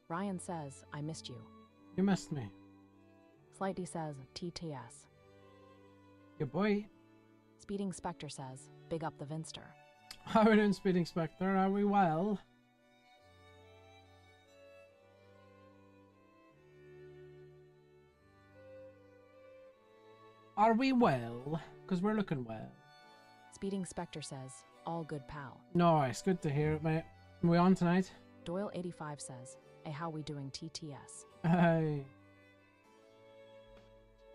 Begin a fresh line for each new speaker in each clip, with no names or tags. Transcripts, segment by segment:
Ryan says, I missed you.
You missed me.
Slightly says, TTS.
Your boy.
Speeding Spectre says, big up the Vinster.
How are we doing, Speeding Spectre? Are we well? Are we well? Because we're looking well.
Speeding Spectre says, all good pal.
Nice, good to hear it, mate. Are we on tonight?
Doyle85 says, hey, how we doing TTS?
Hey.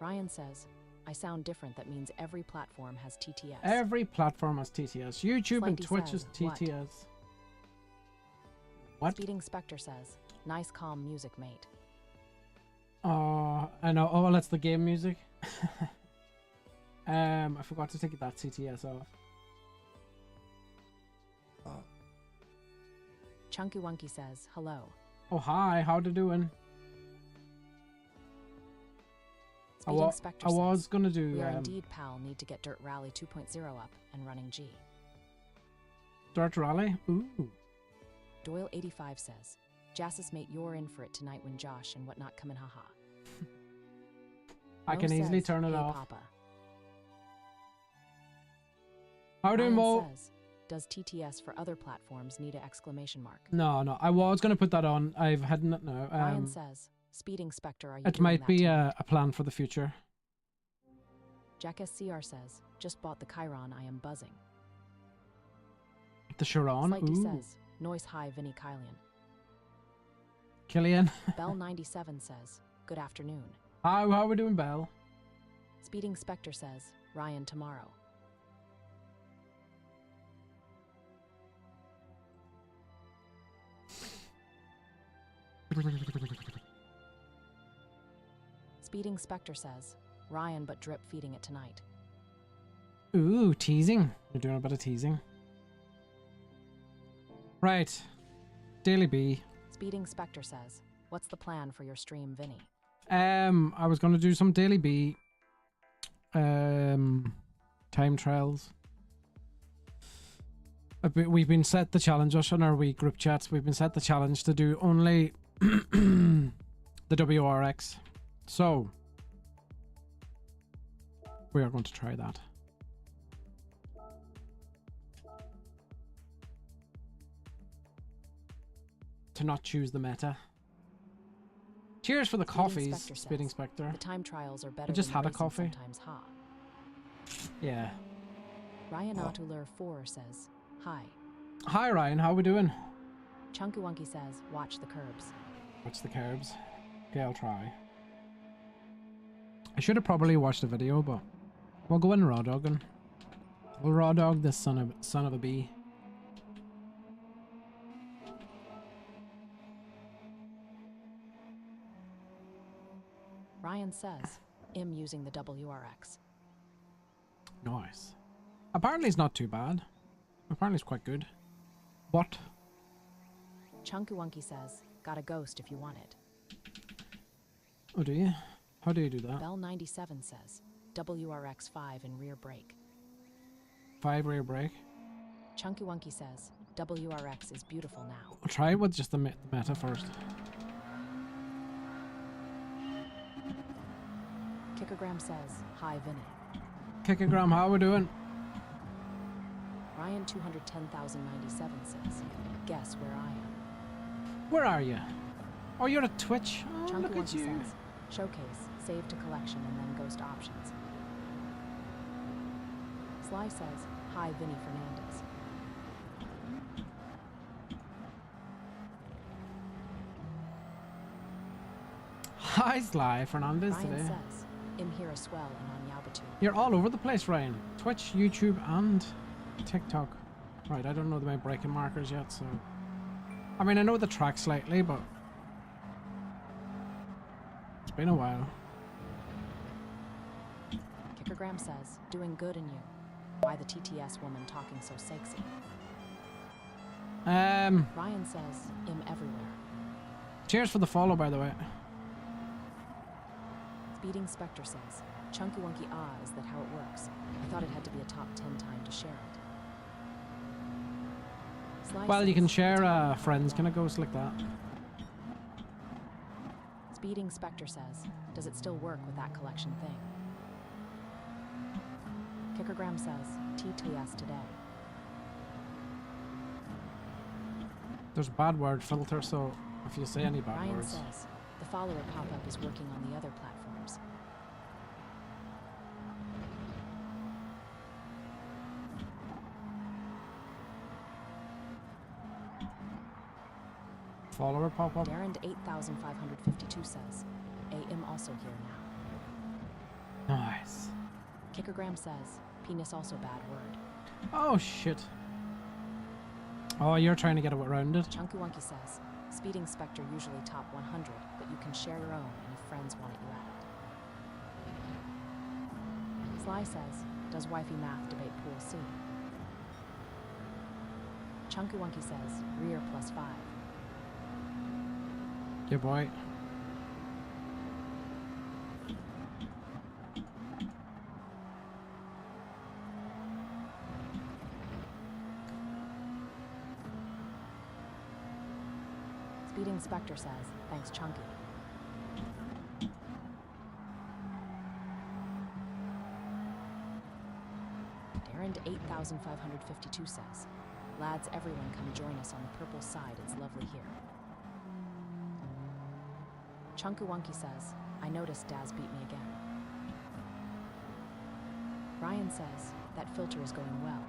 Ryan says, I sound different, that means every platform has TTS.
Every platform has TTS. YouTube and
Slightly
Twitch
says,
is TTS. What?
Speeding Spectre says, nice calm music, mate.
Oh, I know. Oh, well, that's the game music. I forgot to take that CTS off.
Chunky Wunky says, hello.
Oh, hi. How you doing?
Speeding Spectre
I was
says,
gonna do.
we are indeed, pal. Need to get Dirt Rally 2.0 up and running G.
Dirt Rally? Ooh.
Doyle85 says, Jassis mate, you're in for it tonight when Josh and whatnot come in, haha.
I can easily turn it
hey,
off.
Papa.
How do you Mo?
Says, does TTS for other platforms need an exclamation mark?
No. I was gonna put that on. I've had it now.
Ryan says, Speeding Spectre, are you
it
doing
might
that
be
tonight?
a plan for the future.
Jack SCR says, just bought the Chiron, I am buzzing.
The Chiron?
Slightly
Ooh.
says, noise high Vinny Kylian.
Killian.
Bell97 says, good afternoon.
How are we doing, Bell?
Speeding Spectre says, Ryan tomorrow. Speeding Spectre says, Ryan but drip feeding it tonight.
Ooh, teasing. You're doing a bit of teasing. Right. Daily B.
Speeding Spectre says, what's the plan for your stream, Vinny?
I was gonna do some Daily B. Time trials. We've been set the challenge, us on our wee group chats. We've been set the challenge to do only the WRX. So we are going to try that. To not choose the meta. Cheers for the coffees, Speeding Spectre.
The time trials are better.
I just
than
had a
racing
coffee.
Sometimes, ha.
Yeah.
Ryan Otuler 4 says, hi.
Hi Ryan, how we doing?
Chunky Wunky says, watch the curbs.
Watch the curbs. Okay, I'll try. I should have probably watched the video, but we'll go in raw dogging. We'll raw dog this son of a bee.
Ryan says, I'm using the WRX.
Nice. Apparently it's not too bad. Apparently it's quite good. What?
Chunky Wunky says, got a ghost if you want it.
Oh, do you? How do you do that?
Bell97 says, WRX 5 in rear brake.
5 rear brake.
Chunky Wunky says, WRX is beautiful now.
I'll try it with just the meta first.
Kickogram says, hi Vinny.
Kickogram, how we doing?
Ryan 210,097 says, guess where I am.
Where are you? Oh, you're at Twitch. Oh,
Chunky
look at
Wunky
you.
says, showcase, save to collection, and then ghost options. Sly says, hi Vinny Fernandez.
Hi, Sly Fernandez
Ryan
today.
says, I'm here as well and on Yabatu.
You're all over the place, Ryan. Twitch, YouTube, and TikTok. Right, I don't know my braking markers yet, so... I mean, I know the track slightly, but... It's been a while.
Kickogram says, doing good in you. Why the TTS woman talking so sexy?
Ryan
says, I'm everywhere.
Cheers for the follow, by the way.
Speeding Spectre says, Chunky Wunky is that how it works? I thought it had to be a top 10 time to share it. Sly
Well,
says,
you can share friends, kind of goes like that.
Speeding Spectre says, does it still work with that collection thing? Kickergram says, TTS today.
There's a bad word filter, so if you say any bad
Ryan
words.
says, the follower pop-up is working on the other platforms.
Follower pop up.
Darren 8552 says, AM also here now.
Nice.
Kickergram says, penis also bad word.
Oh shit. Oh, you're trying to get around it.
Chunky Wonky says, Speeding Spectre usually top 100, but you can share your own and if friends want it, you add it. Sly says, does wifey math debate pool C? Chunky Wonky says, rear +5.
Yeah, boy.
Speeding Spectre says, thanks Chunky. Darren 8552 says, lads, everyone come join us on the purple side, it's lovely here. Chunky Wonky says, I noticed Daz beat me again. Ryan says, that filter is going well.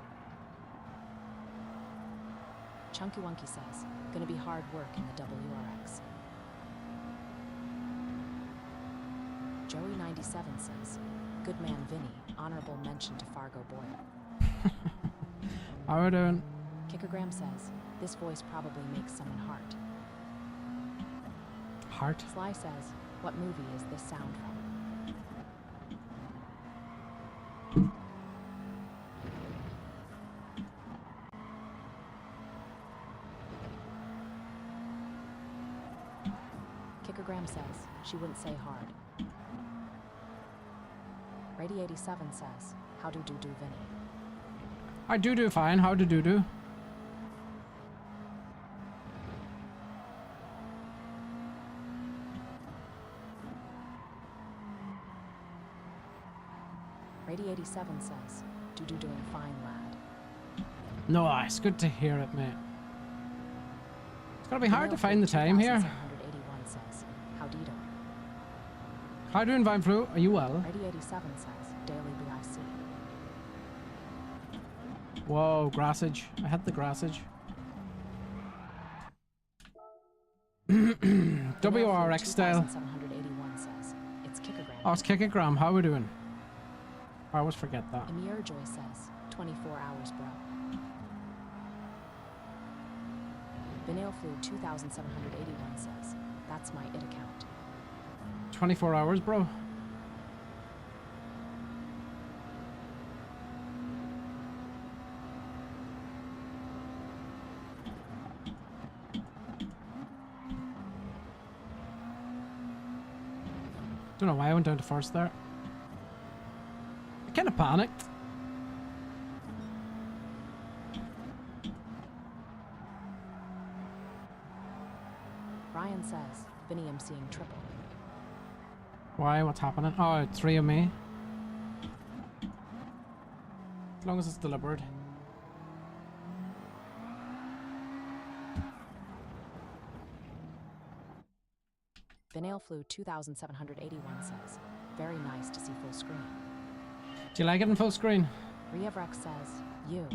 Chunky Wonky says, gonna be hard work in the WRX. Joey97 says, good man Vinny, honorable mention to Fargo Boyle.
How we doing?
Kickergram says, this voice probably makes someone heart.
Heart?
Sly says, what movie is this sound from? Kickergram says, she wouldn't say hard. Rady87 says, how do Vinny?
I do fine. How do?
Rady87 says, doing fine, lad.
Nice. Good to hear it, mate. It's gonna be hard to find the time here.
2781 says, how do?
How doing, Vine Flu? Are you well?
Rady87 says, daily BIC.
Whoa, grassage. I had the grassage. WRX style.
781 says, it's Kickergram.
Oh, it's Kickergram. How we doing? I always forget that.
Emir Joy says, 24 hours, bro. Vinyl Flu 2781 says, that's my IT account.
24 hours, bro. Don't know why I went down to first there. I kind of panicked.
Ryan says, Vinny, I'm seeing triple.
Why? What's happening? Oh, 3 of me. As long as it's deliberate.
Vinyl Flu 2781 says, very nice to see full screen.
Do you like it in full screen?
Rievrex says, you.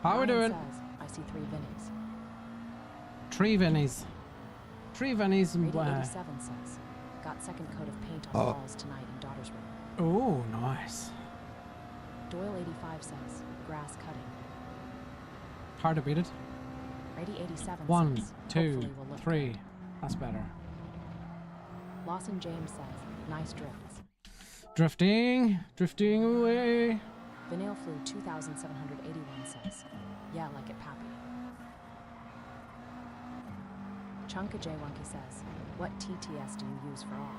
How we doing?
Says, I see 3 Vinnies.
3 Vinnies. 3 Vinnies and
Rady87 says, got second coat of paint on walls tonight in daughter's room.
Oh, nice.
Doyle85 says, grass cutting.
Hard to beat it.
Rady87
1,
says,
2,
hopefully we'll look
3.
good.
That's better.
Lawson James says, nice drifts.
Drifting away.
Vinyl Flu 2781 says, yeah, like it pappy. Chunka J Wonky says, what TTS do you use for all?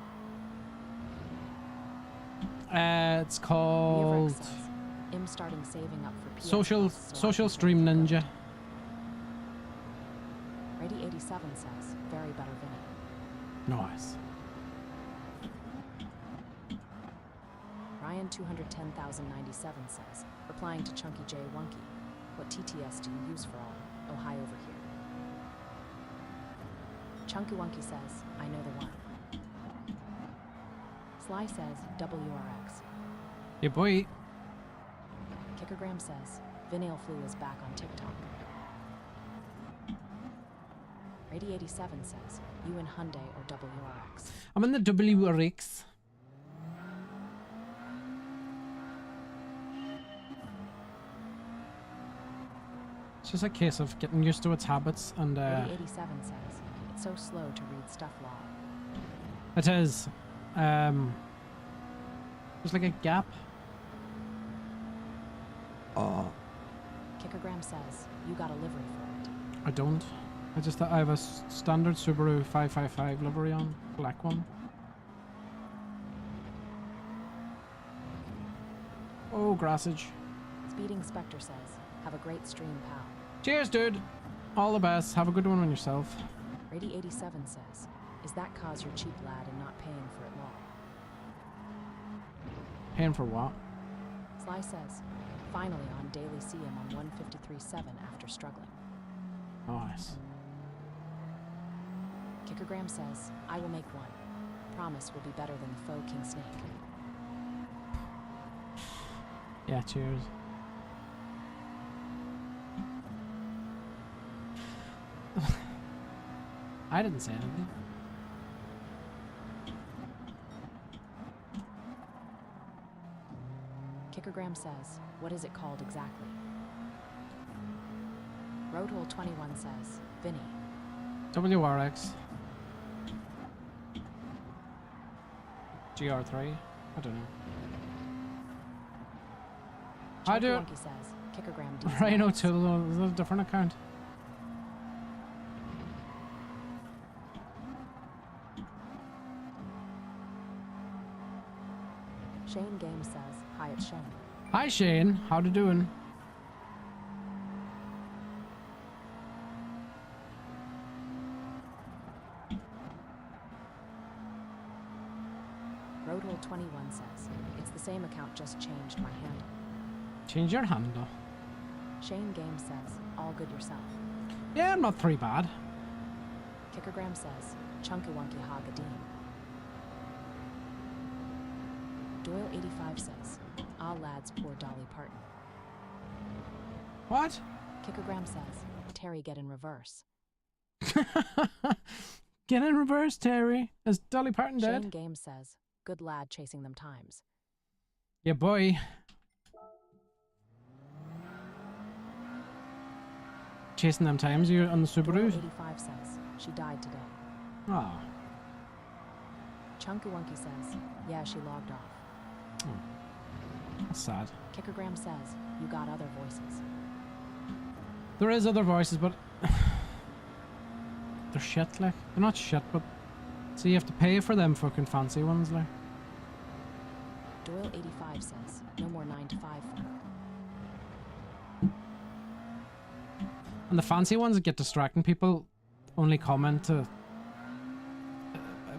It's called
Says, I'm starting saving up for PS
Social Stream Ninja.
Rady87 says, very better Vinny.
Nice.
Ryan 210,097 says, replying to Chunky J Wonky, what TTS do you use for all? Oh, hi over here. Chunky Wonky says, I know the one. Sly says, WRX.
Yeah, boy.
Kickergram says, Vinyl Flu is back on TikTok. Rady87 says, you in Hyundai or WRX?
I'm in the WRX. It's just a case of getting used to its habits and
Rady87 says, it's so slow to read stuff log.
it is. There's like a gap. Oh.
Kickergram says, you got a livery for it.
I don't. I have a standard Subaru 555 livery on, black one. Oh, grassage.
Speeding Spectre says, have a great stream, pal.
Cheers, dude. All the best. Have a good one on yourself.
Rady87 says, is that cause you're cheap, lad, and not paying for it long?
Paying for what?
Sly says, finally on daily CM on 153.7 after struggling.
Nice.
Kickergram says, I will make one. Promise will be better than the faux King Snake.
Yeah, cheers. I didn't say anything.
Kickergram says, what is it called exactly? Roadhole21 says, Vinny.
WRX. GR3. I don't know. I do.
Wonky says, Kickergram
Rhino 2, is that a different account?
Shane Game says, hi, it's Shane.
Hi Shane, how you doing?
Roadhole21 says, it's the same account, just changed my handle.
Change your handle.
Shane Game says, all good yourself.
Yeah, I'm not very bad.
Kickergram says, Chunky Wonky Hagadeem. Doyle85 says, ah lads, poor Dolly Parton.
What?
Kickergram says, Terry get in reverse.
Get in reverse, Terry. Is Dolly Parton dead?
Shane Game says, good lad chasing them times.
Yeah, boy. Chasing them times, you on the Subaru?
Doyle85 says, she died today.
Oh.
Chunky Wonky says, yeah, she logged off.
That's sad.
Kickergram says, you got other voices.
There is other voices, but they're shit, like. They're not shit, but so you have to pay for them fucking fancy ones, like.
Doyle85 says, no more 9 to 5 for her.
And the fancy ones that get distracting people only comment to.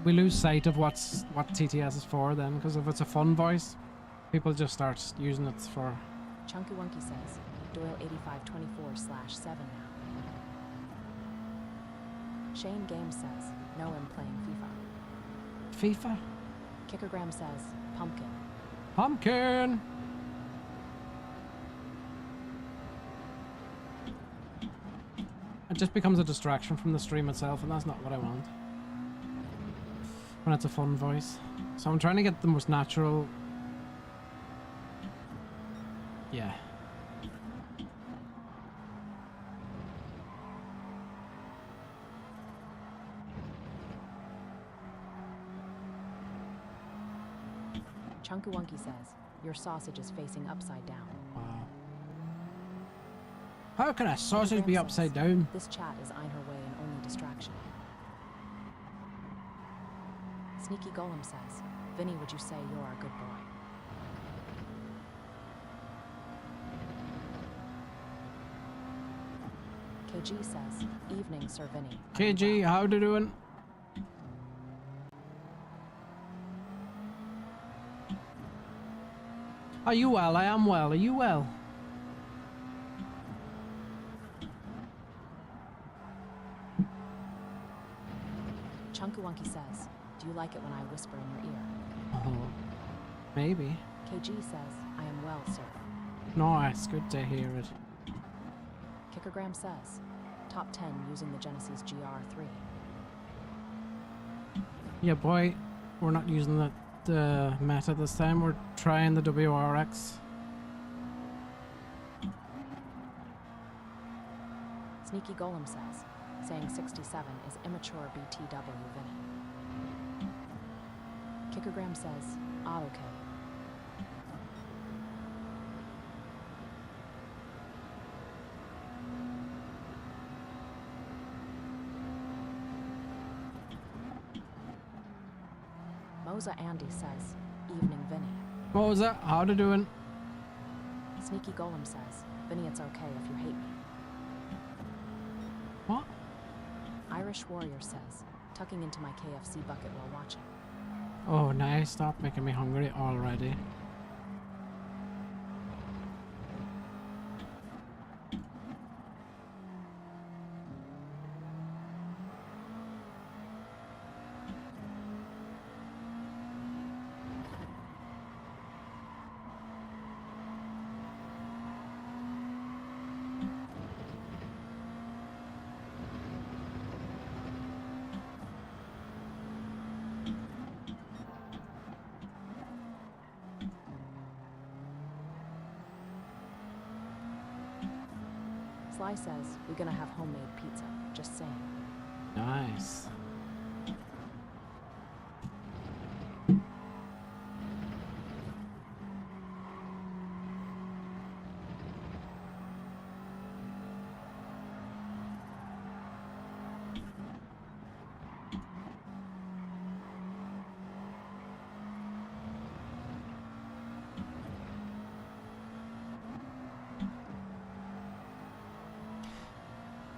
We lose sight of what TTS is for then, because if it's a fun voice, people just start using it for.
Chunky Wonky says, Doyle8524/7 now. Shane Game says, no, I'm playing FIFA.
FIFA?
Kickergram says, pumpkin.
Pumpkin! It just becomes a distraction from the stream itself, and that's not what I want. When it's a fun voice. So I'm trying to get the most natural. Yeah.
Chunky Wonky says, your sausage is facing upside down.
Wow. How can a sausage be
Kickergram
upside
says,
down?
this chat is Ein her way and only distraction. Sneaky Golem says, Vinny, would you say you're a good boy? KG says, evening, Sir Vinny.
KG, how you doing? Are you well? I am well. Are you well?
Chunkuwunky says, do you like it when I whisper in your ear?
Oh, maybe.
KG says, I am well, sir.
No, it's good to hear it.
Kickergram says, top 10 using the Genesis GR3.
Yeah, boy, we're not using the meta this time. We're trying the WRX.
Sneaky Golem says, saying 67 is immature BTW Vinny. Kickergram says, okay. Moza Andy says, evening Vinny.
What was that? How to doing?
Sneaky Golem says, Vinny, it's okay if you hate me.
What?
Irish Warrior says, tucking into my KFC bucket while watching.
Oh, nice. Stop making me hungry already.
Sly says, we're gonna have homemade pizza. Just saying.
Nice.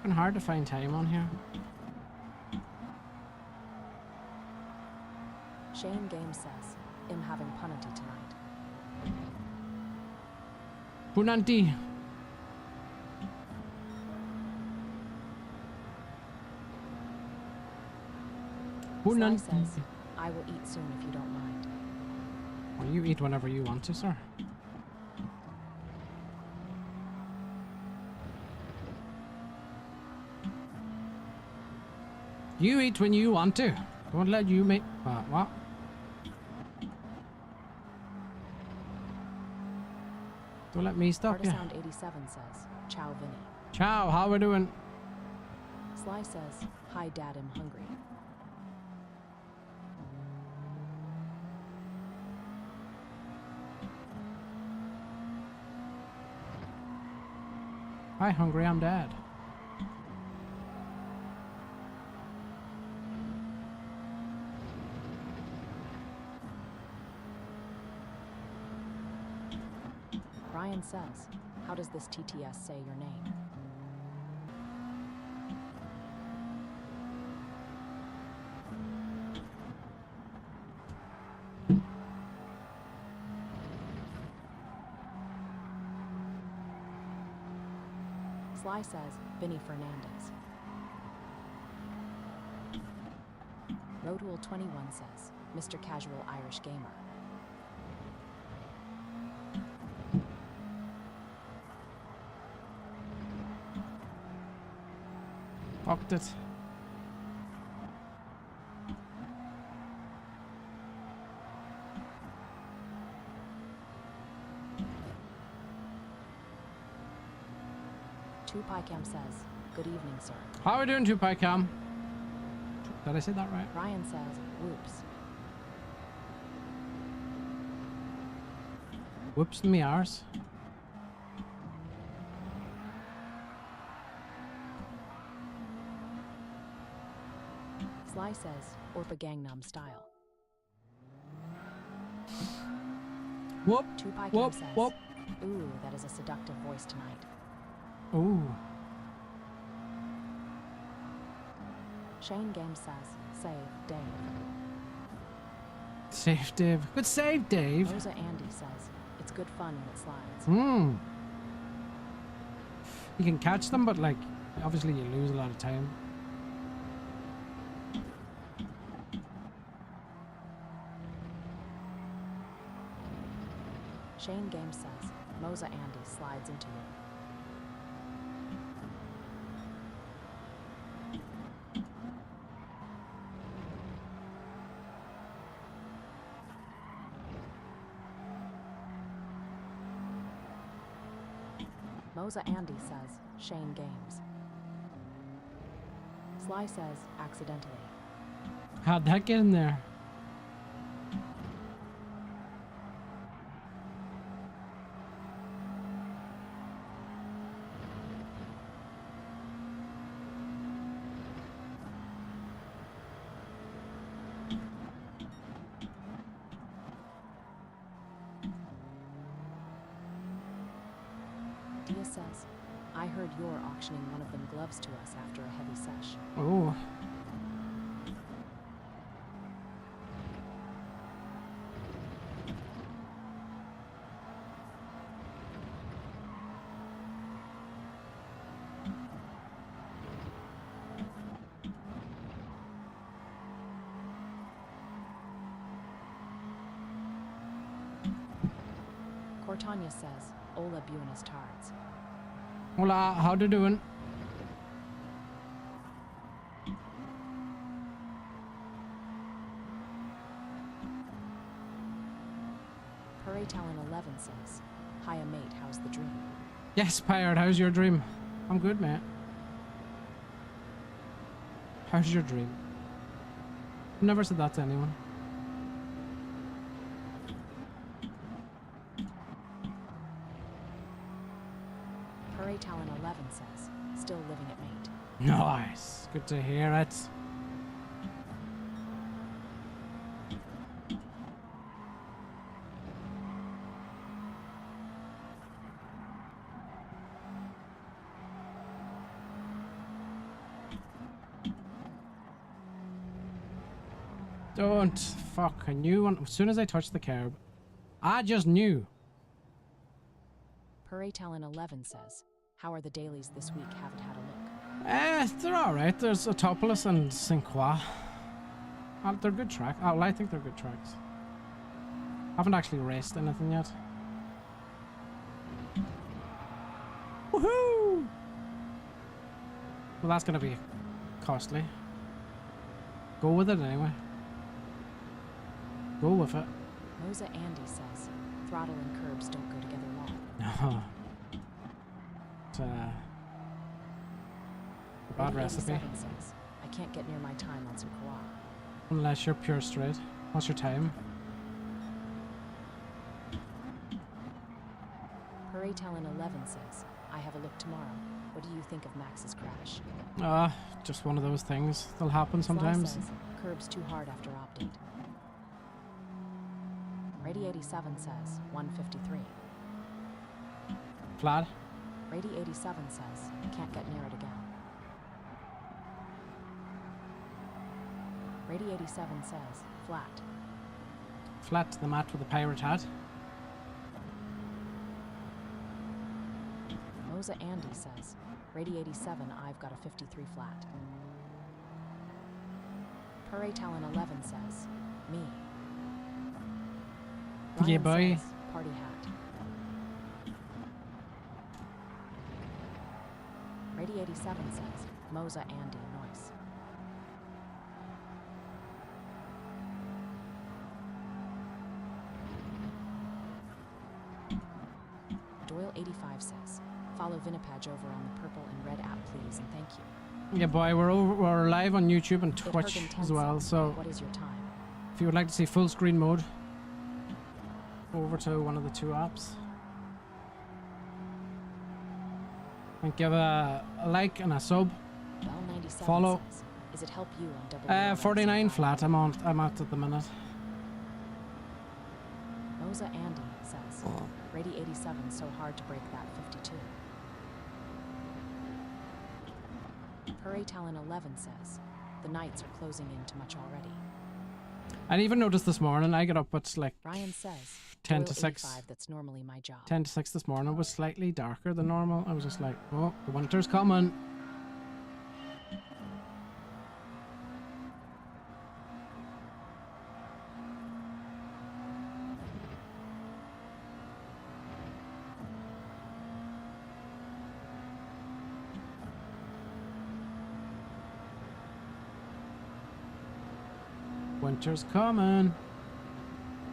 It's hard to find time on here.
Shane Game says, I'm having punity tonight.
Punanti.
Sly
Punanti.
says, I will eat soon if you don't mind.
Well, you eat whenever you want to, sir. You eat when you want to. Don't let you make... what? Don't let me stop you.
Artisound 87 says, ciao Vinny.
Ciao, how we doing?
Sly says, hi dad, I'm hungry.
Hi, hungry, I'm dad.
Brian says, how does this TTS say your name? Sly says, Vinny Fernandez. Roadwell21 says, Mr. Casual Irish Gamer.
Fucked it.
Tupicam says, good evening, sir.
How are we doing, Tupicam? Did I say that right?
Ryan says, whoops.
Whoops me arse.
Sly says, Orpa Gangnam style.
Whoop,
Tupicam
whoop,
says,
whoop.
ooh, that is a seductive voice tonight.
Ooh.
Shane Game says, save Dave.
Save Dave. Good save, Dave.
Rosa Andy says, It's good fun when it slides.
Hmm. You can catch them, but like, obviously you lose a lot of time.
Shane Games says, Moza Andy slides into you. Moza Andy says, Shane Games. Sly says, accidentally.
How'd that get in there?
Dia says, I heard you're auctioning one of them gloves to us after a heavy sesh.
Oh.
Cortania says, Ola Buenos Tards.
Hola, how you doing?
Purray Talon 11 says, Hiya mate, how's the dream?
Yes, Pirate, how's your dream? I'm good, mate. How's your dream? I've never said that to anyone.
Purray Talon 11 says, still living at mate.
Nice. Good to hear it. Don't. Fuck. I knew as soon as I touched the curb. I just knew.
Purray Talon 11 says, how are the dailies this week? Haven't had a look.
They're alright. There's Autopolis and Cinqua. They're good tracks. Oh, I think they're good tracks. Haven't actually raced anything yet. Woohoo! Well, that's gonna be costly. Go with it anyway. Go with it.
Moza Andy says, throttle and curbs don't go together well.
No. It's a bad recipe.
87 says, I can't get near my time on some co-op.
Unless you're pure straight. What's your time?
Purray Talon 11 says, I have a look tomorrow. What do you think of Max's crash?
Just one of those things. They'll happen sometimes.
Sly says, curbs too hard after update. Rady 87 says, 153.
Flat.
Rady 87 says, can't get near it again. Rady 87 says, flat.
Flat to the mat with a pirate hat.
Moza Andy says, Rady 87, I've got a 53 flat. Purray Talon 11 says, me.
Yeah,
Ryan
boy.
says, party hat. Rady 87 says, Moza Andy, noise. Doyle 85 says, follow Vinipage over on the purple and red app please and thank you.
Yeah, boy, we're live on YouTube and
It heard
Twitch
in 10
as well.
seconds.
So
What is your time?
if you would like to see full screen mode, over to one of the two apps. And give a like and a sub.
Bell 97
Follow.
says, is it help you on double
49 flat. I'm at the minute.
Moza Andy says, Rady 87 so hard to break that 52. Purray Talon 11 says, the nights are closing in too much already.
I even noticed this morning. I get up at like
Ryan says,
10
Doyle
to 6.
85, that's normally my job.
10 to 6 this morning was slightly darker than normal. I was just like, oh, the winter's coming. Winter's coming.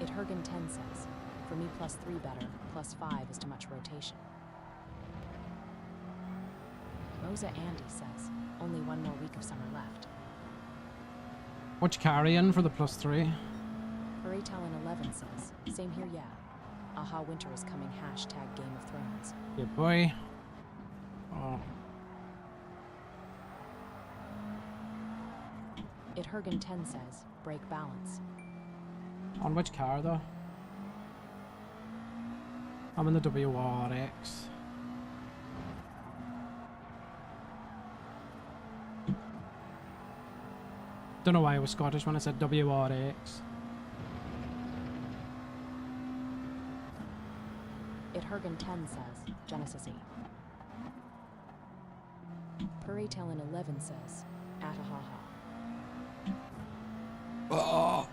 It Hergen 10 says, for me +3 better, +5 is too much rotation. Moza Andy says, only 1 more week of summer left.
What you carrying for the +3?
Hurry Talon 11 says, same here, yeah. Aha, winter is coming, hashtag Game of Thrones.
Yeah, boy. Oh.
It Hergen 10 says, break balance.
On which car though? I'm in the WRX. Don't know why I was Scottish when I said WRX.
It Hergen 10 says, Genesis 8. Puri Talon 11 says, Atahaha.
Oh.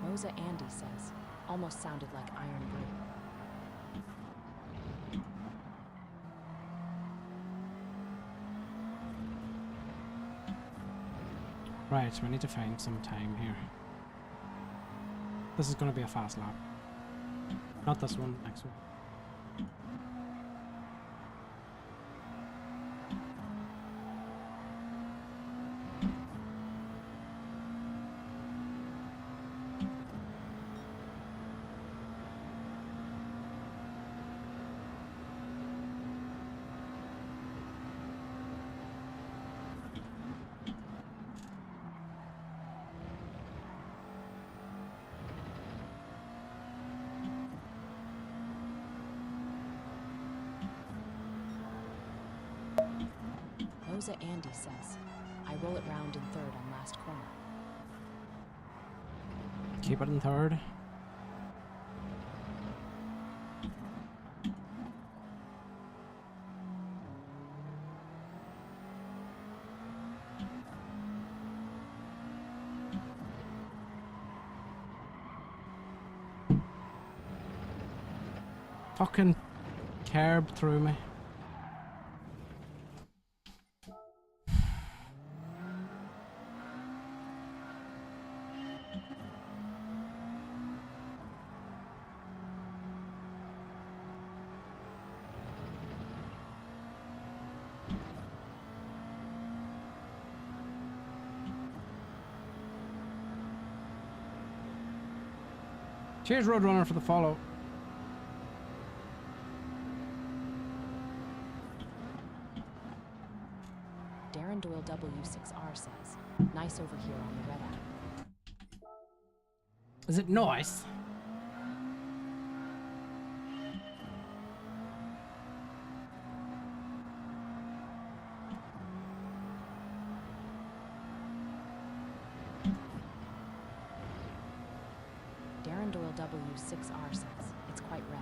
Moza Andy says, almost sounded like Iron Brew.
Right, we need to find some time here. This is going to be a fast lap. Not this one, next one.
Moza Andy says, I roll it round in 3rd on last corner.
Keep it in 3rd. Fucking curb through me. Cheers, Roadrunner, for the follow.
Darren Doyle W6R says, nice over here on the red app.
Is it nice?
Darren Doyle W6R says, it's quite red.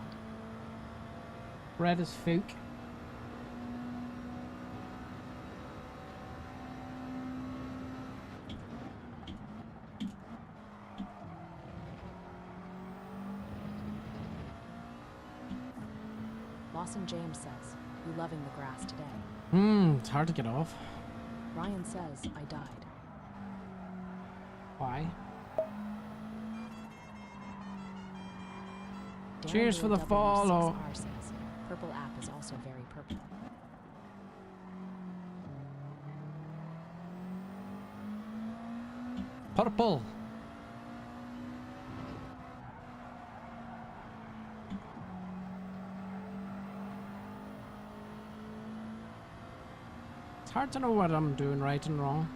Red as folk.
Lawson James says, you loving the grass today.
It's hard to get off.
Ryan says, I died.
Why?
Darren
Cheers for the
Doyle
follow.
W6R says, purple app is also very purple.
Purple. It's hard to know what I'm doing right and wrong.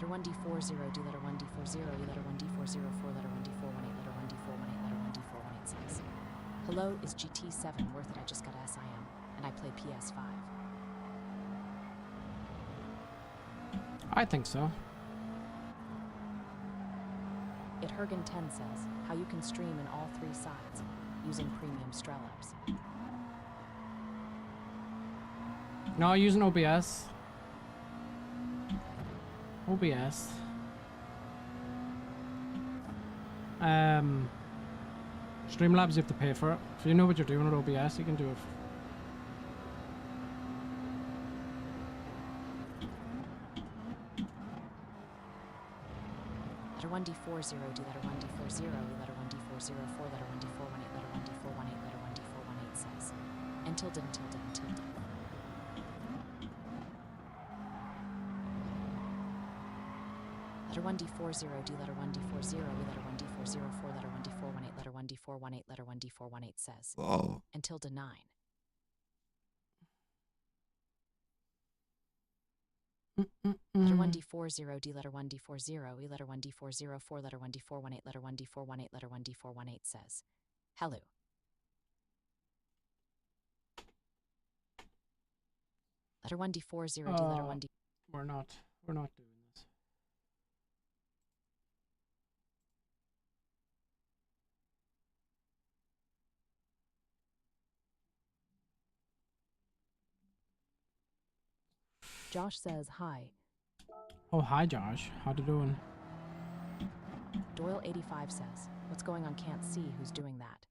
Letter 1D40, D letter 1D40, E letter 1D404, letter 1D418, letter 1D418, letter 1D418 says, hello, is GT7 worth it? I just got SIM, and I play PS5.
I think so.
Ithergen10 says, how you can stream in all 3 sides, using premium Streamlabs.
No, using OBS. OBS. Streamlabs, you have to pay for it. If you know what you're doing with OBS, you can do it.
Letter 1D40, D letter 1D40, E letter 1D404, letter 1D418, letter 1D418, letter 1D418 says, and tilde. Letter 1D40, D letter 1D40, E letter 1D404, letter 1D418, letter 1D418, letter 1D418 says, and tilde 9. Letter 1D40, D letter 1D40, E letter 1D404, letter 1D418, letter 1D418, letter 1D418 says, hello. Letter 1D40, D letter 1D.
We're not doing this.
Josh says, hi.
Oh, hi Josh. How you doing?
Doyle85 says, what's going on? Can't see who's doing that.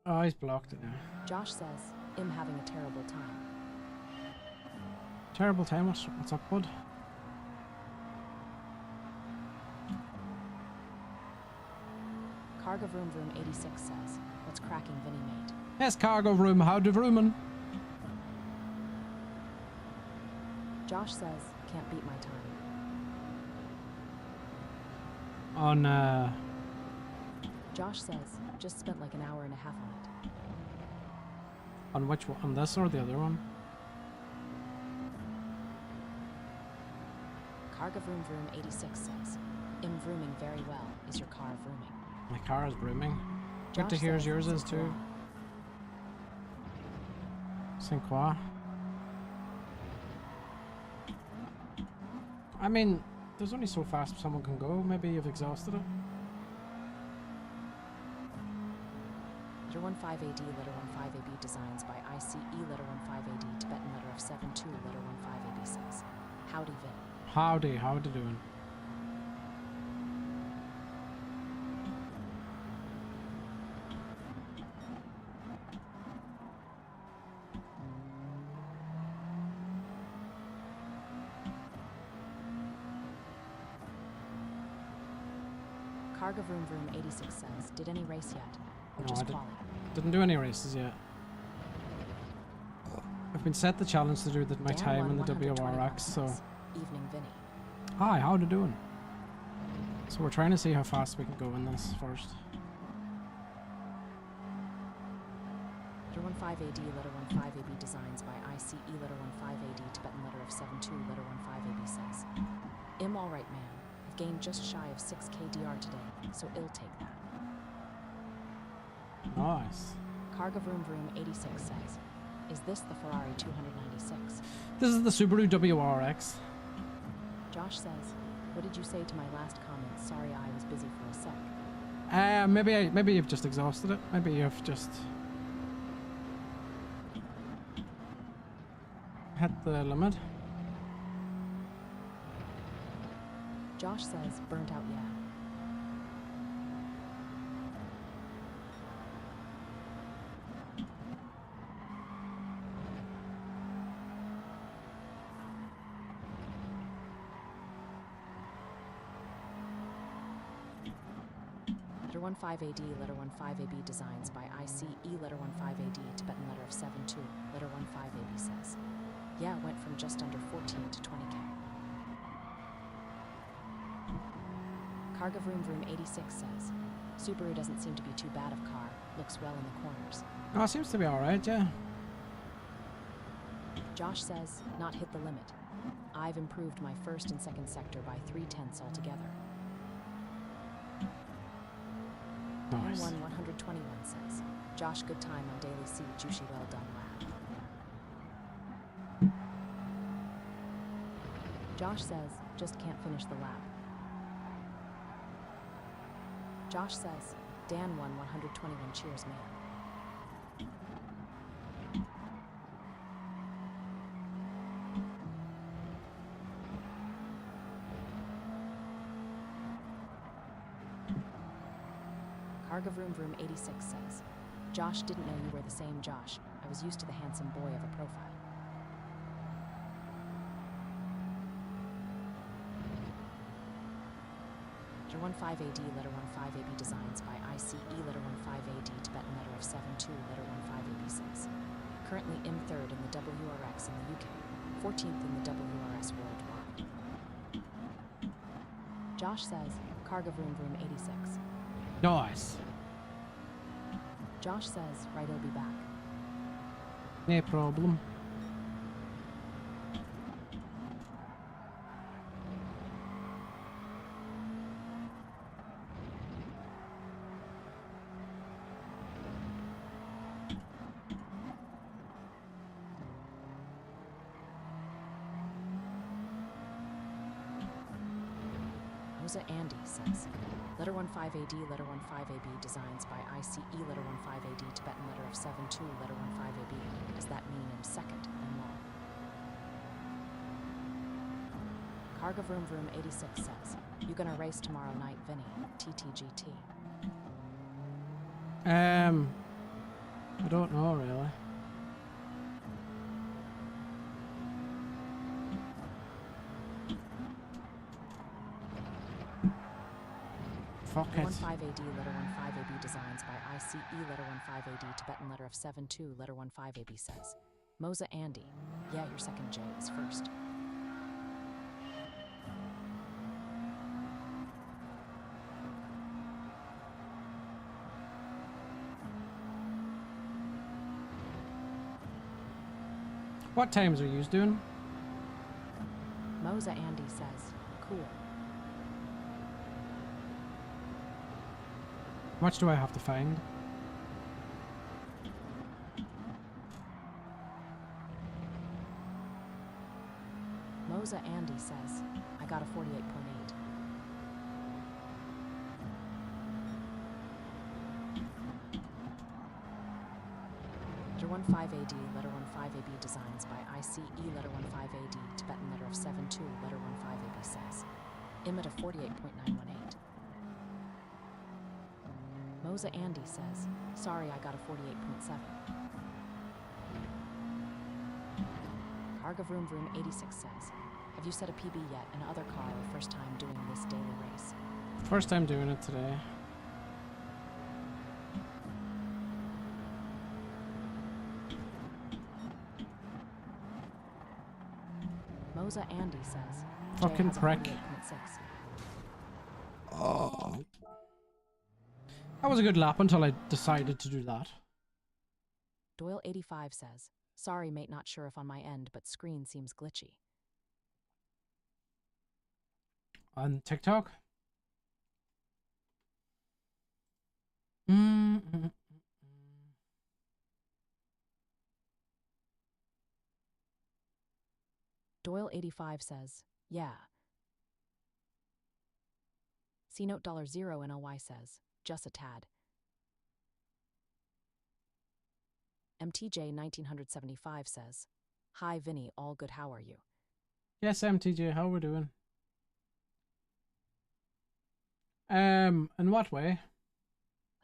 Oh, he's blocked it now.
Josh says, I'm having a terrible time.
Terrible time? What's up, bud?
Cargo Vroom Vroom 86 says, what's cracking, Vinny mate?
Yes, Cargo Room. How do vroomin'?
Josh says, can't beat my time.
On,
Josh says, just spent like an hour and a half on it.
On which one? On this or the other one?
Cargo Vroom Vroom 86 says, I'm vrooming very well. Is your car vrooming?
My car is brooming. Good to
Josh
hear
says,
yours is
"C'est
too.
quoi?"
C'est quoi? I mean, there's only so fast someone can go. Maybe you've exhausted it.
Letter 15AD, letter 15AB designs by ICE, letter 15AD, Tibetan letter of 72, letter 15AB says, howdy Vin.
Howdy, how you doing?
Cargo Vroom Vroom 86 says, did any race yet? Or
No,
just
I
quali?
didn't do any races yet. I've been set the challenge to do my
Dan
time
won
in the
121
WRX, so...
says, evening Vinny.
Hi, how you doing? So we're trying to see how fast we can go in this first.
Letter 15AD, letter 15AB designs by ICE, letter 15AD, Tibetan letter of 72, letter 15AB says, I'm alright man. I've gained just shy of 6k DR today, so I'll take that.
Nice.
Cargo Vroom Vroom 86 says, is this the Ferrari 296?
This is the Subaru WRX.
Josh says, what did you say to my last comment? Sorry, I was busy for a sec.
Maybe you've just exhausted it. Maybe you've just hit the limit.
Josh says, burnt out, yeah. Letter 15AD, letter 15AB designs by ICE, letter 15AD, Tibetan letter of 72, letter 15AB says, yeah, went from just under 14 to 20k. Cargo Vroom Vroom 86 says, Subaru doesn't seem to be too bad of car, looks well in the corners.
Oh, it seems to be alright, yeah.
Josh says, not hit the limit. I've improved my first and second sector by 3/10 altogether.
Nice.
N1-121 says, Josh, good time on Daily C. Juicy, well done, lad. Josh says, just can't finish the lap. Josh says, Dan won 121, cheers, man. Carga Vroom Vroom 86 says, Josh, didn't know you were the same Josh. I was used to the handsome boy of a profile. Letter 15AD, letter 15AB designs by ICE, letter 15AD, Tibetan letter of 72, letter 15AB says, currently M3rd in the WRX in the UK, 14th in the WRS worldwide. Josh says, Carga Vroom Vroom 86.
Nice.
Josh says, right, he'll be back.
No problem.
Andy says, letter 15AD, letter 15AB designs by ICE, letter 15AD, Tibetan letter of 72, letter 15AB. Does that mean in second and long? Carga Vroom Vroom 86 says, you gonna race tomorrow night, Vinny? TTGT.
I don't know really. Fuck it.
15AD, letter 15AB designs by ICE, letter 15AD, Tibetan letter of 72, letter 15AB says, Moza Andy, yeah, your second J is first.
What times are you doing?
Moza Andy says, cool.
How much do I have to find?
Moza Andy says, I got a 48.8. Letter 15AD, letter 15AB designs by ICE, letter 15AD, Tibetan letter of 72, letter 15AB says, Emmet of 48.918. Moza Andy says, sorry, I got a 48.7. Carga Vroom Vroom 86 says, have you set a PB yet in other car or first time doing this daily race?
First time doing it today.
Moza Andy says,
Fucking prick.
48.6.
Oh. That was a good lap until I decided to do that.
Doyle 85 says, sorry mate, not sure if on my end, but screen seems glitchy.
On TikTok?
Doyle 85 says, yeah. C note $0 NLY says, just a tad. MTJ 1975 says, hi Vinny, all good, how are you?
Yes, MTJ, how we doing? In what way?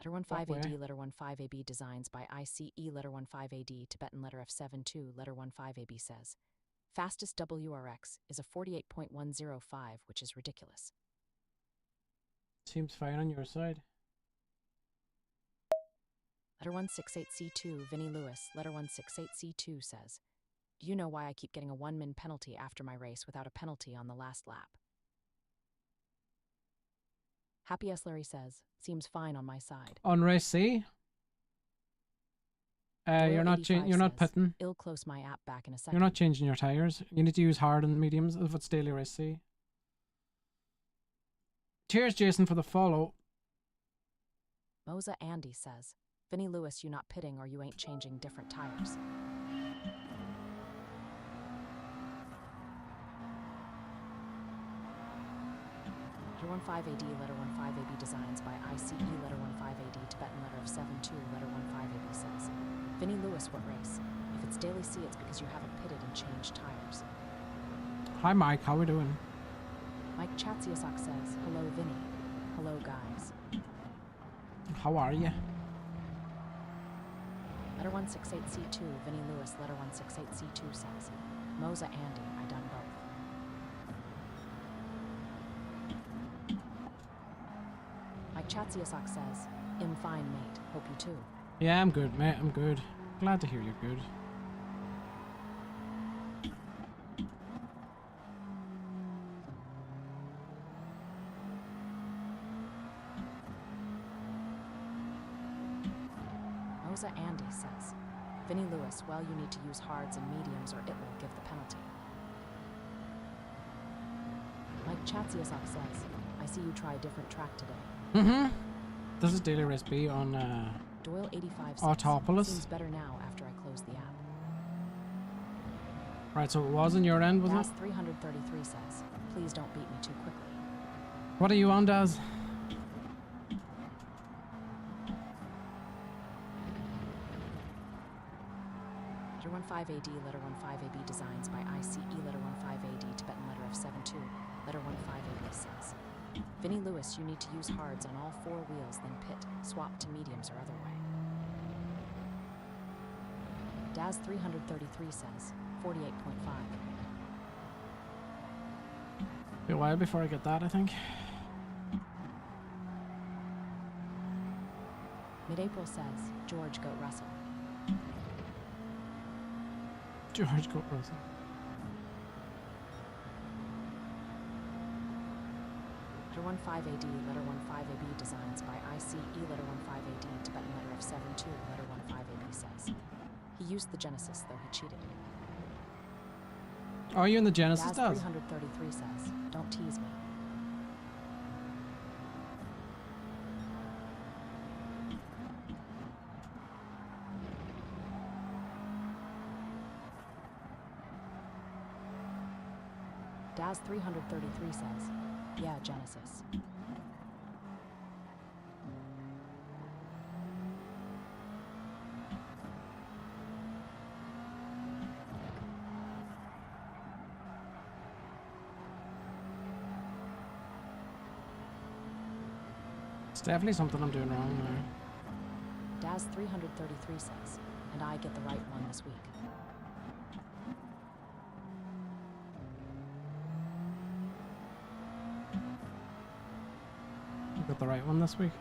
Letter 15AD, letter 15AB designs by ICE, letter 15AD, Tibetan letter F72, letter 15AB says, fastest WRX is a 48.105, which is ridiculous.
Seems fine on your side.
Letter 168C2, Vinny Lewis, letter 168C2 says, do you know why I keep getting a 1-min penalty after my race without a penalty on the last lap? Happy S. Larry says, seems fine on my side.
On race C? You're not you're not pitting.
I'll close my app back in a second.
You're not changing your tires. You need to use hard and mediums if it's daily race C. Cheers, Jason, for the follow.
Moza Andy says, Vinny Lewis, you not pitting or you ain't changing different tires. Letter 15AD, letter 15AB designs by ICE, letter 15AD, Tibetan letter of 72, letter 15AB says, Vinny Lewis, what race? If it's daily C, it's because you haven't pitted and changed tires.
Hi, Mike. How we doing?
Mike Chatsiasak says, hello, Vinny. Hello, guys.
How are you?
Letter 168C2, Vinny Lewis, letter 168C2 says, Moza Andy, I done both. Mike Chatsiasak says, I'm fine, mate. Hope you too.
Yeah, I'm good, mate. I'm good. Glad to hear you're good.
Moza Andy says, Vinny Lewis, well, you need to use hards and mediums or it will give the penalty. Mike Chatsiasak says, I see you try a different track today.
Mm-hmm. This is daily race B on
Doyle 85 says,
Autopolis.
seems better now after I close the app.
Right, so it was on your end, wasn't
Daz
it?
333 says, please don't beat me too quickly.
What are you on, Daz?
Letter 15AD, letter 15AB designs by ICE, letter 15AD, Tibetan letter of 72, letter 15AB says, Vinny Lewis, you need to use hards on all four wheels, then pit, swap to mediums or other way. Daz 333 says, 48.5.
Be a while before I get that, I think.
Mid-April says, George Goat Russell.
George Goat Russell.
Letter 15AD, letter 15AB designs by ICE, letter 15AD, Tibetan letter of 72, letter 15AB says, he used the Genesis, though he cheated.
Oh, are you in the Genesis,
Daz
Daz?
333 says, don't tease me. Daz 333 says, yeah, Genesis.
It's definitely something I'm doing wrong there.
Daz 333 says, and I get the right one this week.
You got the right one this week.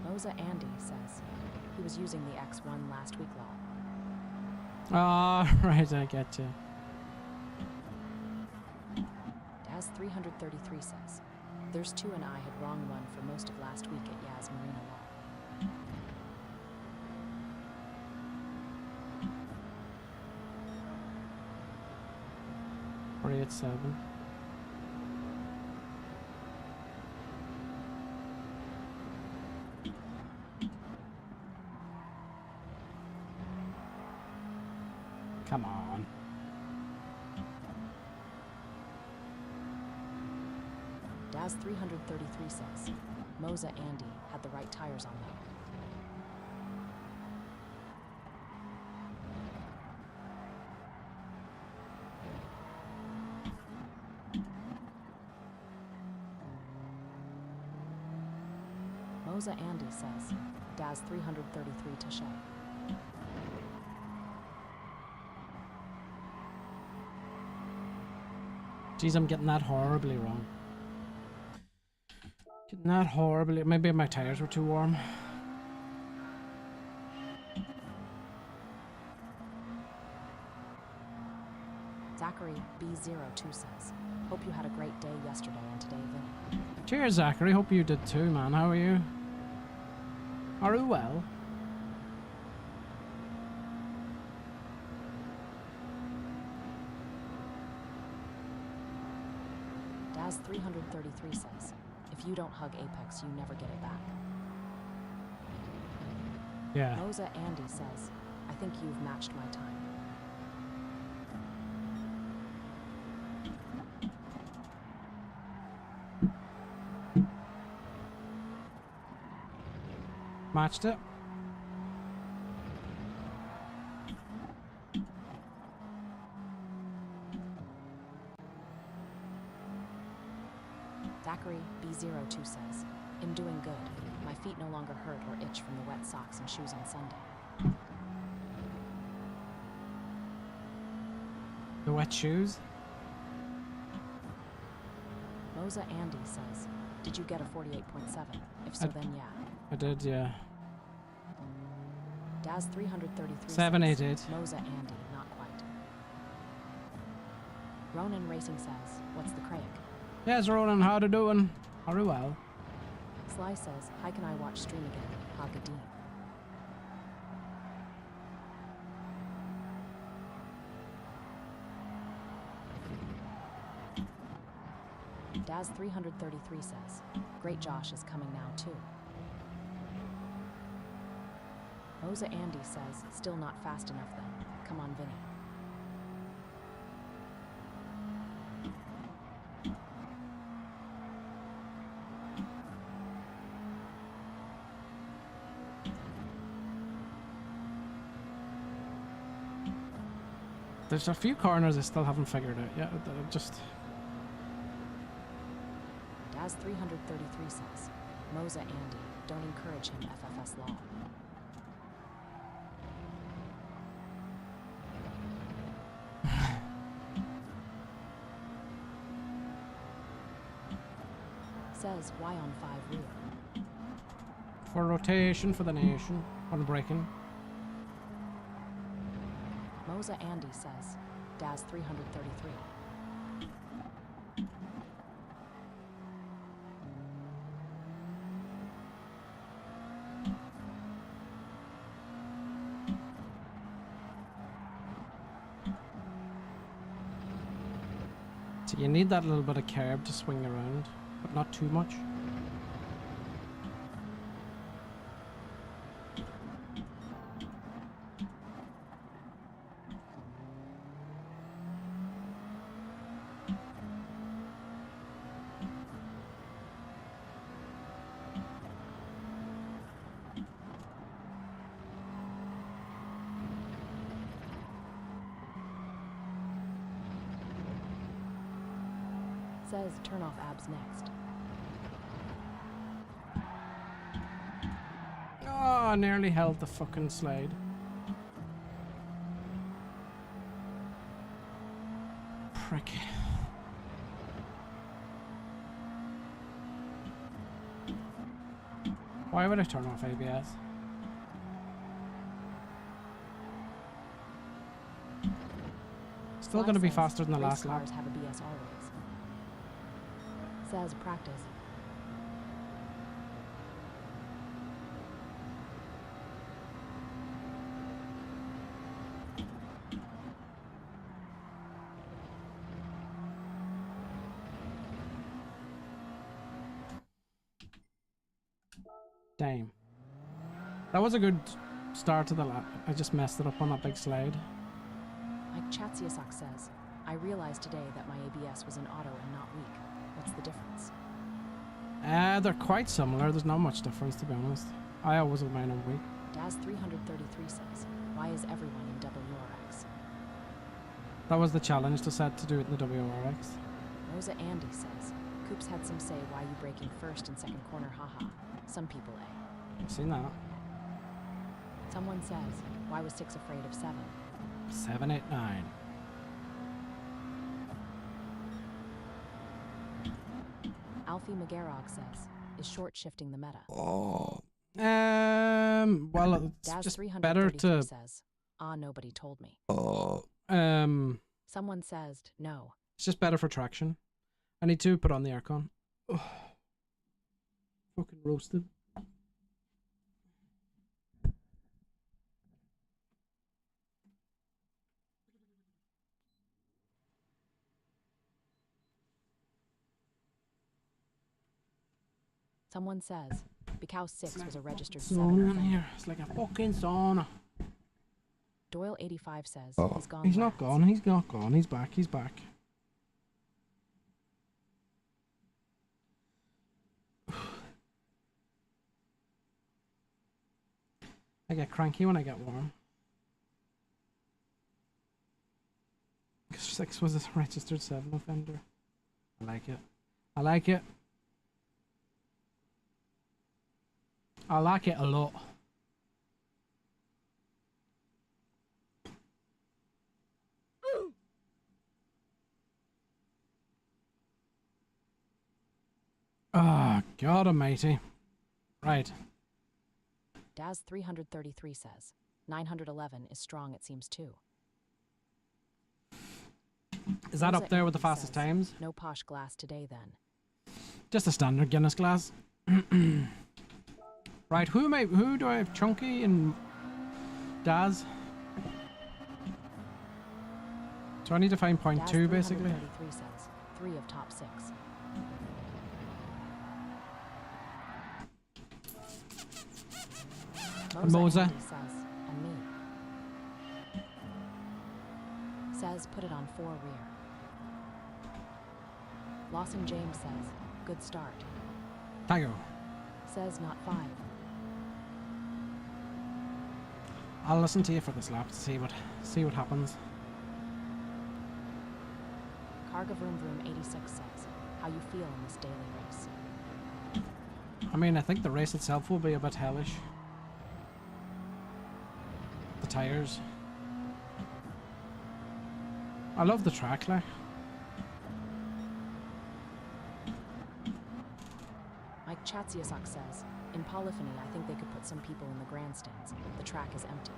Moza Andy says, he was using the X1 last week law.
Ah, right, I get you.
Daz 333 says, there's two and I had wrong one for most of last week at Yaz Marina Law.
Or 8-7. Come on.
Daz 333 says, Moza Andy had the right tires on them. Moza Andy says, Daz 333 Touche.
Jeez, I'm getting that horribly wrong. Not horribly. Maybe my tires were too warm.
Zachary B02 says, hope you had a great day yesterday and today, Vinny.
Cheers, Zachary. Hope you did too, man. How are you? Are you well?
Daz333 says, if you don't hug Apex, you never get it back.
Yeah.
Moza Andy says, I think you've matched my time.
Matched it.
Zachary B02 says, I'm doing good. My feet no longer hurt or itch from the wet socks and shoes on Sunday.
The wet shoes.
Moza Andy says, did you get a 48.7? If so, then yeah.
I did, yeah.
Daz333
788.
says, Moza Andy, not quite. Ronan Racing says, what's the Craig?
Yes, Ronan, how you doing? Very well.
Sly says, hi, can I watch stream again? Hagadeen. Daz333 says, great Josh is coming now too. Moza Andy says, still not fast enough then. Come on, Vinny.
There's a few corners I still haven't figured out yet. Just...
Daz333 says, Moza Andy, don't encourage him FFS law. Says, why on 5 rear?
For rotation for the nation. On braking.
Moza Andy says, Daz333.
So you need that little bit of curb to swing around, but not too much.
Says, turn off abs next.
Oh, I nearly held the fucking slide. Prick. Why would I turn off ABS? Still going to be faster than the last lap.
Race cars have ABS always. Says, practice.
Damn. That was a good start to the lap. I just messed it up on that big slide.
Like Chatsiasak says, I realized today that my ABS was in auto and not weak. What's the difference?
They're quite similar. There's not much difference, to be honest. I always have mine on weak.
Daz333 says, why is everyone in WRX?
That was the challenge to set to do it in the WRX.
Moza Andy says, Coops had some say why you braking first and second corner, haha. Some people, eh?
I've seen that.
Someone says, why was 6 afraid of 7?
7, 8, 9.
Alfie McGarrog says, is short shifting the meta.
Oh. Well, it's
Daz
just
333
better to.
says, "Ah, nobody told me."
Oh.
Someone says, "No."
It's just better for traction. I need to put on the aircon. Oh, fucking roasted.
Someone says, Bicau 6 was a registered 7
Sauna in
offender.
here. It's like a fucking sauna.
Doyle 85 says,
Oh,
he's gone.
he's not
lads."
gone. He's not gone. He's back. He's back. I get cranky when I get warm. 'Cause 6 was a registered 7 offender. I like it. I like it. I like it a lot. Ah, God almighty. Right.
Daz 333 says, 911 is strong, it seems too.
Is that
Rosa
up there with the
Andy
fastest
says,
times?
"No posh glass today then."
Just a standard Guinness glass. Right, who do I have? Chunky and Daz? So I need to find point
Daz
2 basically.
333 says, 3 of top 6.
Moza.
Andy says, and me. Says, put it on 4 rear. Lawson James says, good start.
Tago.
Says, not 5.
I'll listen to you for this lap to see what happens.
Carga Vroom Vroom 86 says, how you feel in this daily race.
I mean, I think the race itself will be a bit hellish. The tires. I love the track, like.
Mike Chatsiasak says, in Polyphony, I think they could put some people in the grandstands. The track is empty.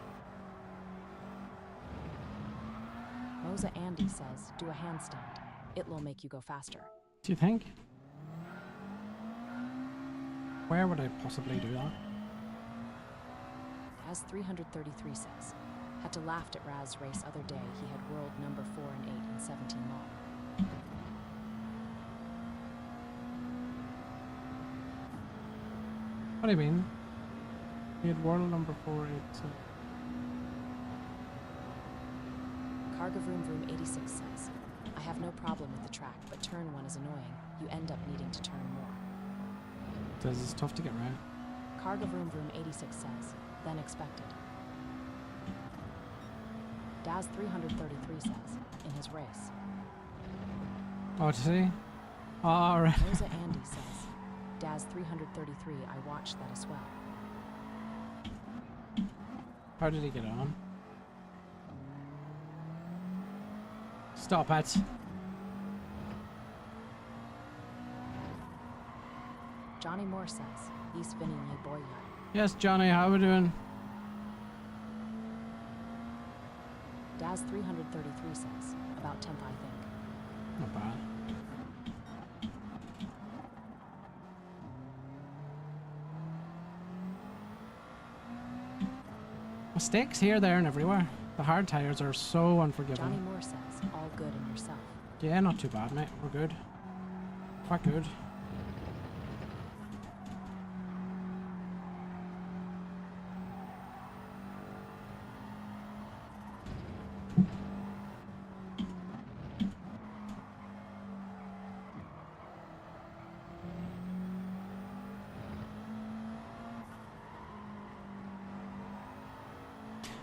Moza Andy says, do a handstand. It'll make you go faster.
Do you think? Where would I possibly do that?
As 333 says, had to laugh at Raz race other day. He had world number 4 and 8 in 17 long.
What do you mean? He had world number 4, 8, so...
Carga Vroom Vroom 86 says, I have no problem with the track, but turn 1 is annoying. You end up needing to turn more.
This is tough to get right.
Carga Vroom Vroom 86 says, than expected. Daz 333 says, in his race.
Oh, to see? Alright.
Moza Andy says, Daz 333, I watched that as well.
How did he get on? Stop it.
Johnny Moore says, East Vinny my boy.
Yes, Johnny, how we doing?
Daz 333 says, about 10th I think.
Not bad. Mistakes here, there, and everywhere. The hard tires are so unforgiving.
Johnny Moore says, all good in yourself.
Yeah, not too bad, mate. We're good. Quite good.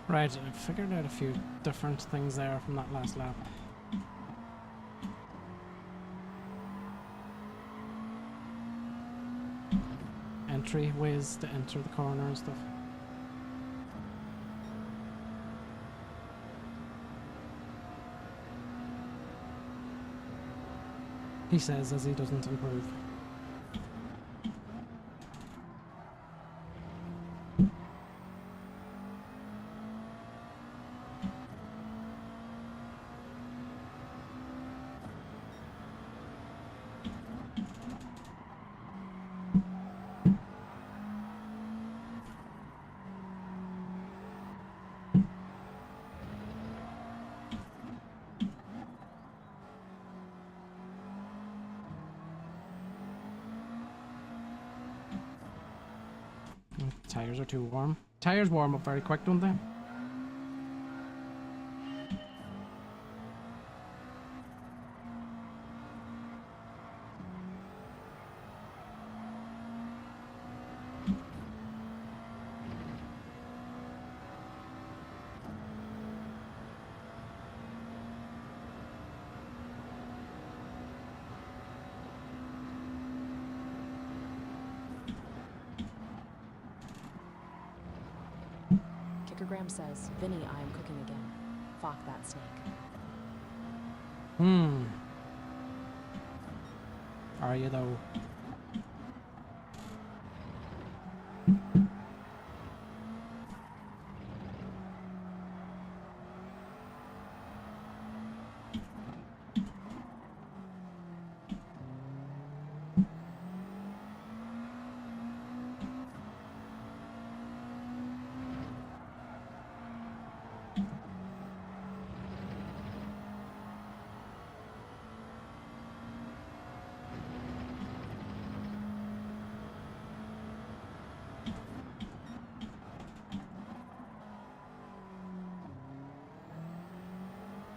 Right, I figured out a few different things there from that last lap. Entryways to enter the corner and stuff. He says as he doesn't improve. tires are too warm. Tires warm up very quick, don't they?
Kickergram says, Vinny, I am cooking again. Fuck that snake.
Are you though?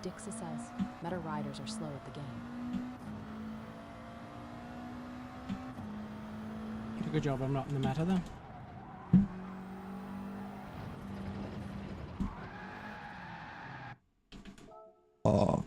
Dixa says, meta riders are slow at the game.
Did a good job I'm not in the meta then. Oh.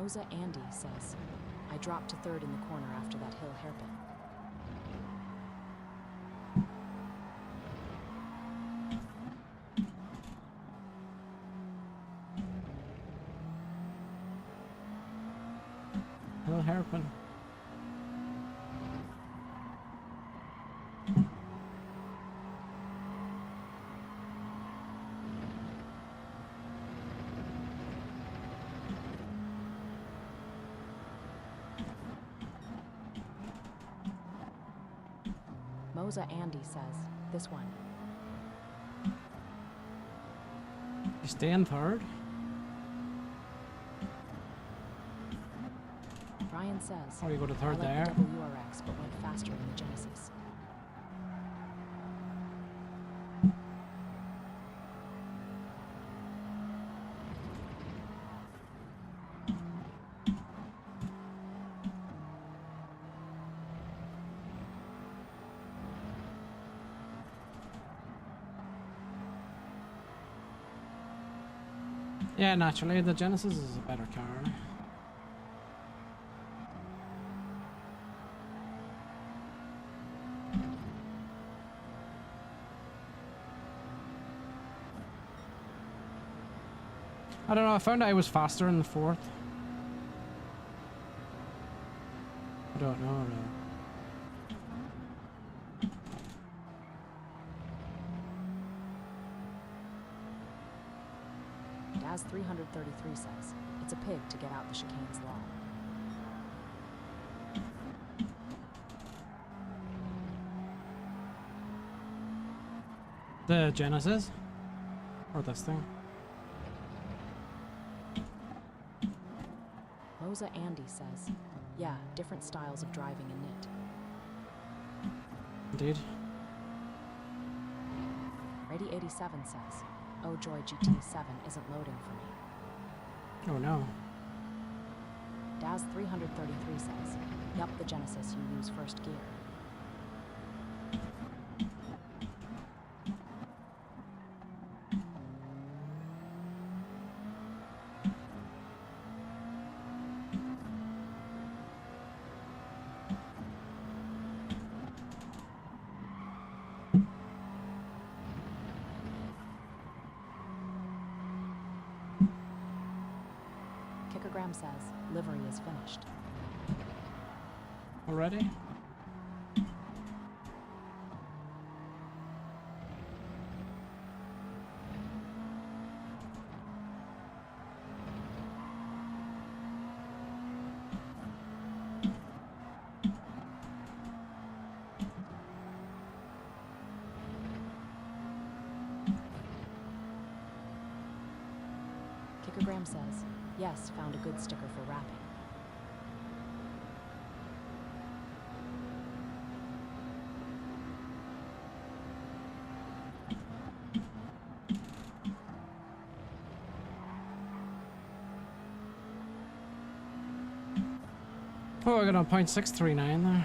Moza Andy says, I dropped to third in the corner after that hill hairpin.
Hill hairpin.
Moza Andy says, this one.
You stay in third?
Ryan says,
Or you go to
I
third
like
there?
the WRX but went faster in the Genesis.
Yeah, naturally, the Genesis is a better car. I don't know, I found I was faster in the fourth. I don't know, really.
Daz 333 says, it's a pig to get out the chicane's law.
The Genesis? Or this thing?
Moza Andy says, yeah, different styles of driving in it.
Indeed.
Ready 87 says, oh joy, GT7 isn't loading for me.
Oh no.
Daz 333 says, yup, the Genesis you use first gear. Kickogram says, livery is finished.
Already?
Kickogram says, yes, found a good sticker for wrapping.
Oh, I got a .639 there.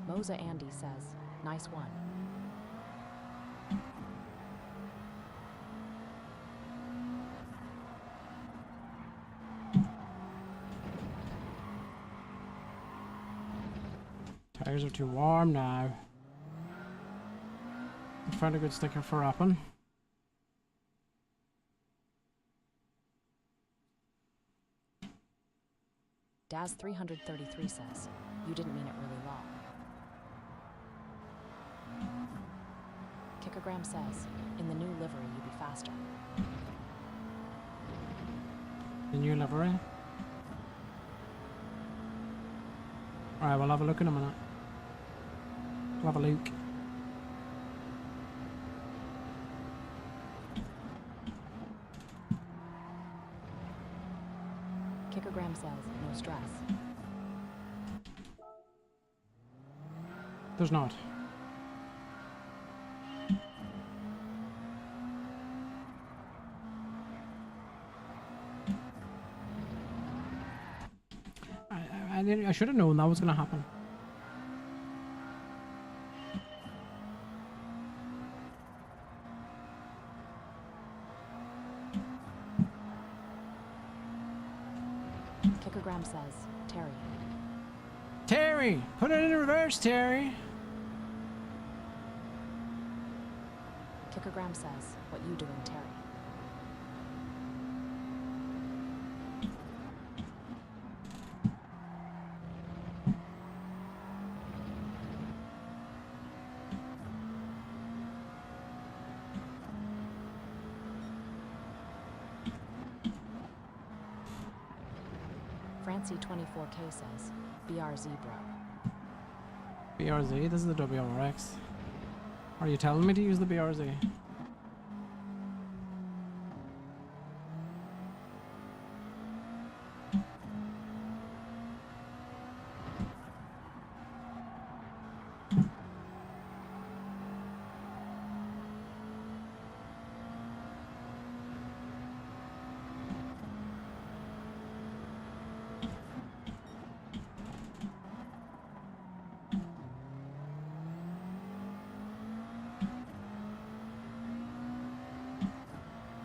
Moza Andy says, nice one.
Tires are too warm now. I found a good sticker for wrapping.
Daz 333 says, you didn't mean it really long. Kickogram says, in the new livery you'd be faster.
The new livery. Alright, we'll have a look in a minute. We'll have a look.
Kickogram says, no stress.
There's not. I should have known that was going to happen.
Kickogram says, Terry.
Terry! Put it in reverse, Terry!
Kickogram says, what you doing, Terry? Francie24K says, BRZ bro.
BRZ? This is the WRX. Are you telling me to use the BRZ?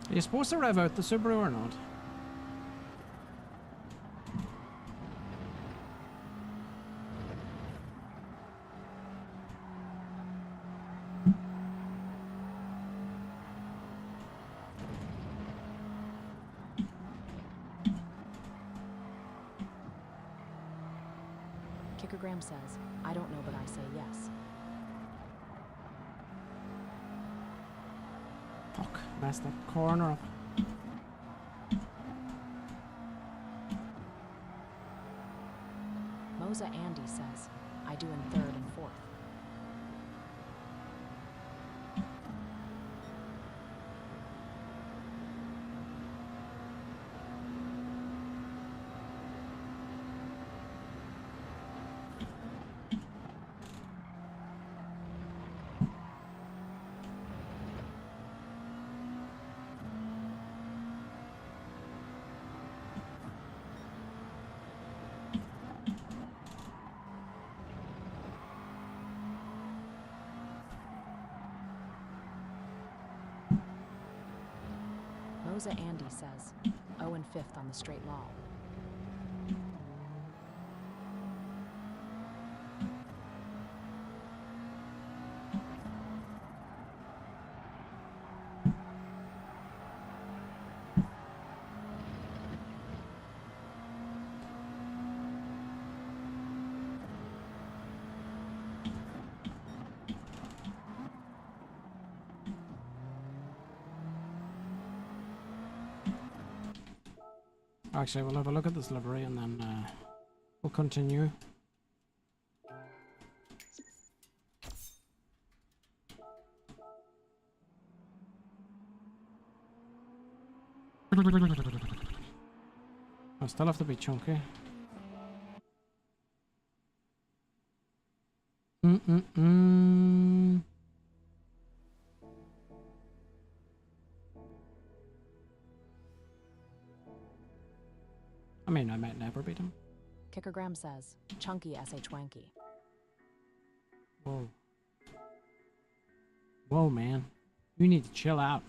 Are you supposed to rev out the Subaru or not?
Kickogram says, I don't know, but I say yes.
Fuck, messed that corner up.
Moza Andy says, I do in third and fourth. Moza Andy says, 0 and 5th on the straight law.
Actually, we'll have a look at this livery and then we'll continue. I still have to be chunky. Mm-mm-mm. I mean, I might never beat him.
Kickergram says, chunky sh wanky.
Whoa. Whoa, man. You need to chill out.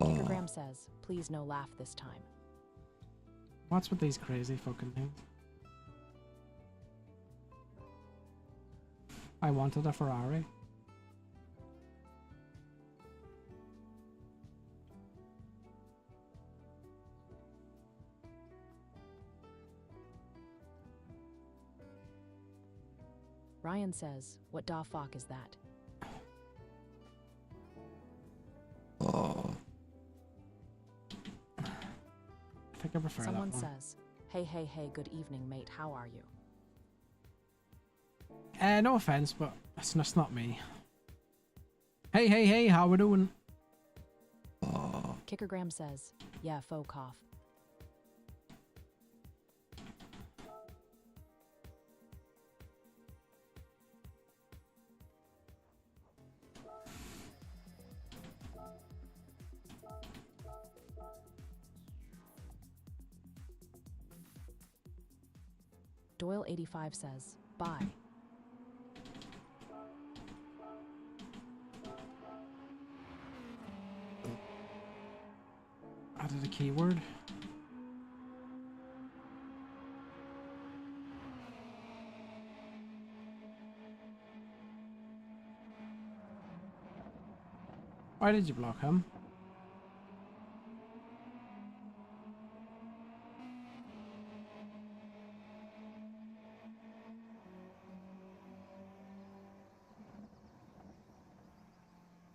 Kickergram says, please no laugh this time.
What's with these crazy fucking things? I wanted a Ferrari.
Ryan says, what da fuck is that?
I think I prefer
Someone
that one.
says, hey, hey, hey, good evening, mate, how are you?
No offense, but that's not me. Hey, hey, hey, how we doing?
Kickergram says, yeah, faux cough. Doyle85 says, bye.
Added a keyword. Why did you block him?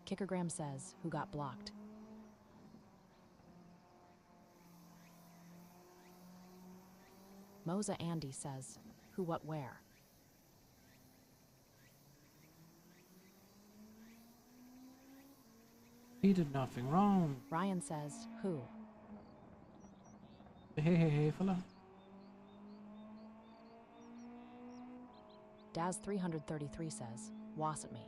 Kickergram says, who got blocked? Moza Andy says, who, what, where?
He did nothing wrong.
Ryan says, who?
Hey, hey, hey, fella.
Daz333 says, was at me.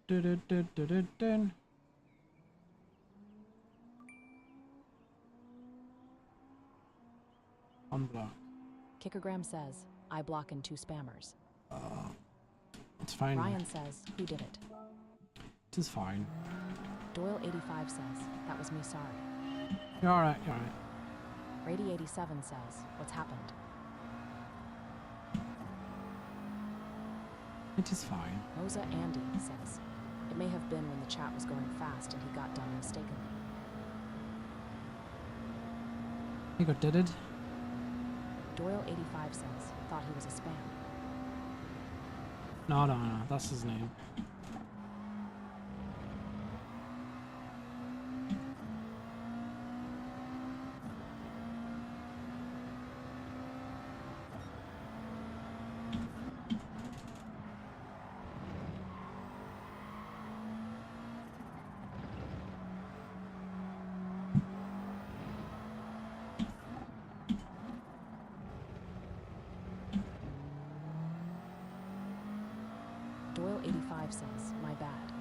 Dun. Unblock.
Kickergram says, I block in 2 spammers.
It's fine.
Ryan says, who did it?
It is fine.
Doyle85 says, that was me, sorry.
You're alright, you're alright.
Rady87 says, what's happened?
It is fine.
Moza Andy says, it may have been when the chat was going fast and he got done mistakenly.
He got deaded.
Doyle85 says, thought he was a spam.
No, that's his name.
Doyle85 says, my bad.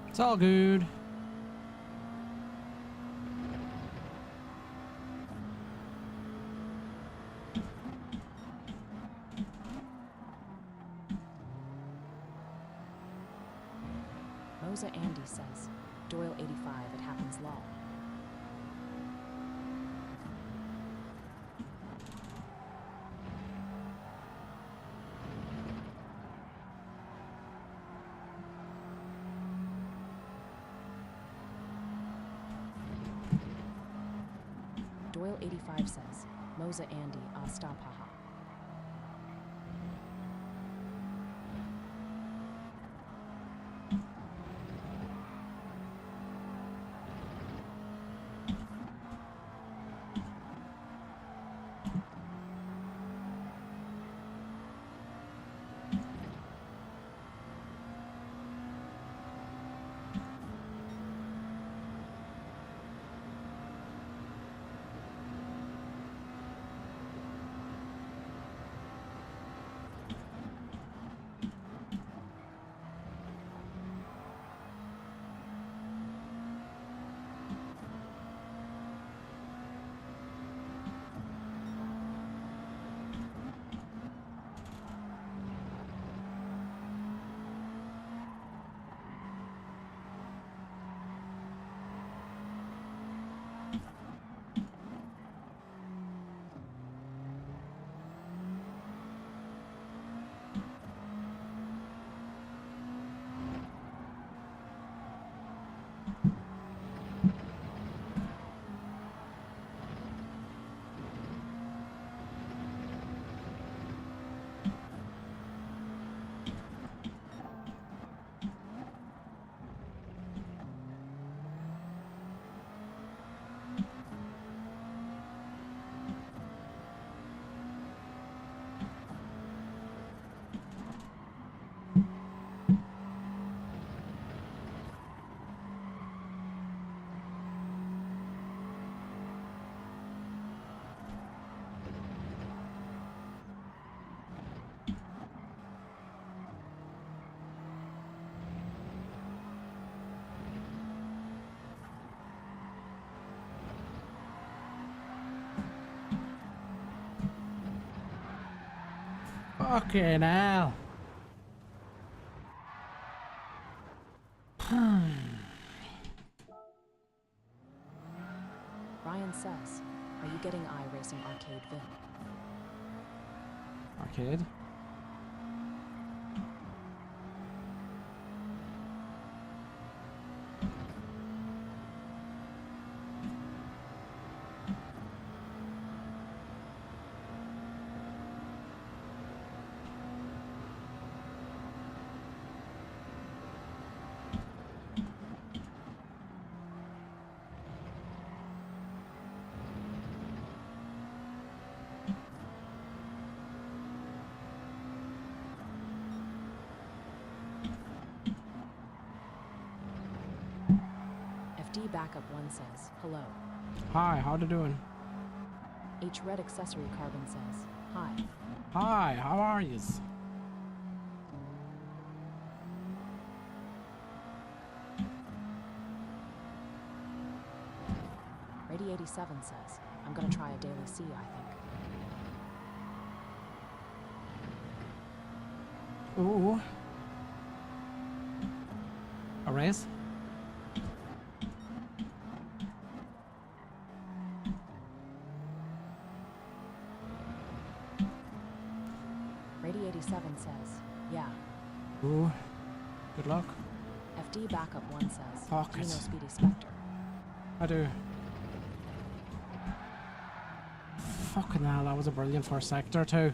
It's all good.
Moza Andy says, Doyle85, it happens lol. Phil85 says, Moza Andy, stop, haha.
Fucking hell.
Ryan says, are you getting iRacing Arcade Vin?
Arcade?
FD Backup 1 says, hello.
Hi, how you doing?
H Red Accessory Carbon says, hi.
Hi, how are yous?
Rady87 says, I'm gonna try a daily C, I think.
Ooh. A race?
Rady87 says, yeah.
Ooh. Good luck.
FD Backup 1 says,
Fuck
do you
it.
know Speedy Spectre?
I do. Fucking hell, that was a brilliant first sector too.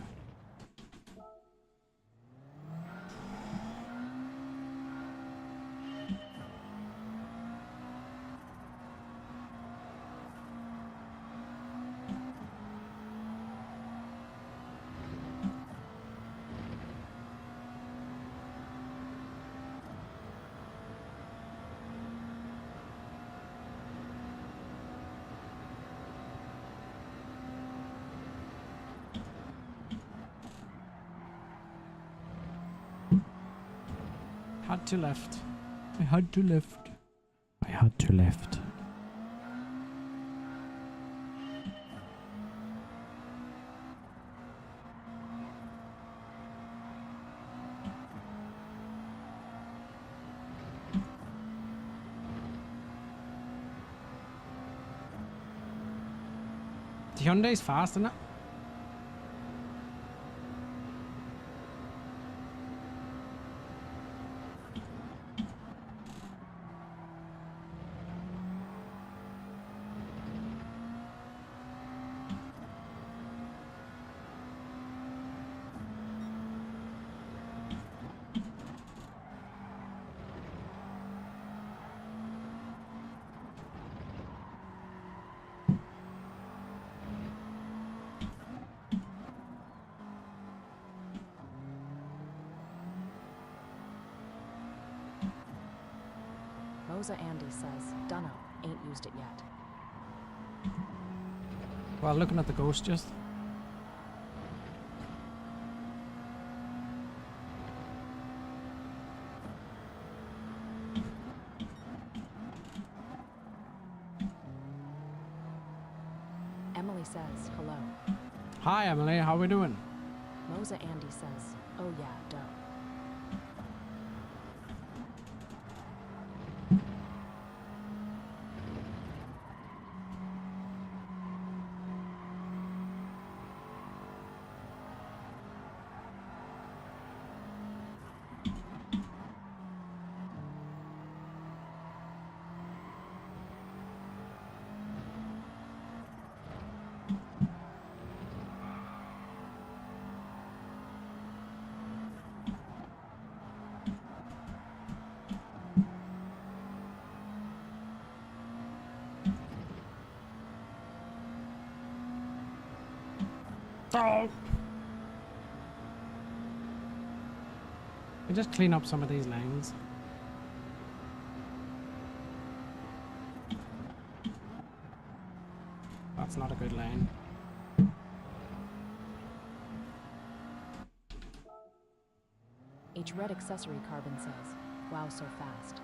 Had to left. I had to left. I had to left. The Hyundai's fast, isn't it?
Moza Andy says, Dunno, ain't used it yet.
Well, looking at the ghost just.
Emily says, hello.
Hi Emily, how we doing?
Moza Andy says, oh yeah, dough.
Oh! We just clean up some of these lanes. That's not a good lane.
H Red Accessory Carbon says, wow, so fast.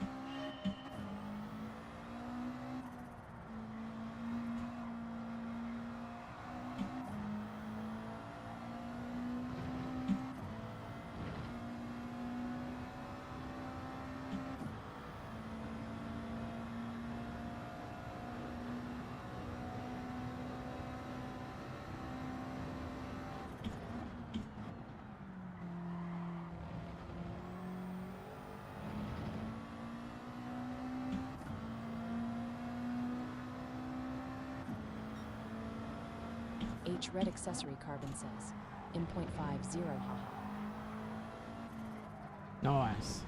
H Red Accessory Carbon says, in 0.50, haha.
Nice.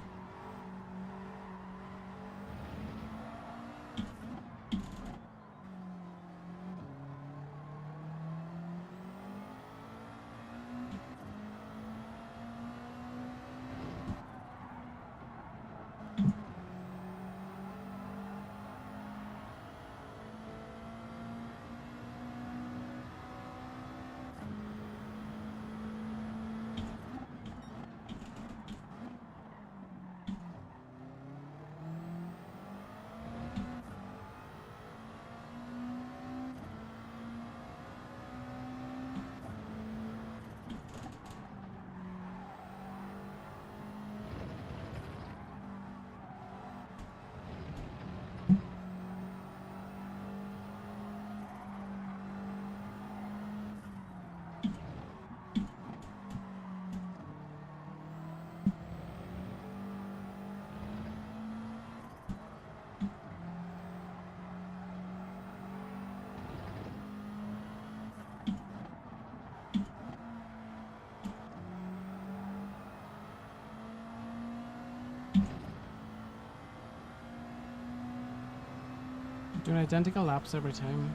Doing identical laps every time.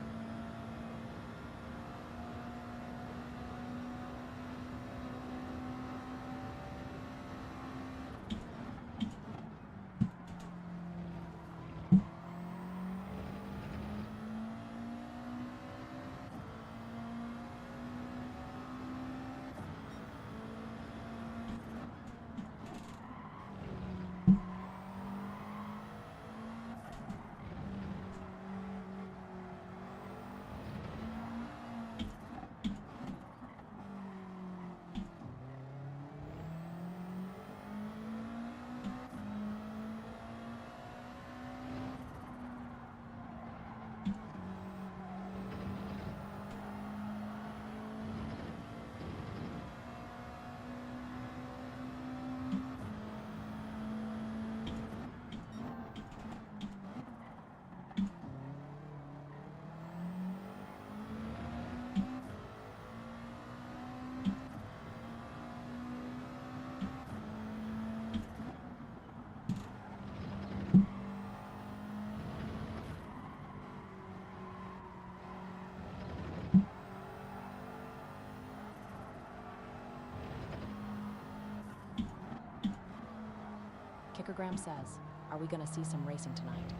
Picogram says, are we gonna see some racing tonight?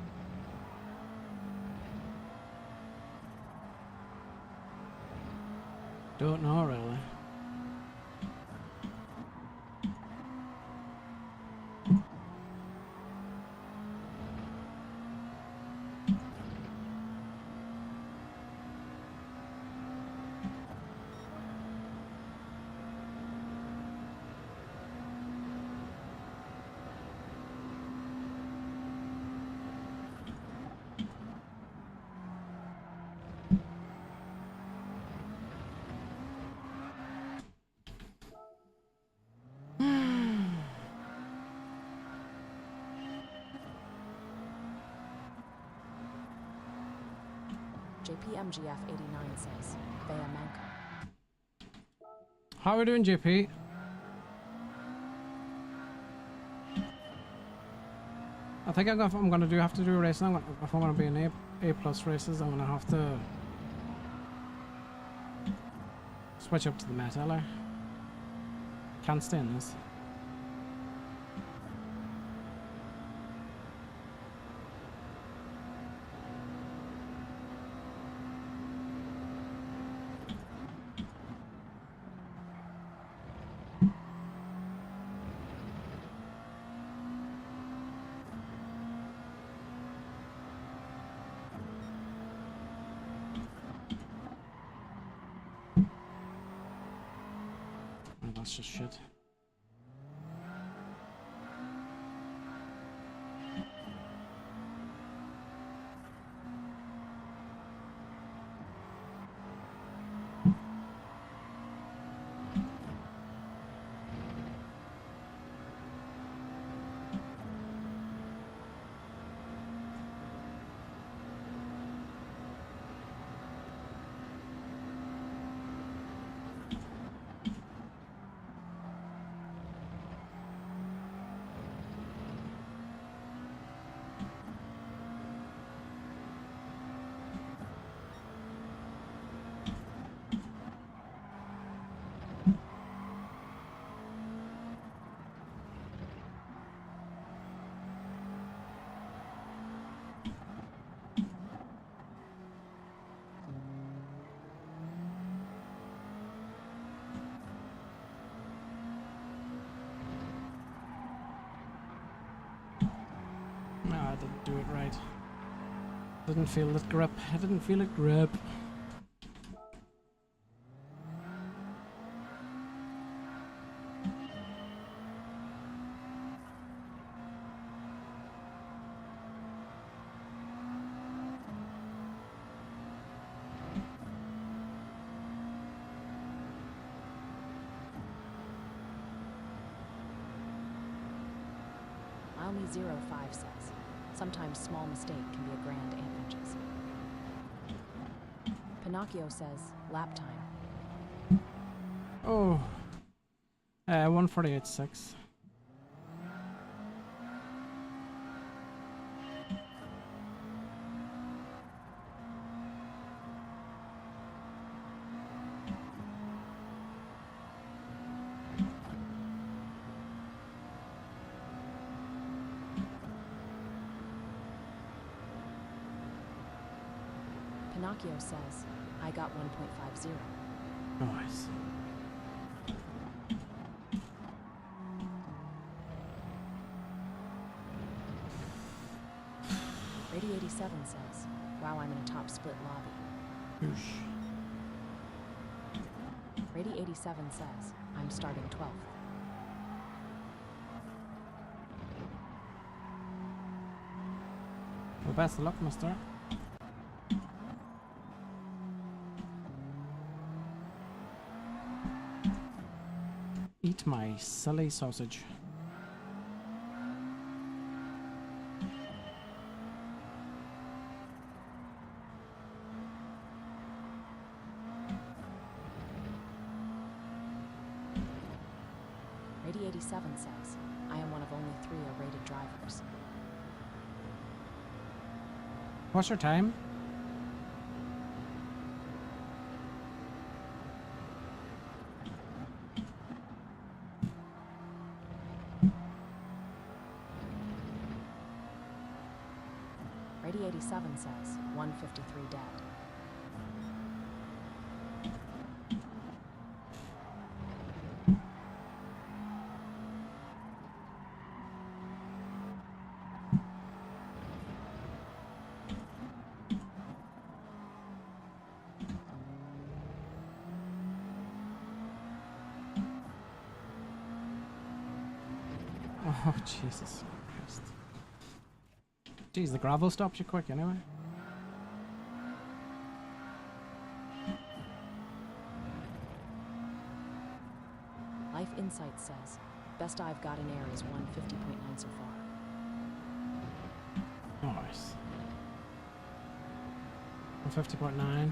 Don't know really.
JPMGF89 says, Vea Manco.
How are we doing, JP? I think I'm gonna have to do racing. If I'm gonna be in A plus races, I'm gonna have to switch up to the Metal. Can't stay in this. Oh, that's just shit. No, I didn't do it right. Didn't feel it grip. I didn't feel it grip.
Almy05 says, sometimes small mistake can be a grand 8 inches. Pinocchio says, lap time.
Oh. 148.6.
Pinocchio says, I got 1.50.
Nice.
Rady87 says, wow, I'm in a top split lobby.
Oosh.
Rady87 says, I'm starting 12th.
Well, best of luck, mister. Eat my silly sausage.
Rady87 says, I am one of only 3 rated drivers.
What's your time?
Ready 87 says 153 dead.
Oh, Jesus Christ. Jeez, the gravel stops you quick anyway.
Life Insight says, best I've got in air is 150.9 so far.
Nice. 150.9.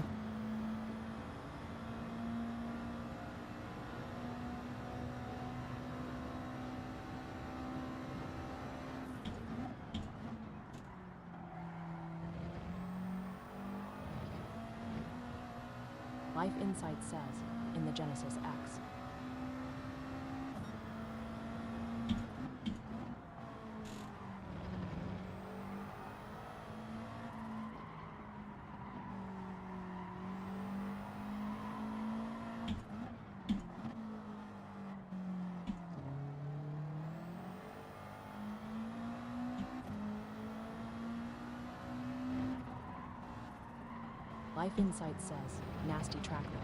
Life Insight says, in the Genesis X. Life Insight says, nasty track though.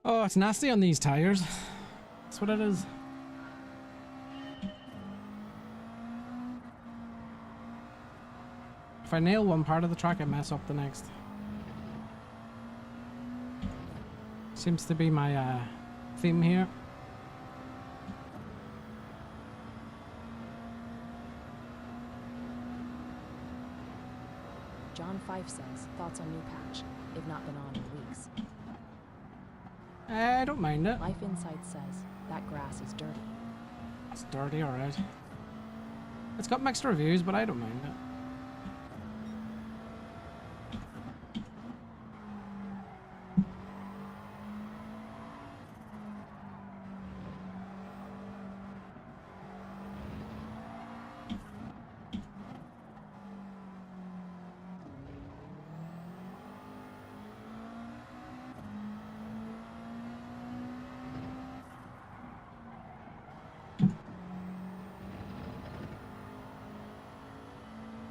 Oh, it's nasty on these tires. That's what it is. If I nail one part of the track, I mess up the next. Seems to be my theme here.
John Fife says, thoughts on new patch. They've not been on in weeks.
I don't mind it.
Life Insight says, that grass is dirty.
It's dirty, alright. It's got mixed reviews, but I don't mind it.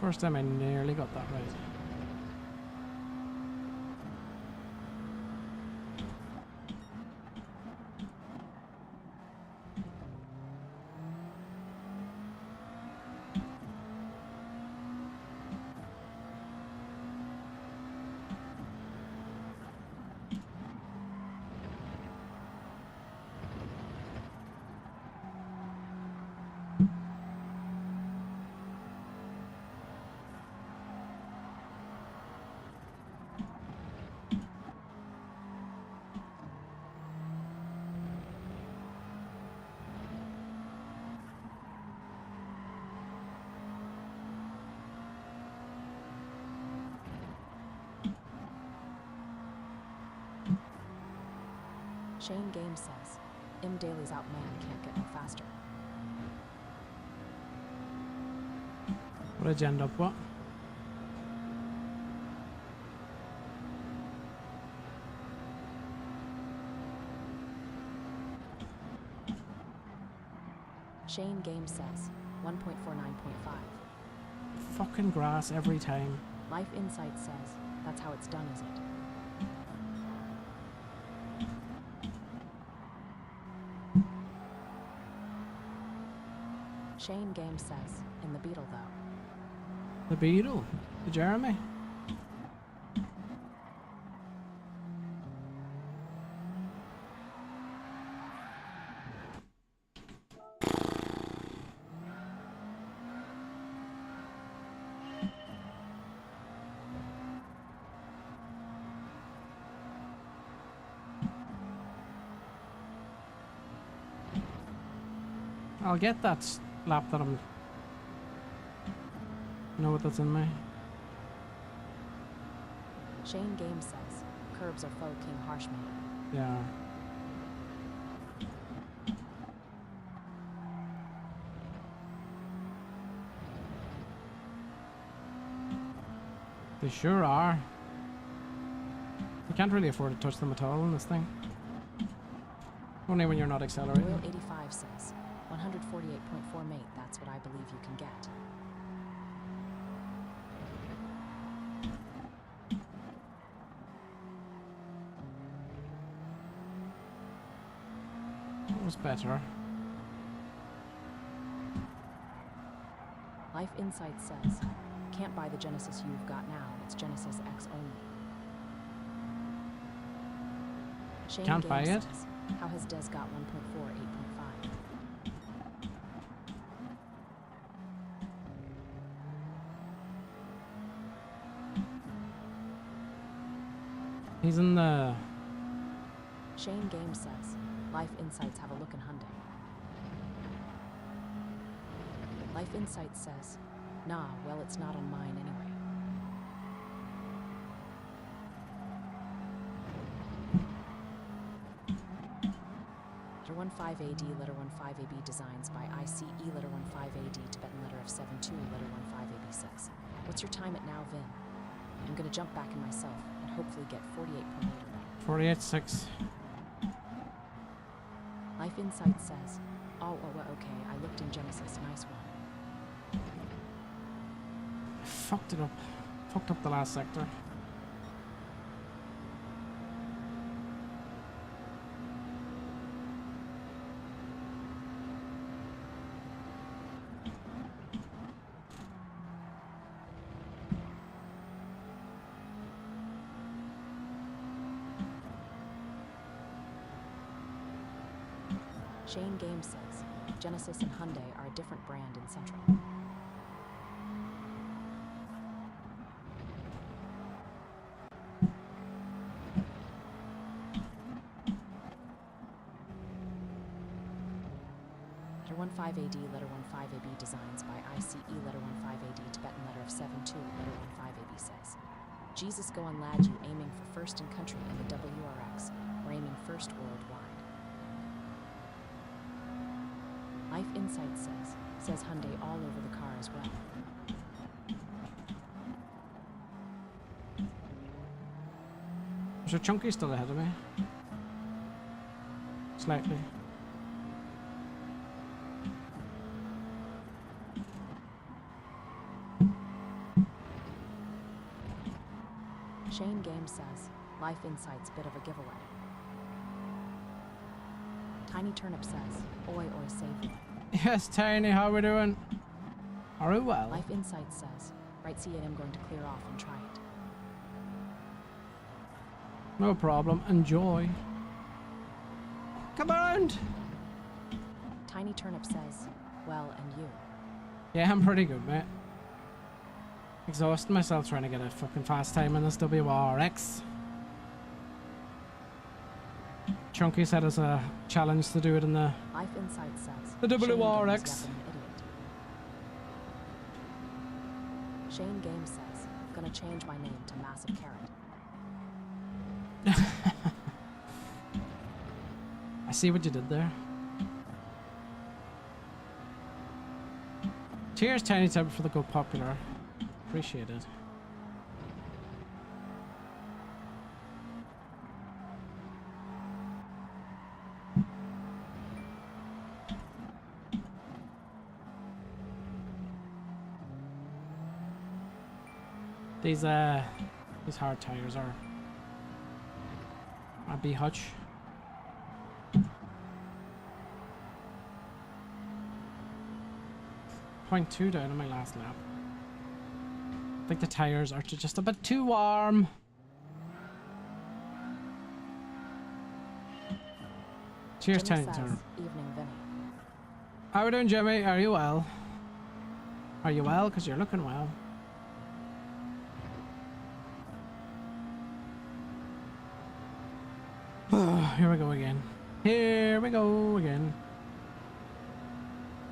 First time I nearly got that right.
Shane Game says, M. Daly's outman can't get no faster.
What did you end up with?
Shane Game says, 1.49.5.
Fucking grass every time.
Life Insight says, that's how it's done, is it? Shane Game says, in the Beetle though.
The Beetle? The Jeremy? I'll get that lap that I'm... know what that's in me.
Shane Game says, curbs are faux King Harshman.
Yeah. They sure are. You can't really afford to touch them at all in this thing. Only when you're not accelerating.
Doyle 85 says, 148.4 mate, that's what I believe you can get.
That was better.
Life Insight says, can't buy the Genesis you've got now, it's Genesis X only. Shane
Can't
Game
buy it?
says, how has Des got 1.4, 8.5?
He's in the...
Shane Game says, Life Insights have a look in Hyundai. Life Insights says, nah, well it's not on mine anyway. Letter 15 AD, letter 15 AB designs by ICE, letter 15 AD, Tibetan letter of 72, letter 15 AB says, what's your time at now, Vin? I'm gonna jump back in myself and hopefully get 48.8 or better.
48.6.
Life Insight says, oh, okay, I looked in Genesis, nice one.
Fucked it up. Fucked up the last sector.
Shane Game says, Genesis and Hyundai are a different brand in Central. Letter 15 AD, letter 15 AB designs by ICE, letter 15 AD, Tibetan letter of 72, letter 15 AB says, Jesus go on lad, you aiming for first in country in the WRX, we're aiming first worldwide. Life Insight says Hyundai all over the car as well.
So Chunky's still ahead of me. Slightly.
Shane Game says, Life Insight's bit of a giveaway. Tiny Turnip says, oi oi save.
Yes, Tiny, how we doing? Are we well?
Life Insight says, right C8 going to clear off and try it.
No problem. Enjoy. Come on!
Tiny Turnip says, well, and you?
Yeah, I'm pretty good, mate. Exhausting myself trying to get a fucking fast time in this WRX. Chunky said it's a challenge to do it in the
Life Insight says,
the WRX.
Shane Game says, gonna change my name to Massive Carrot.
I see what you did there. Cheers, Tiny Tub, for the Go Popular. Appreciate it. These hard tires are a B hutch. 0.2 down on my last lap. I think the tires are just a bit too warm. Cheers, Tiny Turner.
Evening, Vinny.
How are we doing, Jimmy? Are you well? Are you well? Because you're looking well. Here we go again. Here we go again.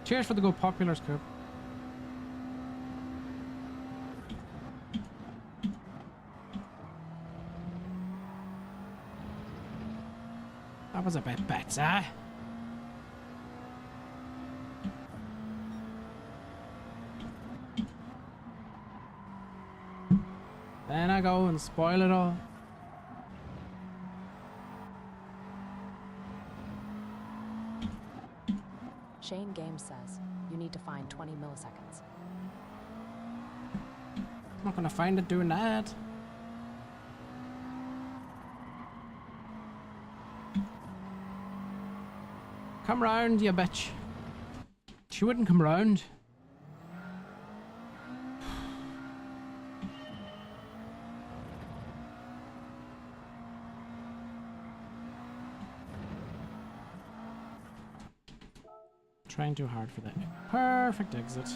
Cheers for the Go Popular scoop. That was a bit better. Then I go and spoil it all.
Shane Games says you need to find 20 milliseconds.
I'm not gonna find it doing that. Come round, you bitch. She wouldn't come round. Trying too hard for that. Perfect exit.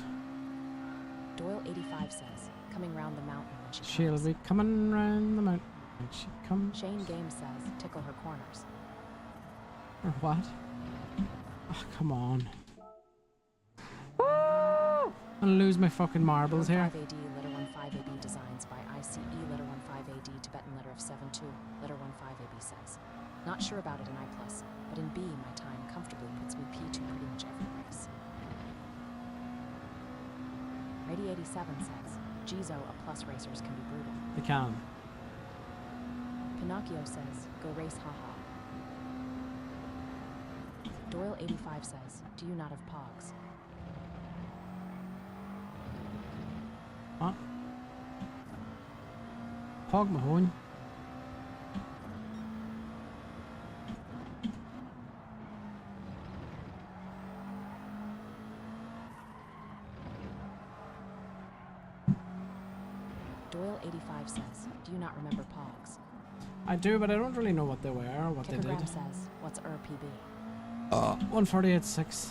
Doyle 85 says coming round the mountain when she
She'll
comes.
be coming round the mountain when she comes.
Shane Games says tickle her corners.
Or what? Oh, come on. I'm gonna lose my fucking marbles here.
5AD, letter 15AB designs by ICE, letter 15AD, Tibetan letter of 72, letter 15AB says. Not sure about it in I+, but in B, my time comfortably puts me P2 pretty much every race. Rady 87 says, Gizo, a plus racers can be brutal.
They can.
Pinocchio says, go race haha. Doyle 85 says, do you not have pogs?
What? Pog Mahone.
Doyle 85 says, do you not remember pogs?
I do, but I don't really know what they were or what they did.
Kickogram says, what's PB?
148.6.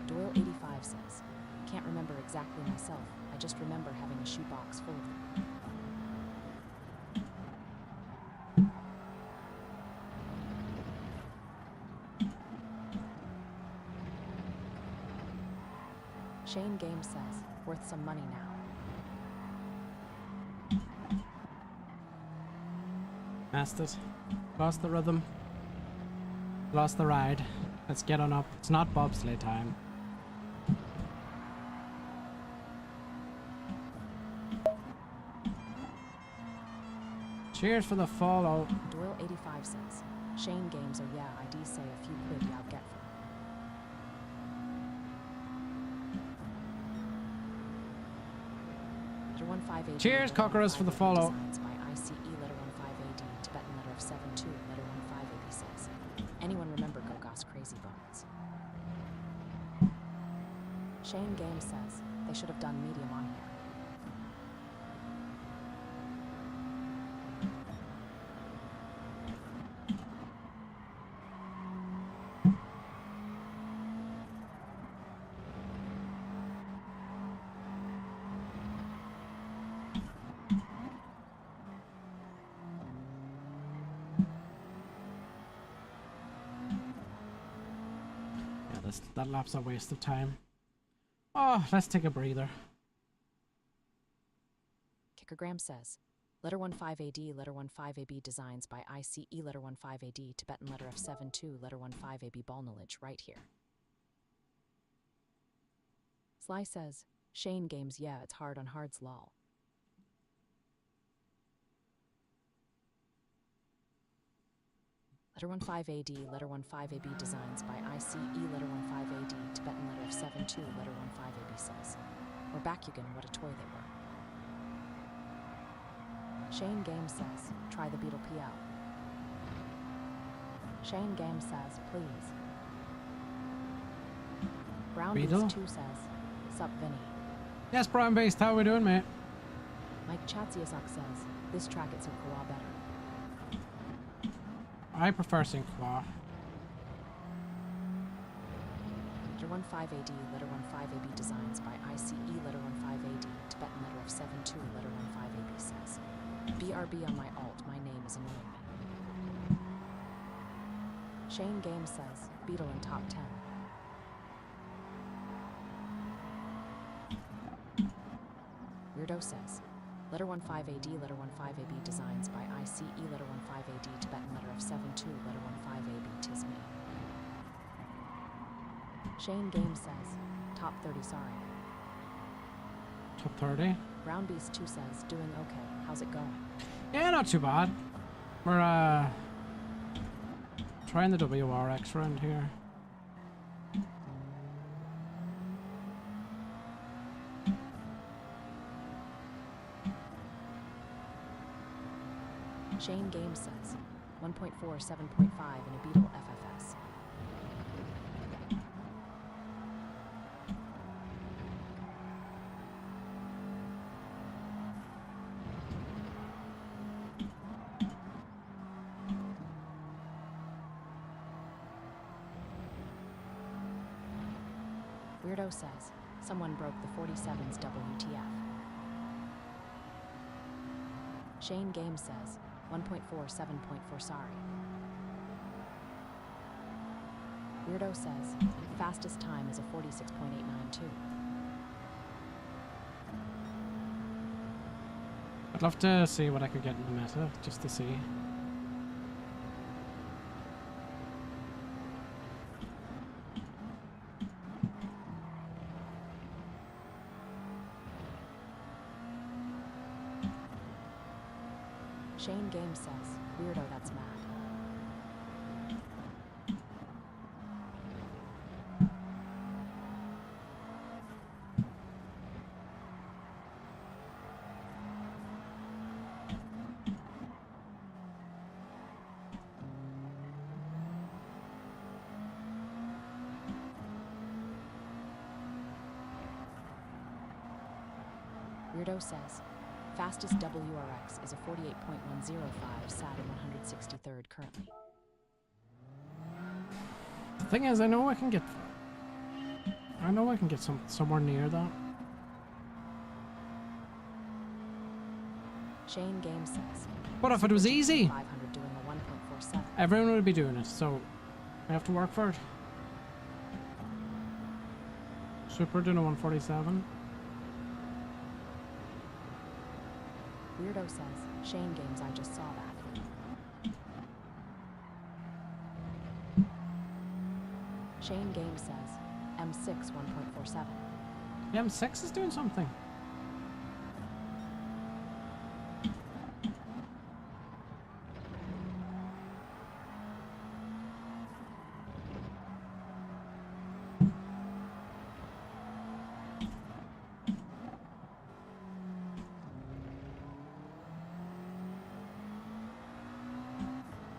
Doyle 85 says, can't remember exactly myself. I just remember having a shoebox full of them. Shane Games says, worth some money now.
Messed it. Lost the rhythm. Lost the ride. Let's get on up. It's not bobsleigh time. Cheers for the follow.
Doyle 85 says, Shane Games, oh yeah, I do say a few quid y'all get from it. 15AD,
Cheers, Cockerus, for the follow.
Designs by ICE, letter 15AD, Tibetan letter of 72, letter 15AB says, anyone remember Gogos Crazy Bones? Shane Games says, they should have done medium on here.
That lap's a waste of time. Oh, let's take a breather.
Kickergram says, letter 15AD, letter 15AB designs by ICE, letter 15AD, Tibetan letter of 72, letter 15AB ball knowledge, right here. Sly says, Shane Games, yeah, it's hard on hards lol. Letter 15AD, letter 15AB designs by ICE, letter 15AD, Tibetan letter of 72, letter 15AB says, we're back again, what a toy they were. Shane Games says, try the Beetle PL. Shane Games says, please. Brown Beast
Beetle?
2 says, sup Vinny.
Yes, Brown Based, how we doing, mate?
Mike Chatsiasak says, this track at Synchroa better.
I prefer Synchroa.
Letter 15AD, letter 15AB designs by ICE, letter 15AD, Tibetan letter of 72, letter 15AB says, BRB on my alt, my name is annoying me. Shane Games says, Beetle in top 10. Weirdo says. Letter 15AD, letter 15AB designs by ICE, letter 15AD, Tibetan letter of 72, letter 15AB, tis me. Shane Game says, top 30, sorry.
Top 30?
Brown Beast 2 says, doing okay, how's it going?
Yeah, not too bad. We're trying the WRX round here.
Shane Game says, 1.4, 7.5 in a Beetle FFS. Weirdo says, someone broke the 47's WTF. Shane Game says, 1.4, 7.4 sorry. Weirdo says, fastest time is a 46.892.
I'd love to see what I could get in the meta, just to see.
Shane Game says, weirdo, that's mad. Weirdo says, fastest WRX is a 48.105, sat in 163rd currently.
The thing is, I know I can get somewhere near that.
Shane Game says,
What if it was easy?
500 doing a 1.47.
Everyone would be doing it, so I have to work for it. Super doing a 147.
Weirdo says, Shane Games, I just saw that. Shane Game says, M6 1.47.
The M6 is doing something.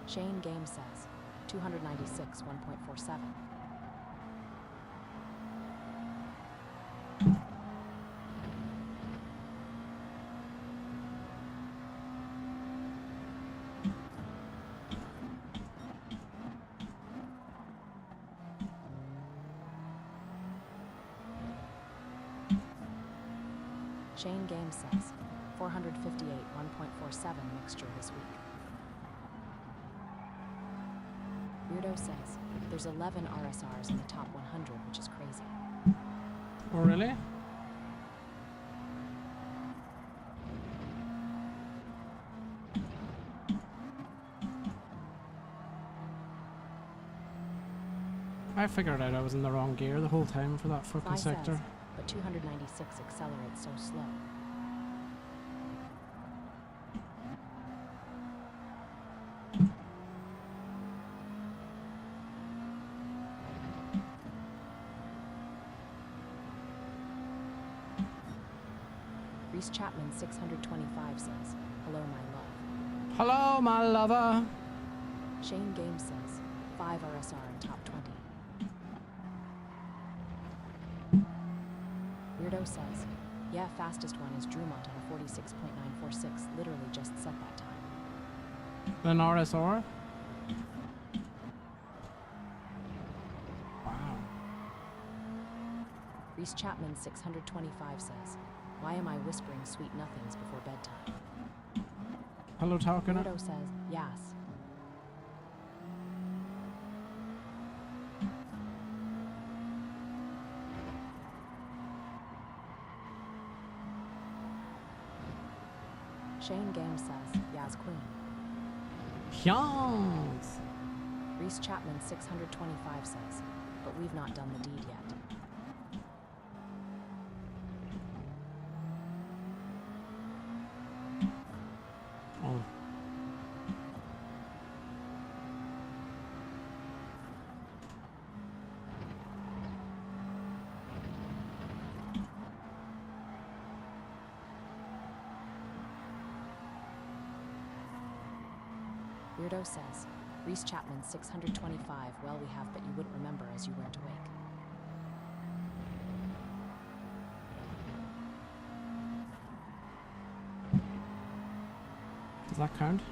Shane Game says, 296 1.47. Shane Game says, 458 1.47 mixture this week. Weirdo says, there's 11 RSRs in the top 100, which is crazy.
Oh, really? I figured out I was in the wrong gear the whole time for that fucking sector.
Says, but 296 accelerates so slow. Reese Chapman 625 says, hello my love.
Hello, my lover.
Shane Game says, 5 RSR in top 20. Weirdo says, yeah, fastest one is Drumont on a 46.946, literally just set that time.
An RSR? Wow.
Reese Chapman 625 says, why am I whispering sweet nothings before bedtime?
Hello, talking.
Weirdo says, yes. Shane Game says, Yaz Queen.
Yes.
Reese Chapman 625 says, but we've not done the deed yet.
Oh.
Weirdo says, Reese Chapman 625, well we have but you wouldn't remember as you weren't awake.
Does that count?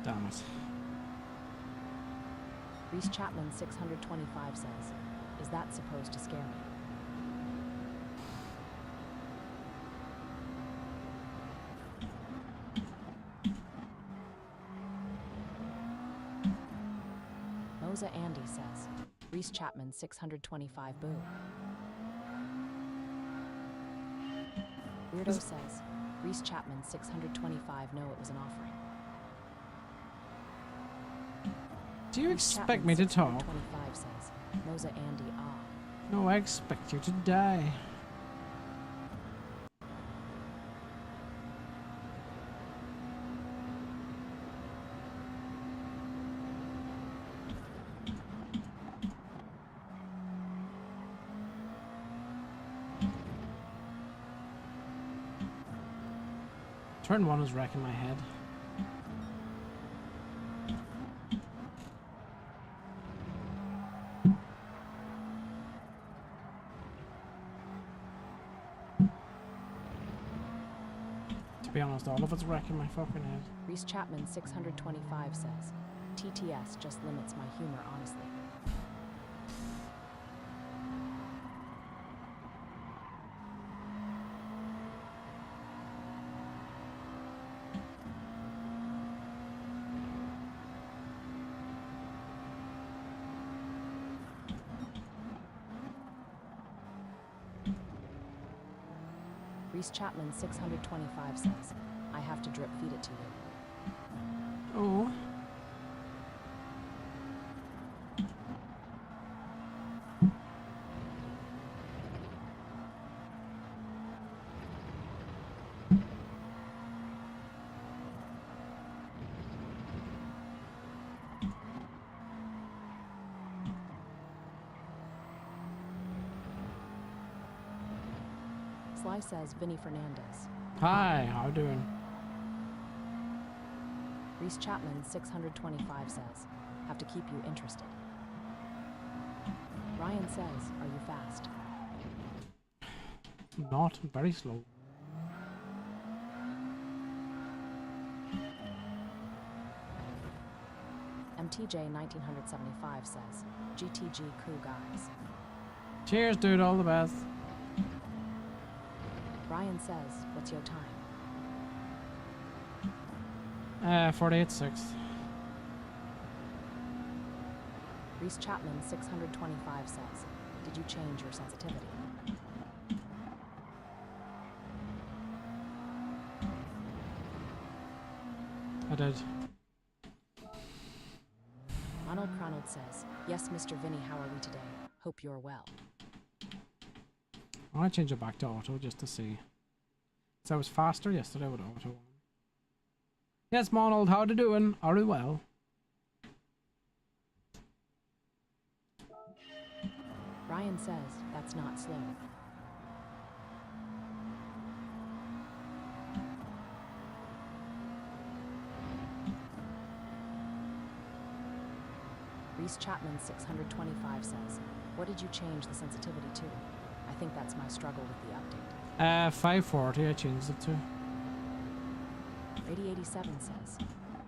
Damn it.
Reese Chapman 625 says, is that supposed to scare me? Moza Andy says, Reese Chapman 625 boo. Weirdo says, Reese Chapman 625 no it was an offering.
Do you
Reese
expect
Chapman
me to talk?
625 says, Moza Andy ah.
No, I expect you to die. Turn 1 is wrecking my head. To be honest, all of it's wrecking my fucking head.
Reese Chapman 625 says, TTS just limits my humor honestly. Reese Chapman 625 says, I have to drip feed it to you.
Oh.
Sly says, Vinny Fernandez.
Hi, how you doing?
Reese Chapman 625 says, have to keep you interested. Ryan says, are you fast?
Not very slow.
MTJ 1975 says, GTG crew guys.
Cheers, dude, all the best.
Ryan says, what's your time?
48.6.
Reese Chapman 625 says, did you change your sensitivity?
I did.
Ronald Cronald says, yes, Mr. Vinny, how are we today? Hope you're well.
I want to change it back to auto just to see. So I was faster yesterday with auto. Yes, Monald, how you doing? Are you well?
Ryan says, that's not slow. Reese Chapman 625 says, what did you change the sensitivity to? I think that's my struggle with the update.
540 I changed it to.
8087 says,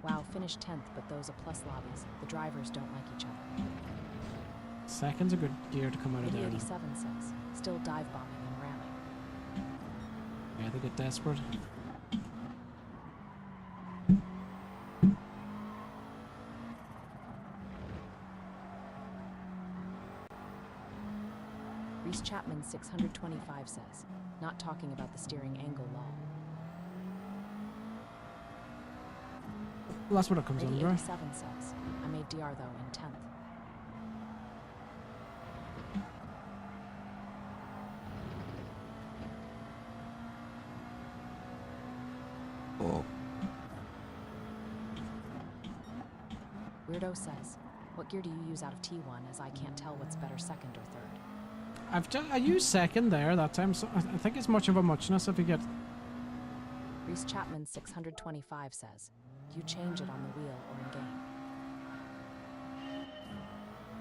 wow, finished 10th, but those are plus lobbies. The drivers don't like each other.
Second's a good gear to come out of there.
8087 says, still dive bombing and ramming.
Yeah, they get desperate.
Reese Chapman 625 says, not talking about the steering angle law.
Well, that's what it comes
Ready
under.
87 says, I made DR though in 10th.
Oh.
Weirdo says, what gear do you use out of T1 as I can't tell what's better second or third?
I used second there that time, so I think it's much of a muchness if you get...
Reese Chapman 625 says, do you change it on the wheel or in game?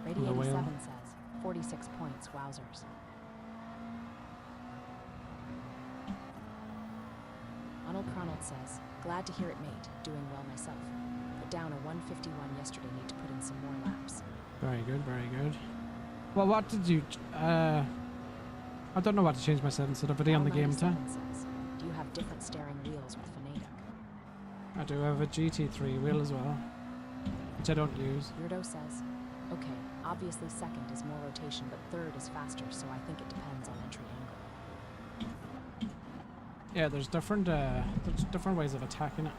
Ready
On the
87
wheel.
says, 46 points, wowzers. Arnold Cronald says, glad to hear it, mate. Doing well myself. Put down a 151 yesterday, need to put in some more laps.
Very good, very good. Well, what did you... I don't know what to change my sensitivity on the game to.
Al97 says, do you have different steering wheels with Fnatic?
I do have a GT3 wheel as well, which I don't use.
Weirdo says, okay, obviously second is more rotation, but third is faster, so I think it depends on entry angle.
Yeah, there's different ways of attacking it.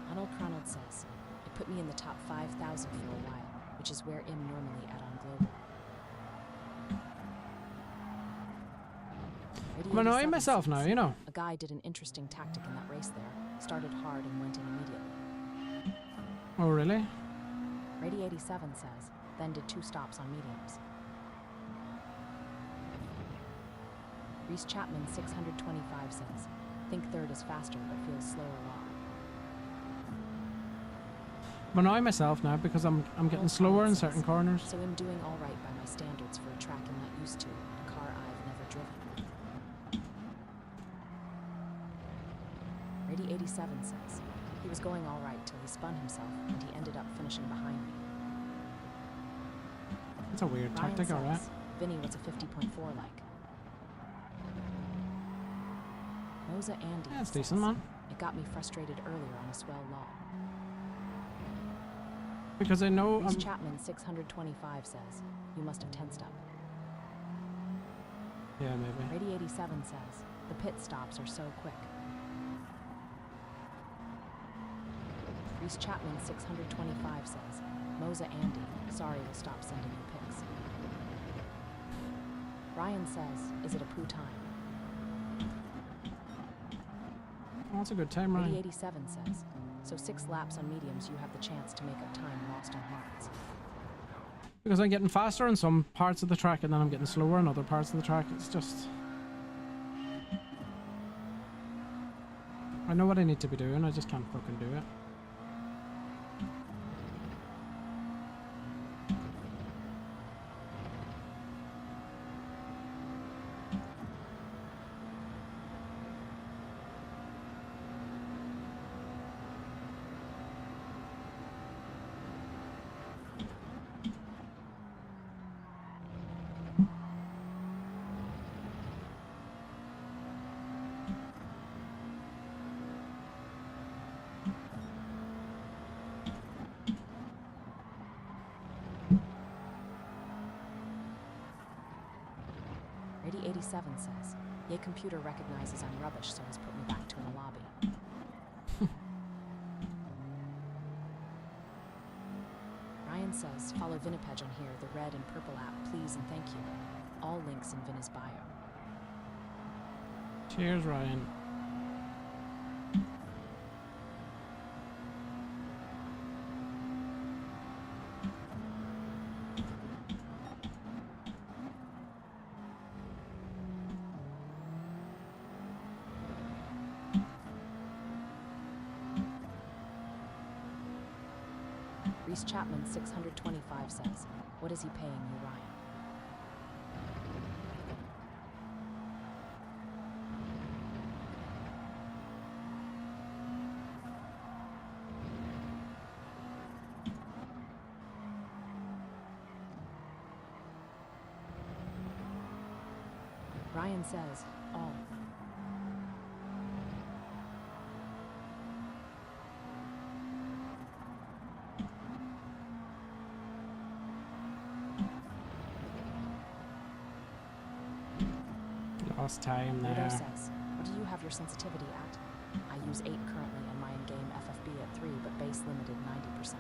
Arnold Cronald says, it put me in the top 5,000 for a while, which is where I'm normally at on global.
I'm annoying
87
myself
says,
now, you know.
a guy did an interesting tactic in that race there. Started hard and went in immediately.
Oh, really?
Brady 87 says, then did 2 stops on mediums. Reese Chapman 625 says, think third is faster but feels slower while.
I'm annoying myself now because I'm getting slower in certain corners.
So I'm doing all right by my standards for a track I'm not used to, a car I've never driven. Brady 87 says, he was going all right till he spun himself and he ended up finishing behind me.
It's a weird
Ryan
tactic,
says,
alright.
Vinny, what's a 50.4 like? Moza Andy
Yeah, it's
says,
decent, man.
it got me frustrated earlier on a swell law.
Because I know
Reese Chapman 625 says, you must have tensed up.
Yeah, maybe.
Brady 87 says, the pit stops are so quick. Reese Chapman 625 says, Moza Andy, sorry we'll stop sending you pics. Ryan says, is it a poo time?
Oh, that's a good time,
Brady
Ryan.
87 says, so 6 laps on mediums you have the chance to make up time lost on hards.
Because I'm getting faster in some parts of the track and then I'm getting slower in other parts of the track. It's just... I know what I need to be doing, I just can't fucking do it.
Brady 87 says, Yay computer recognizes I'm rubbish so has put me back to in a lobby. Ryan says, follow Vinipeg on here, the red and purple app, please and thank you. All links in Vina's bio.
Cheers, Ryan.
Reese Chapman 625 says, what is he paying you, Ryan? Ryan says, all.
lost time
Ludo
there.
says, what do you have your sensitivity at? I use 8 currently and my in-game FFB at 3, but base limited 90%.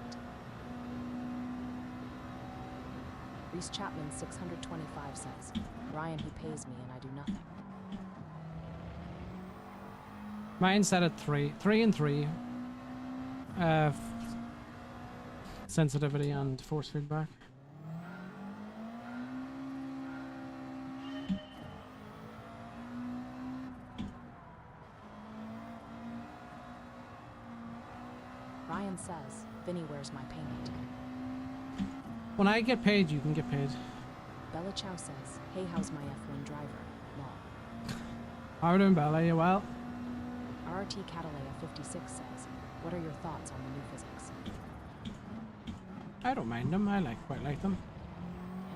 Reese Chapman 625 says, Ryan, he pays me and I do nothing.
Mine set at 3 and 3. Sensitivity and force feedback.
Ryan says, Vinny, where's my payment?
When I get paid, you can get paid.
Bella Chow says, hey, how's my F1 driver? Lol.
How are we doing, Bella? You well?
RRT Catalea 56 says, what are your thoughts on the new physics?
I don't mind them. I quite like them.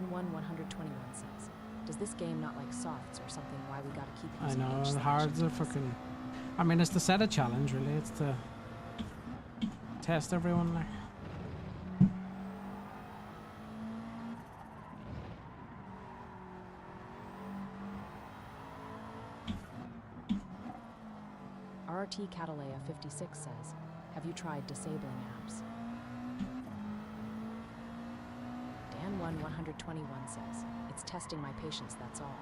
N1 121 says, does this game not like softs or something? Why we gotta keep
I
using
know,
H
the hards are fucking... I mean, it's to set a challenge, really. It's to test everyone, like.
RRT Catalea 56 says, have you tried disabling apps? Dan1 121 says, it's testing my patience, that's all.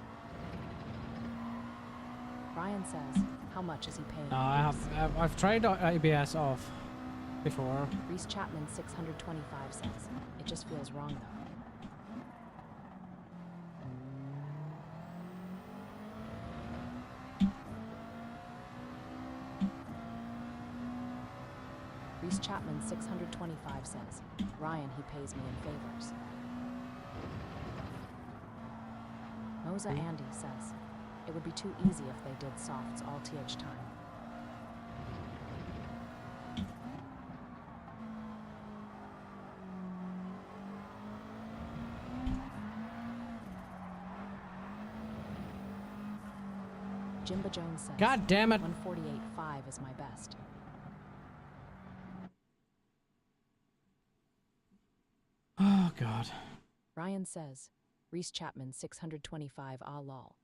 Ryan says, how much is he paying?
No, I've tried ABS off before.
Reese Chapman 625 says, it just feels wrong though. Reese Chapman 625 says, Ryan, he pays me in favors. Moza Andy says, it would be too easy if they did softs all TH time. Jimba Jones says,
God damn it!
148.5 is my best.
Oh, God.
Ryan says, Reese Chapman 625 ah lol.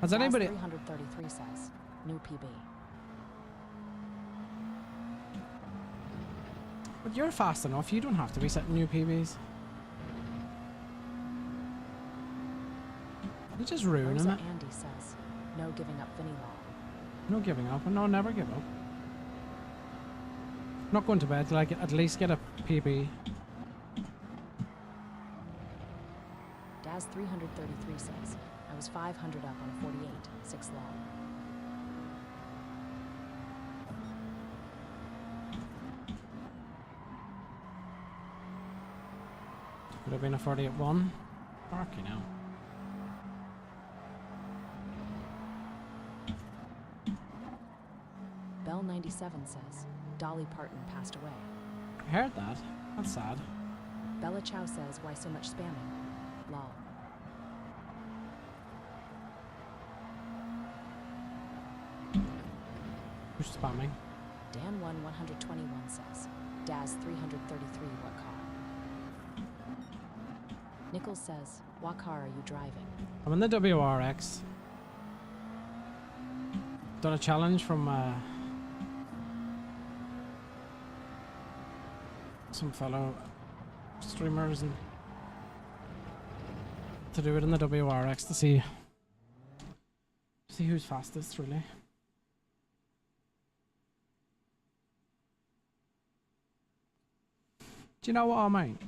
Has anybody...
333 says, new PB.
But you're fast enough. You don't have to be setting new PBs. You're just ruining
Rosa
it.
Andy says, no giving up Vinny law.
No giving up, and no, never give up. Not going to bed till I at least get a PB.
Daz 333 says, I was 500 up on 48, 6 long.
Would have been a 48-1. Fuck, you know.
Bell 97 says, Dolly Parton passed away.
I heard that. That's sad.
Bella Chow says, why so much spamming? Lol.
Who's spamming?
Dan1 121 says, Daz 333 what car? Nichols says, what car are you driving?
I'm in the WRX. Done a challenge from some fellow streamers and to do it in the WRX to see who's fastest, really. Do you know what I mean?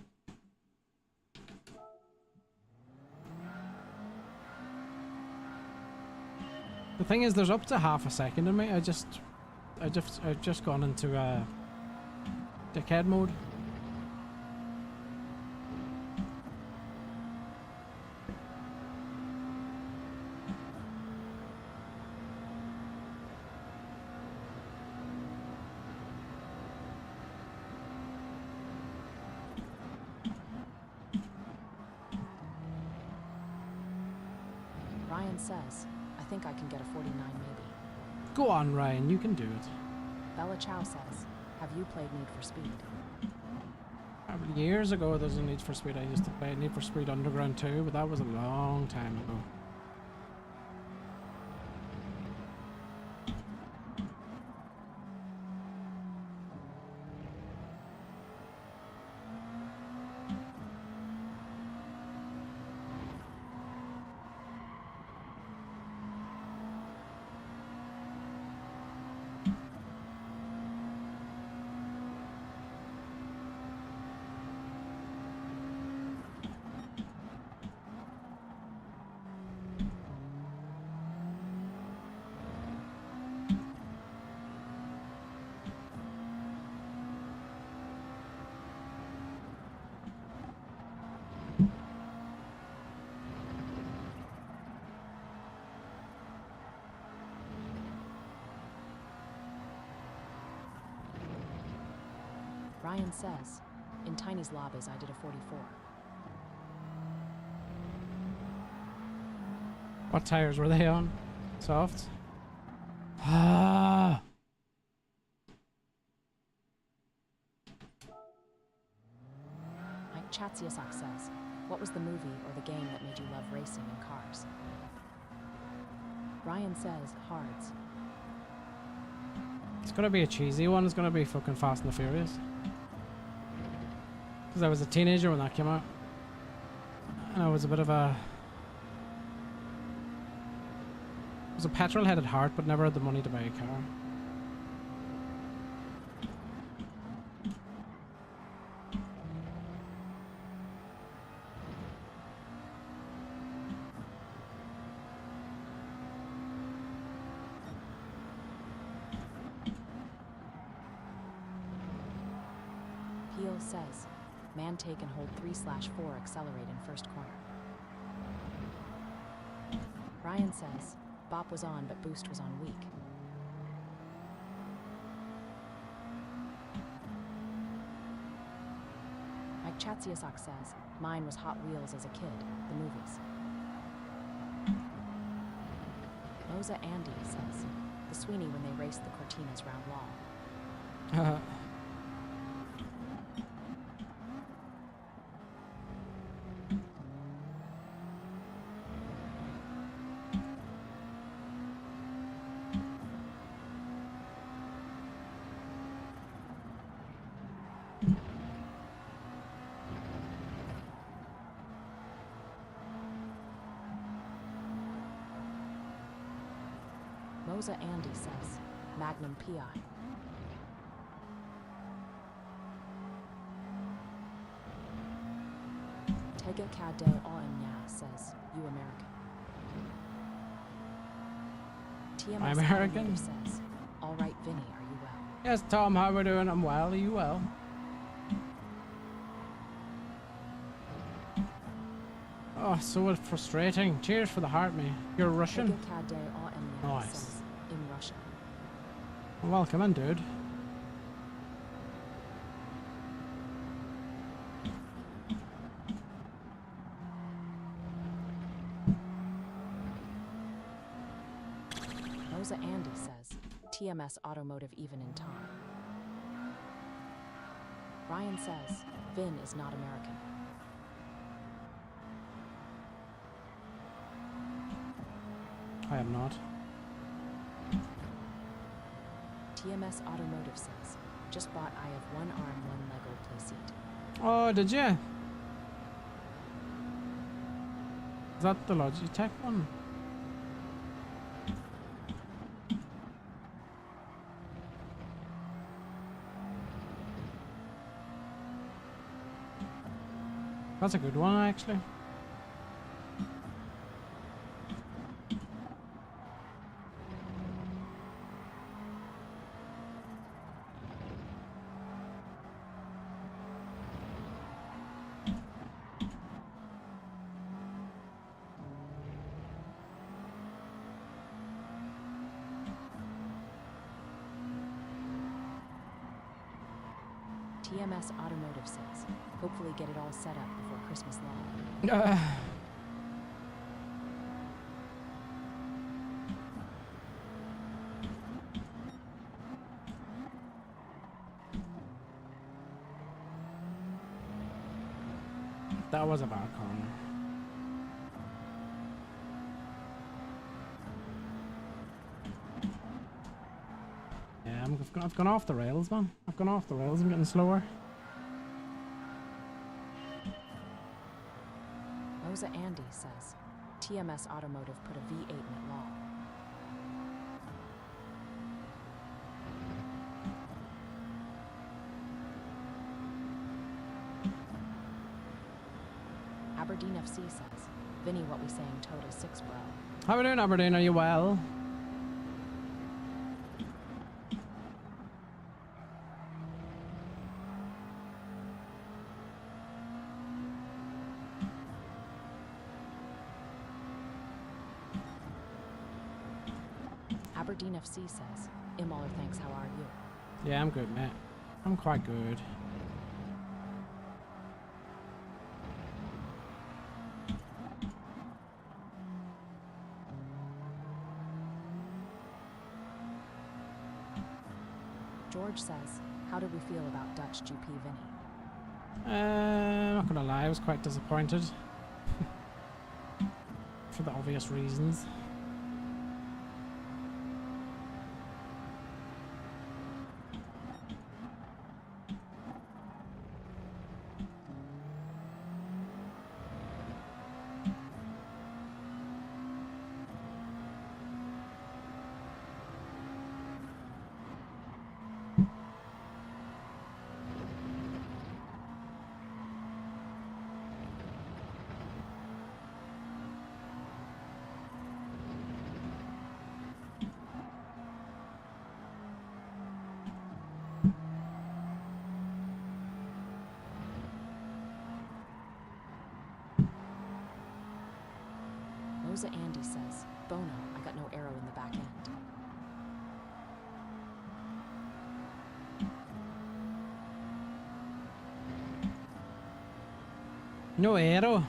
The thing is, there's up to half a second in me. I've just gone into dickhead mode.
Ryan says, I think I can get a 49 maybe.
Go on, Ryan, you can do it.
Bella Chow says, have Have you played Need for Speed?
Years ago, there's a Need for Speed. I used to play Need for Speed Underground 2, but that was a long time ago.
Ryan says, in Tiny's lobbies I did a 44.
What tires were they on? Soft? Ah!
Mike Chatsiasak says, what was the movie or the game that made you love racing in cars? Ryan says, Hards.
It's gonna be a cheesy one. It's gonna be fucking Fast and the Furious. Because I was a teenager when that came out. And I was a bit of a... I was a petrol-headed heart, but never had the money to buy a car.
Peel says, man take and hold 3/4 accelerate in first corner. Ryan says, bop was on but boost was on weak. Mike Chatsiasak says, mine was Hot Wheels as a kid, the movies. Moza Andy says, the Sweeney when they raced the Cortinas round Law. Moza Andy says, Magnum PI. Tega Kade Oemya says, you American. TMS
American?
Automotive says, all right, Vinny, are you well?
Yes, Tom, how we doing? I'm well. Are you well? Oh, so frustrating. Cheers for the heart, mate. You're Russian?
Tega Kade Oemya
Nice.
says, in Russia.
Welcome in, dude.
Moza Andy says, TMS Automotive even in time. Ryan says, Vin is not American.
I am not.
TMS Automotive says, just bought I have one arm, one Lego playseat.
Oh, did you? Is that the Logitech one? That's a good one, actually.
TMS Automotive says, hopefully get it all set up before Christmas long.
That was a bad corner. Yeah, I've gone off the rails, man. I've gone off the rails. I'm getting slower.
Moza Andy says, TMS Automotive put a V8 in it law. Aberdeen FC says, Vinny, what we saying total 6, bro.
How are we doing, Aberdeen? Are you well?
Aberdeen FC says, Imaller, thanks, how are you?
Yeah, I'm good, mate. I'm quite good.
George says, how did we feel about Dutch GP Vinny?
Not gonna lie, I was quite disappointed. For the obvious reasons.
Moza Andy says, Bono, I got no arrow in the back end.
No arrow.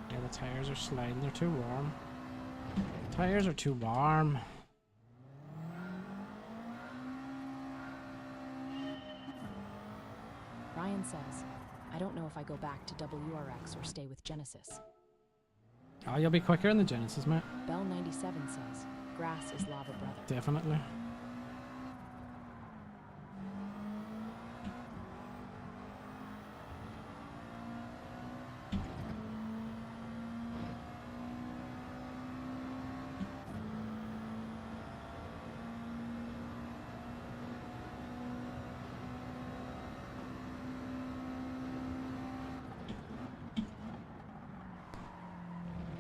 Yeah, the tires are sliding. They're too warm. Tires are too warm.
Ryan says, I don't know if I go back to WRX or stay with Genesis.
Oh, you'll be quicker in the Genesis, mate.
Bell97 says, grass is lava, brother.
Definitely.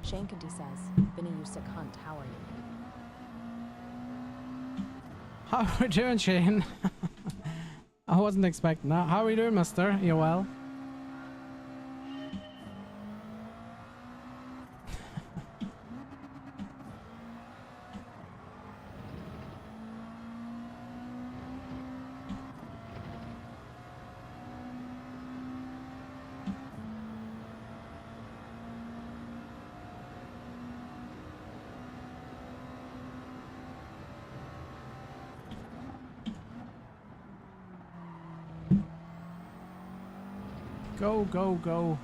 Shane Canty says, Vinny, you sick hunt, how are you?
How are we doing, Shane? I wasn't expecting that. How are we doing, mister? You well? Go, go, go.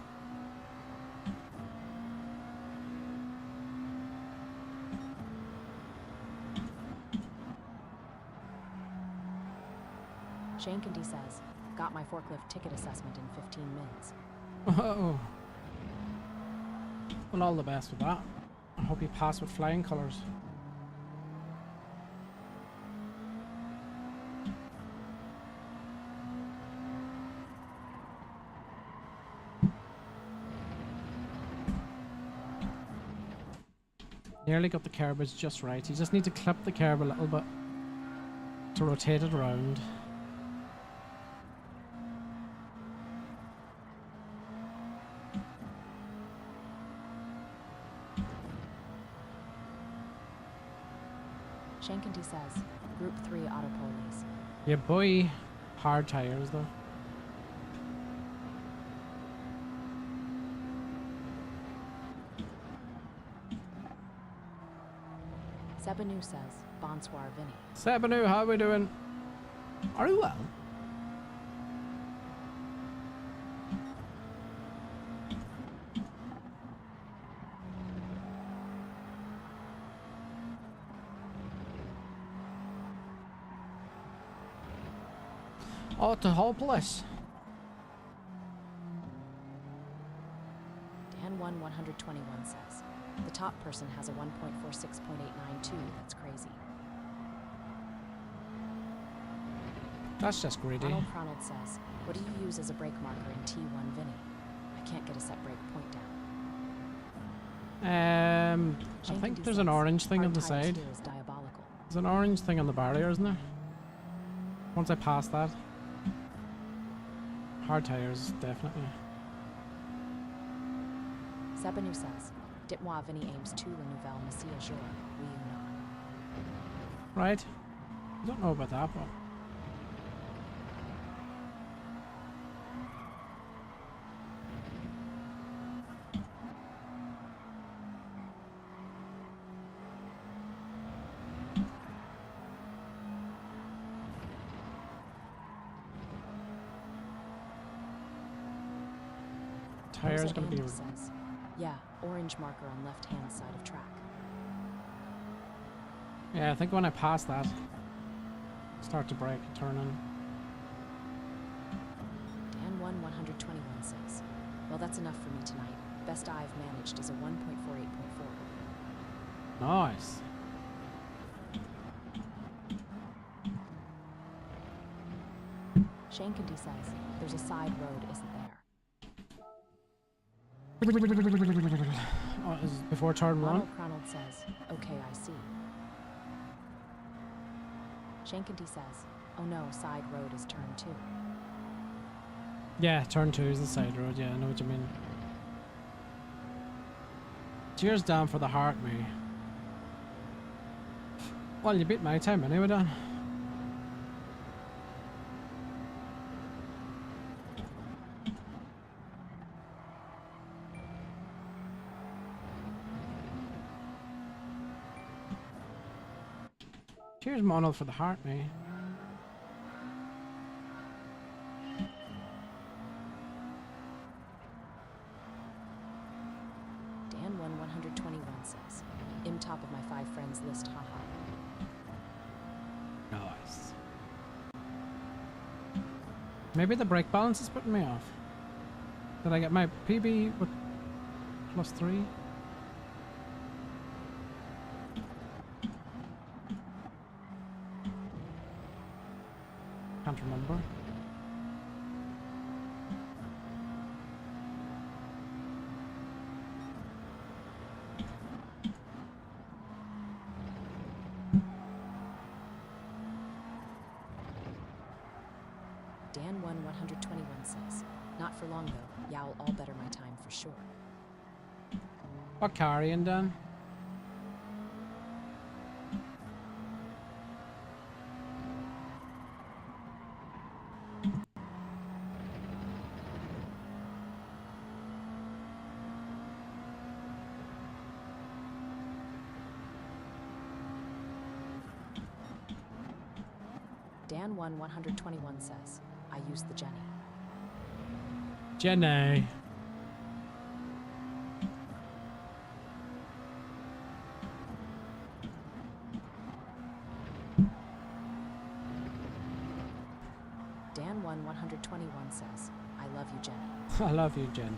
Shane Canty says, got my forklift ticket assessment in 15 minutes.
Oh. Well, all the best with that. I hope you pass with flying colours. Nearly got the cabbage just right. You just need to clip the curb a little bit to rotate it around.
Shankenty says, Group 3 auto polies.
Yeah, boy. Hard tires though.
Sebanu says, Bonsoir Vinny.
Sebanu, how we doing? Are you well? Oh, to hopeless.
Dan 121 says, the top person has a 1.46.892. That's crazy.
That's just greedy.
Ronald says, what do you use as a brake marker in T1 Vinny? I can't get a set brake point down.
I think there's an orange thing on the side.
Here is diabolical.
There's an orange thing on the barrier, isn't there? Once I pass that. Hard tires, definitely.
Sebanu says, Dites-moi Vinny aims to la nouvelle Messia jour, oui ou non?
Right. I don't know about that, but... Tire's gonna be...
Says, yeah, orange marker on left-hand side of track.
Yeah, I think when I pass that, start to brake, turn in.
Dan 121 says, well, that's enough for me tonight. Best I've managed is a 1.48.4.
Nice.
Shankenty says, there's a side road, isn't there?
Oh, is it before turn one?
Ronald says, okay, I see. Shankenty says, oh no, side road is turn 2.
Yeah, turn 2 is the side road, yeah, I know what you mean. Cheers, Dan, for the heart, me. Well, you beat my time anyway, Dan. Cheers, Monal, for the heart, me.
Dan 121 says, I'm top of my 5 friends list, haha.
Nice. Maybe the brake balance is putting me off. Did I get my PB with +3? Can't remember.
Dan 121 says, not for long though. Y'all all better my time for sure.
What car are you in, Dan?
Dan 121 says, I use the Jenny.
Jenny.
Dan 121 says, I love you, Jenny.
I love you, Jenny.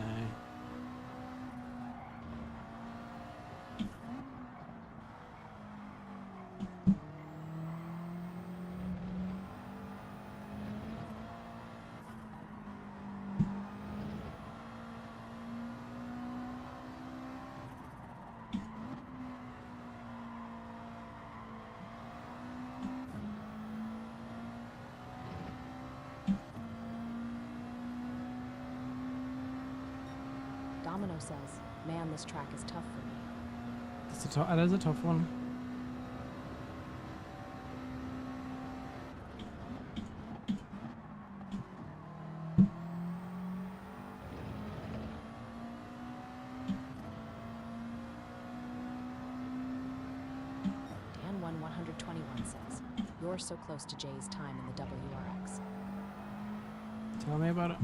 Domino says, man, this track is tough for me.
It is a tough one.
Dan121 says, you're so close to Jay's time in the WRX.
Tell me about it.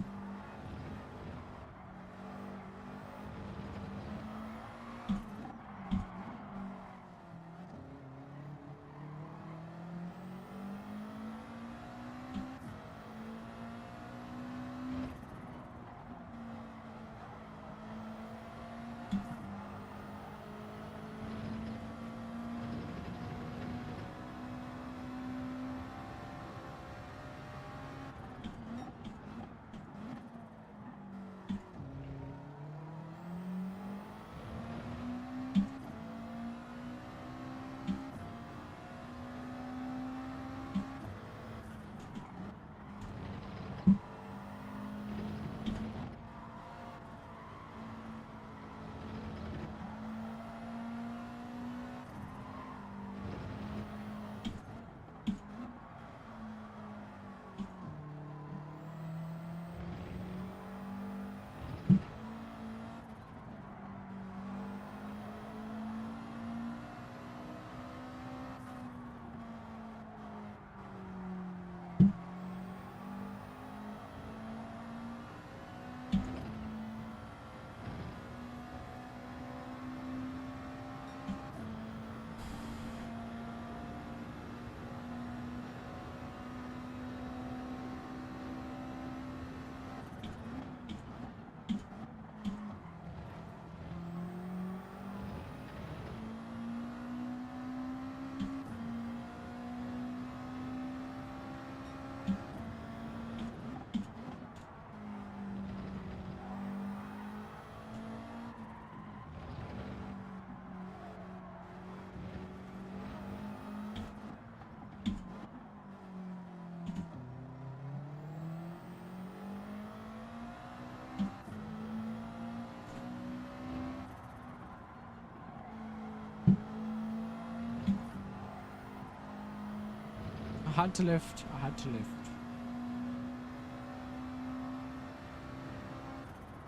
I had to lift. I had to lift.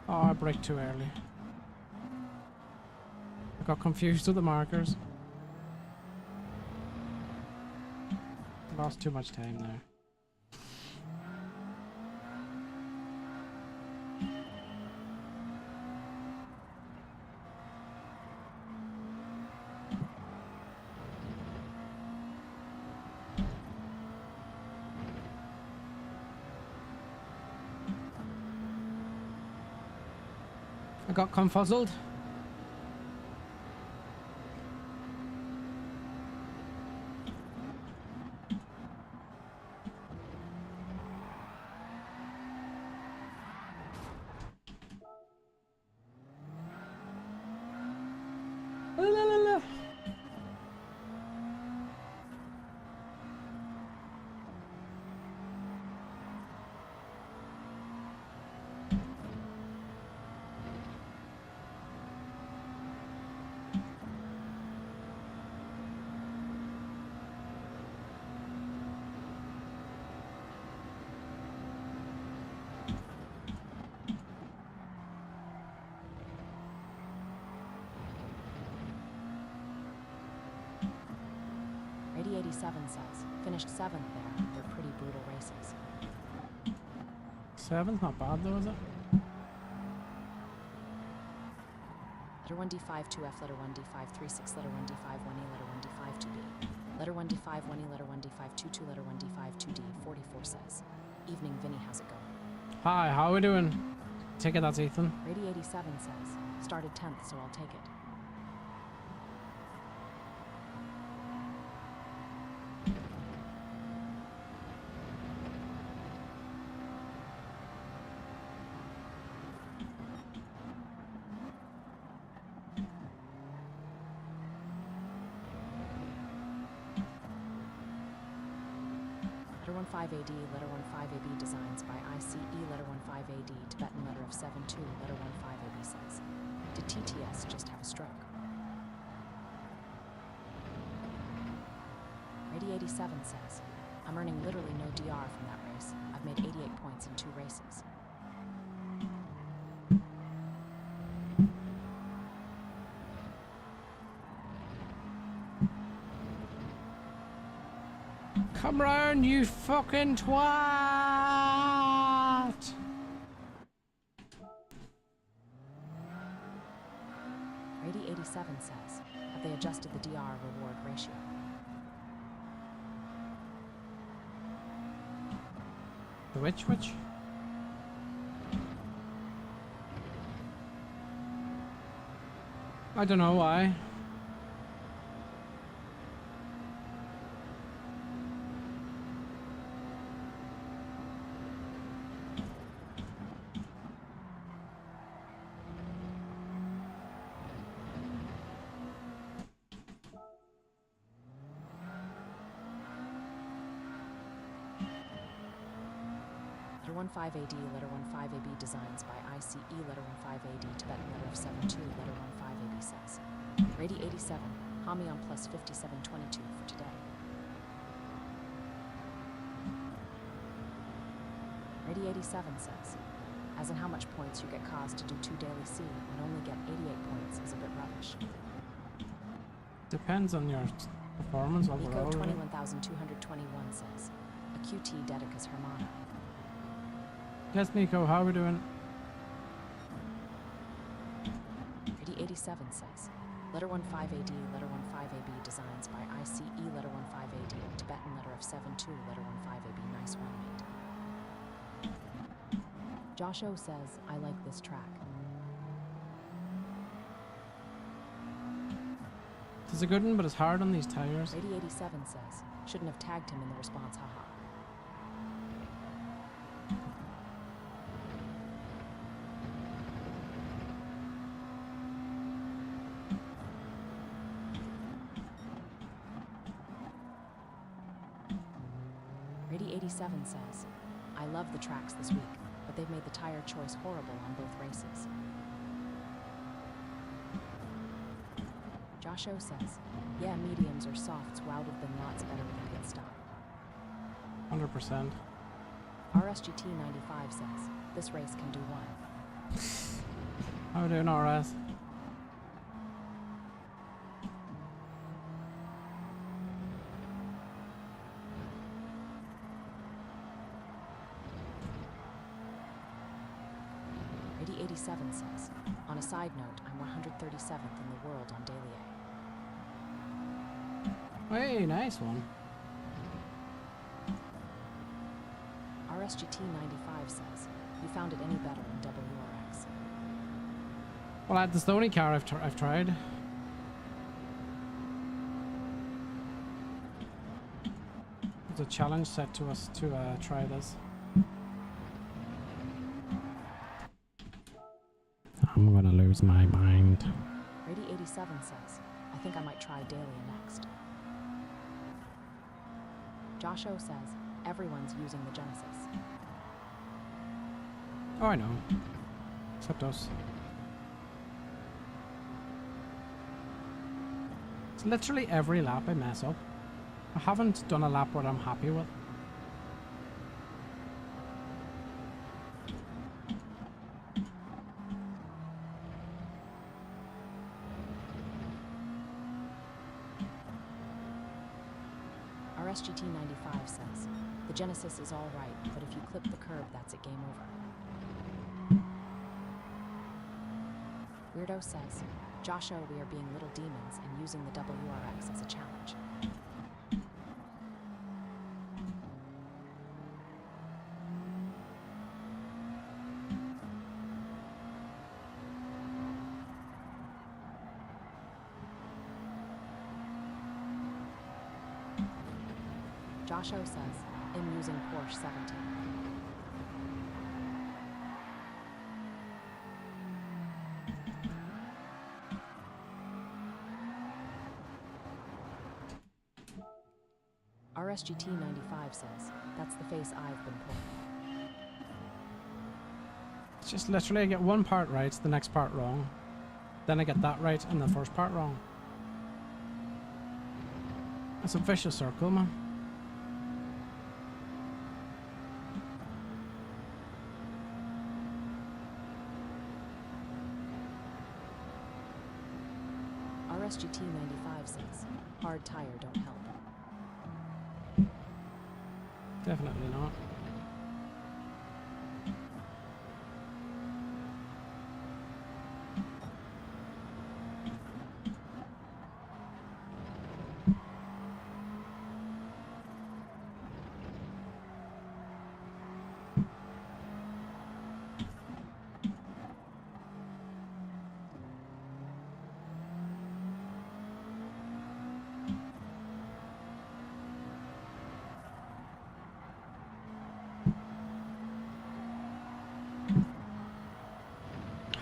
Oh, I braked too early. I got confused with the markers. Lost too much time there. I got confuzzled. La, la, la, la.
Rady 87 says, finished 7th there. They're pretty brutal races.
7's not bad though, is it?
Letter 1D5 2F, letter 1D5 36, letter 1D5 1E, letter 1D5 2B. Letter 1D5 1E, letter 1D5 22, letter 1D5 2D. 44 says, evening Vinny, how's it going?
Hi, how are we doing? Take it, that's Ethan.
Rady 87 says, started 10th, so I'll take it. Letter 15AD, letter 15AB designs by ICE, letter 15AD, Tibetan letter of 72, letter 15AB says, did TTS just have a stroke? Rady 87 says, I'm earning literally no DR from that race. I've made 88 points in 2 races.
Come round, you fucking twat!
Rady 87 says, have they adjusted the DR reward ratio?
The which? I don't know why.
Letter 15AD, letter 15AB designs by ICE, letter 15AD, Tibetan letter of 72, letter 15AB says, Rady 87, Hami on plus 5722 for today. Rady 87 says, as in how much points you get caused to do 2 daily C and only get 88 points is a bit rubbish.
Depends on your performance overall.
Nico 21221 says, a QT Dedicus Hermana.
Yes, Nico, how are we doing?
Rady 87 says, letter 15AD, letter 15AB designs by ICE, letter 15AD, Tibetan letter of 72, letter 15AB, nice one, mate. Josh O says, I like this track.
It's a good one, but it's hard on these tires.
Rady 87 says, shouldn't have tagged him in the response, haha. Rady 87 says, I love the tracks this week, but they've made the tire choice horrible on both races. Josh O says, yeah, mediums or softs would have been lots better with a pit stop.
100%.
RSGT 95 says, this race can do one.
How are we doing, RS?
Rady 87 says, on a side note, I'm 137th in the world on Daily A.
Hey, nice one.
RSGT 95 says, you found it any better in WRX?
Well, at the Stony car, I've tried. It's a challenge set to us to try this. I'm gonna lose my mind.
Rady 87 says, I think I might try Dahlia next. Josh O says, everyone's using the Genesis.
Oh, I know. Except us. It's literally every lap I mess up. I haven't done a lap where I'm happy with.
RSGT 95 says, the Genesis is all right, but if you clip the curb, that's it, game over. Weirdo says, Josh O, we are being little demons and using the WRX as a challenge. Josh O says, I'm using Porsche 17. RSGT95 says, that's the face I've been pulling.
It's just literally I get one part right, the next part wrong. Then I get that right and the first part wrong. It's a vicious circle, man.
RSGT95 says, hard tire don't help.
Definitely not.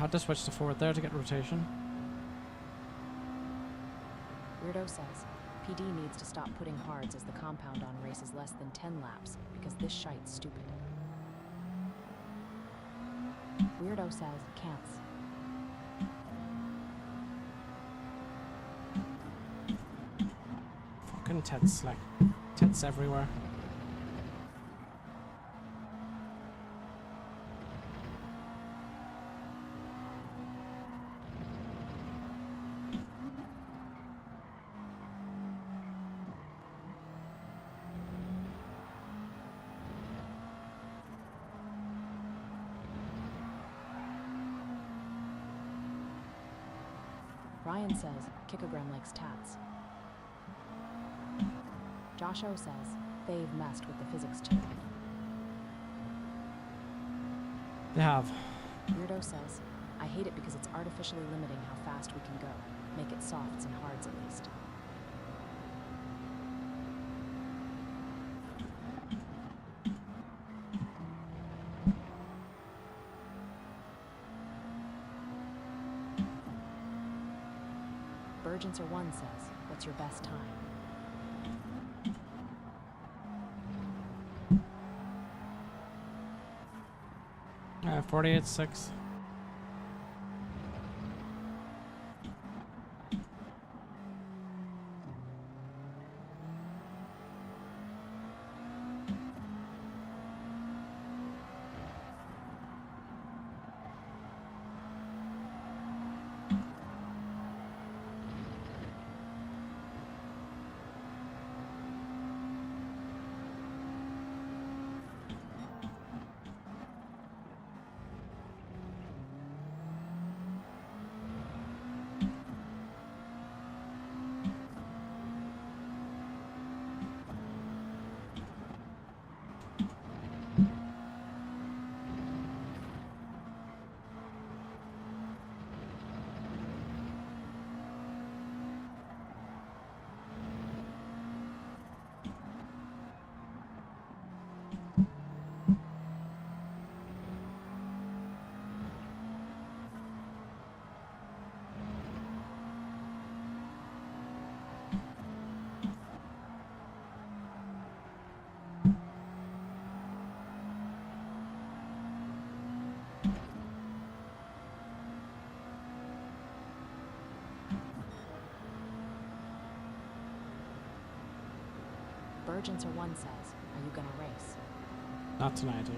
Had to switch to forward there to get rotation.
Weirdo says, PD needs to stop putting hards as the compound on races less than 10 laps because this shite's stupid. Weirdo says, can'ts.
Fucking tits, like, tits everywhere.
Ryan says, Kikogram likes tats. Josh O says, they've messed with the physics too.
They have.
Weirdo says, I hate it because it's artificially limiting how fast we can go. Make it softs and hards at least. Burgencer1 says, what's your best time?
48.6.
Burgencer1 says, are you gonna race?
Not tonight, dude.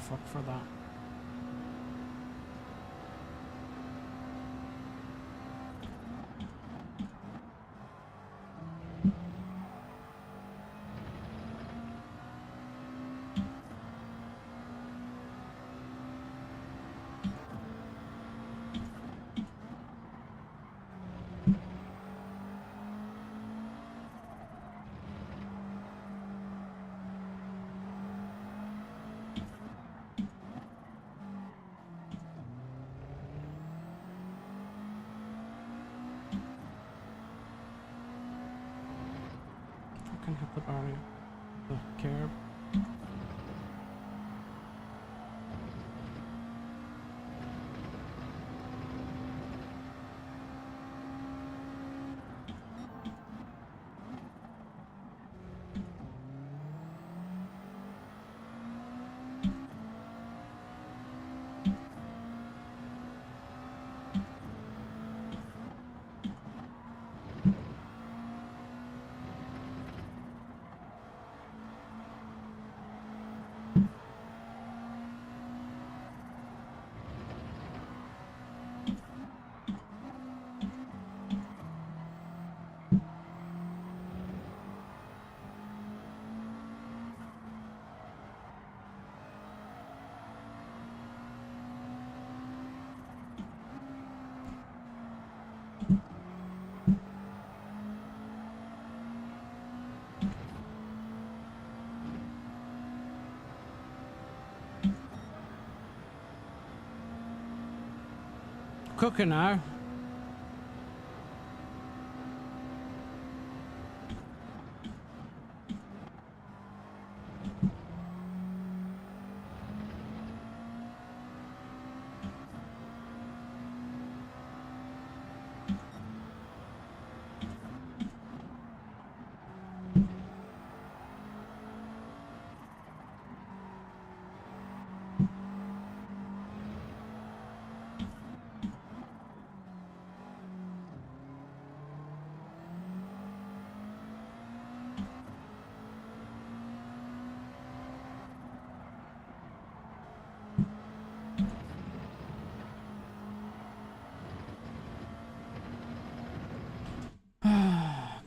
fuck for that. Fucking hit the barrier. The curb. Cooking now.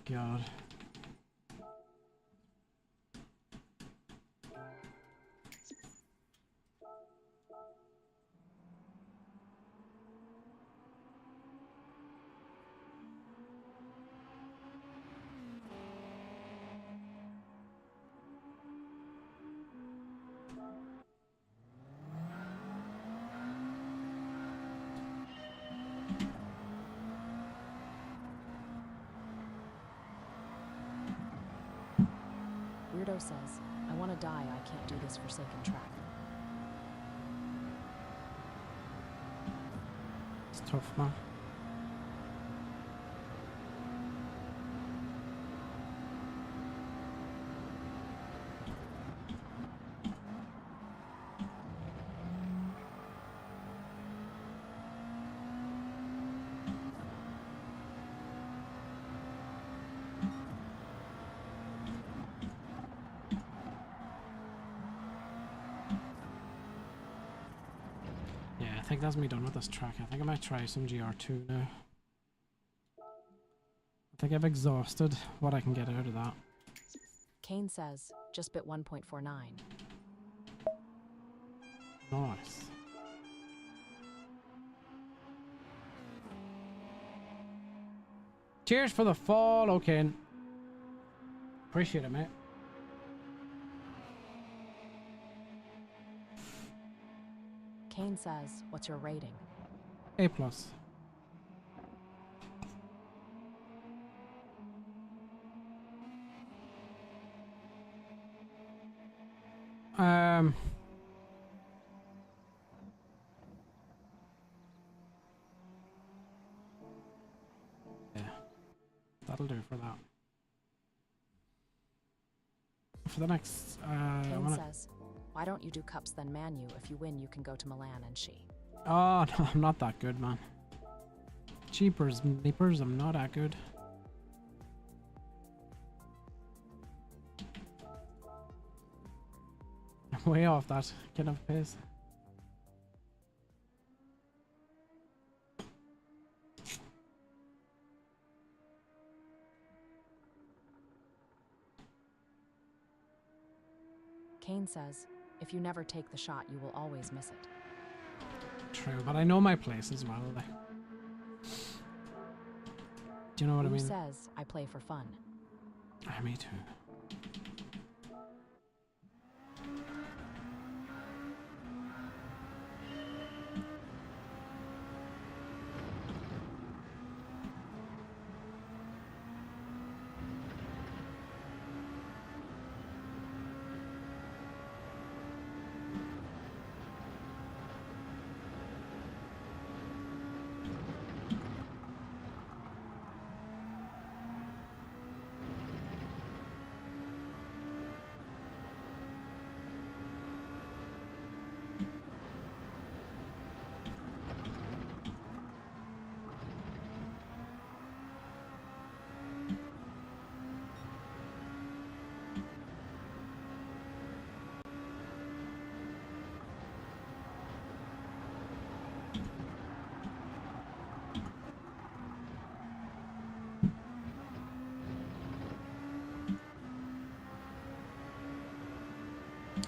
God.
Weirdo says, I want to die, I can't do this forsaken track.
It's tough, man. I think that's me done with this track. I think I might try some GR2 now. I think I've exhausted what I can get out of that.
Kane says, just bit 1.49.
Nice. Cheers for the fall, okay. Appreciate it, mate.
Kane says, what's your rating?
A+. Yeah, that'll do for that. For the next,
Kane says, why don't you do cups then Manu? If you win, you can go to Milan and she.
Oh, no, I'm not that good, man. Cheapers, meepers, I'm not that good. Way off that kind of pace.
Kane says, if you never take the shot, you will always miss it.
True, but I know my place as well. Like. Do you know what I
Who
mean?
says I play for fun?
Ah, me too.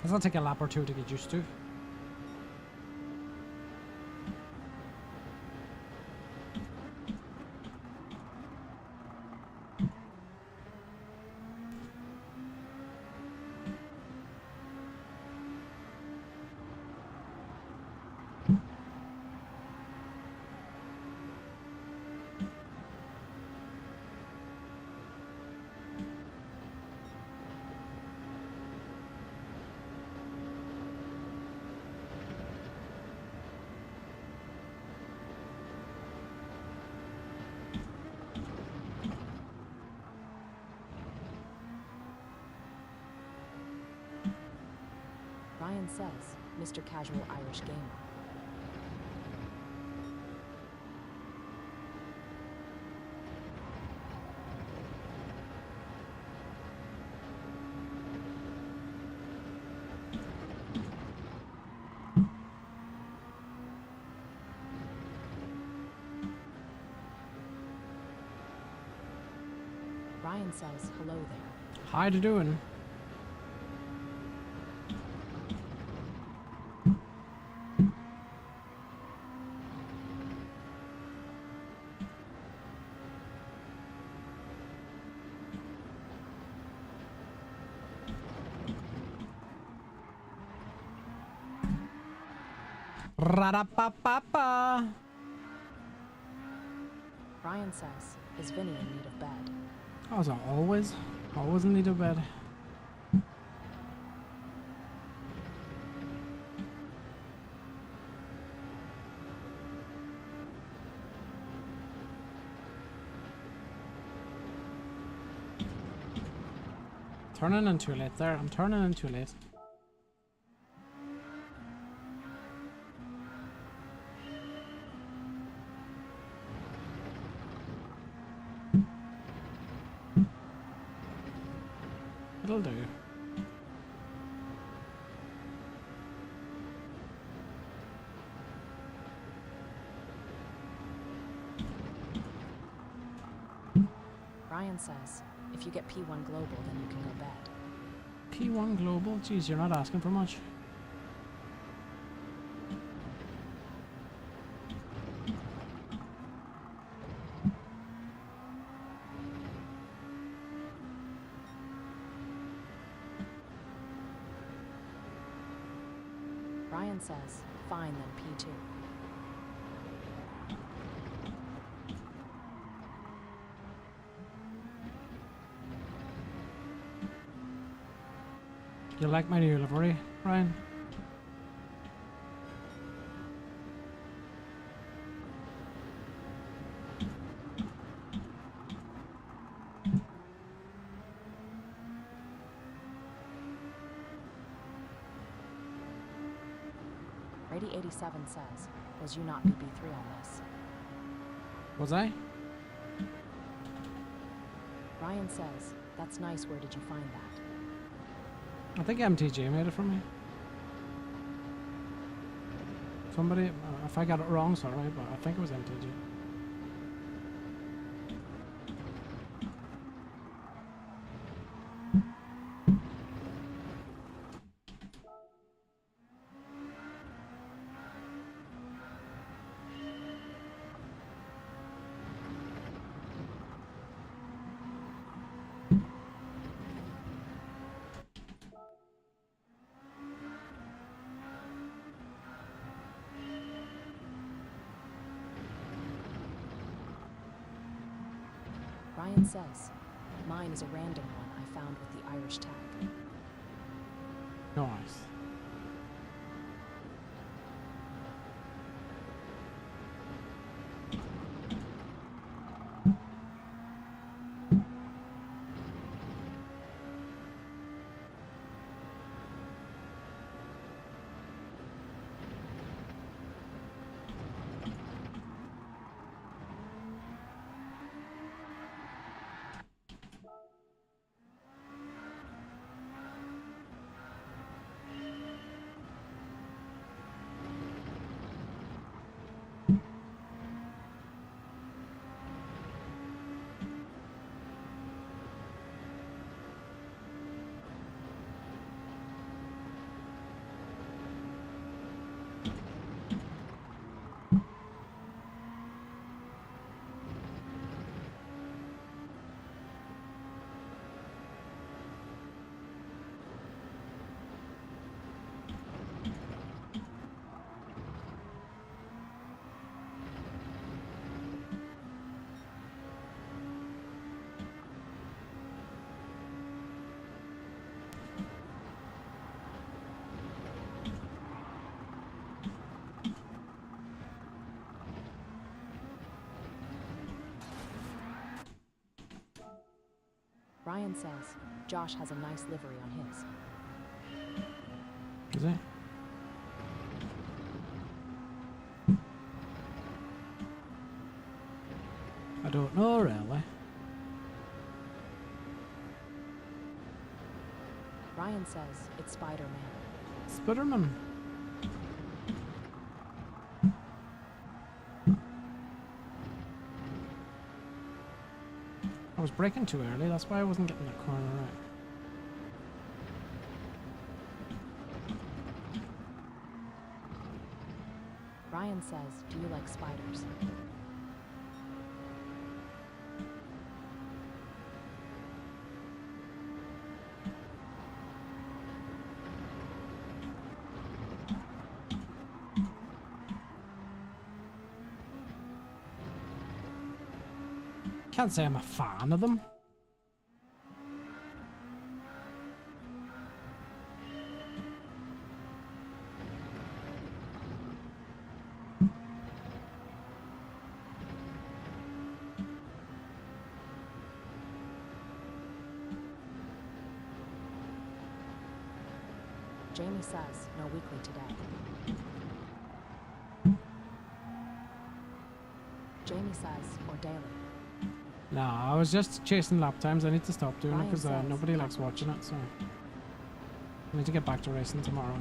This will take a lap or two to get used to.
Ryan says, Mr. Casual Irish Gamer. Ryan says, hello there.
How you doing? Ra-da-pa-pa-pa.
Ryan says, is Vinny in need of bed?
I was always in need of bed. Turning in too late there. I'm turning in too late. It'll do.
Ryan says, if you get P1 Global, then you can go bed.
P1 Global? Jeez, you're not asking for much.
Ryan says, fine then P2.
You like my new livery, Ryan?
Brady 87 says, was you not BB3 on this?
Was I?
Ryan says, that's nice, where did you find that?
I think MTJ made it for me. Somebody, if I got it wrong, sorry, but I think it was MTG.
Ryan says, mine is a random one I found with the Irish tag.
Nice.
Ryan says, Josh has a nice livery on his.
Is it? I don't know really.
Ryan says, it's Spider-Man.
Spider-Man. I was braking too early, that's why I wasn't getting that corner right.
Ryan says, do you like spiders?
Can't say I'm a fan of them.
Jamie says, no weekly today. Jamie says, or daily.
No, I was just chasing lap times. I need to stop doing it because
Ryan says,
nobody likes watching it, so I need to get back to racing tomorrow.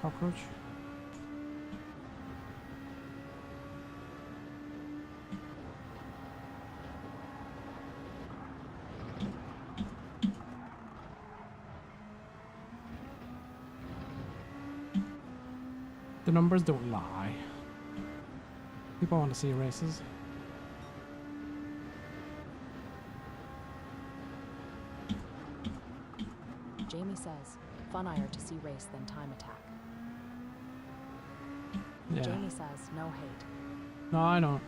Cockroach. The numbers don't lie. People want to see races.
Jamie says, funnier to see race than time attack.
Yeah.
Jamie says, no hate.
No, I know.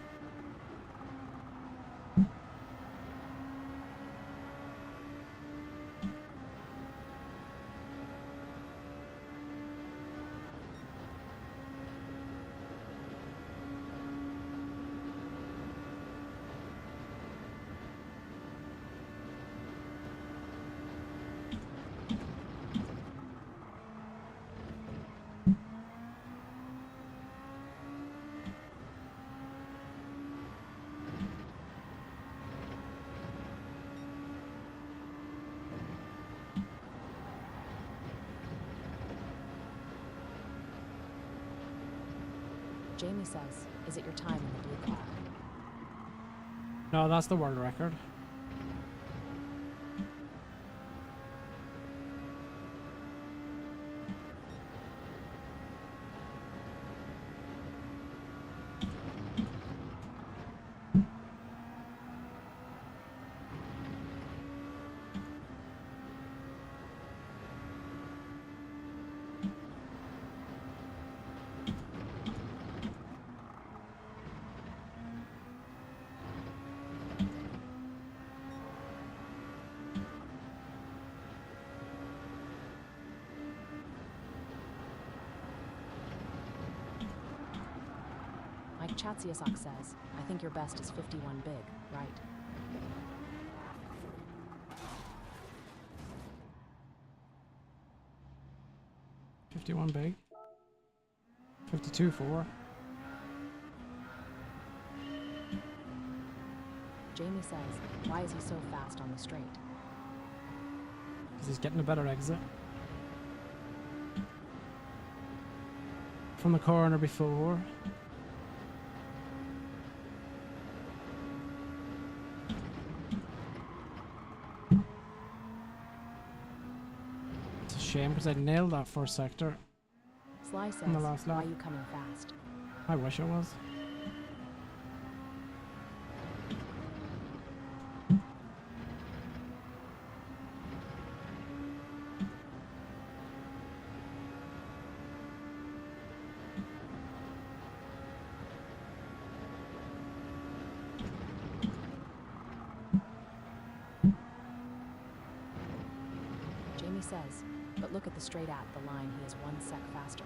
Jamie says, is it your time in the blue car?
No, that's the world record.
Mike Chatsiasak says, I think your best is 51 big, right?
$51 big. 52.4.
Jamie says, why is he so fast on the straight?
Because he's getting a better exit. From the corner before. It's a shame because I nailed that first sector.
Sly says,
In the last
why
lap.
are you coming fast?
I wish I was.
Jamie says, but look at the straight at the line, he is 1 sec faster.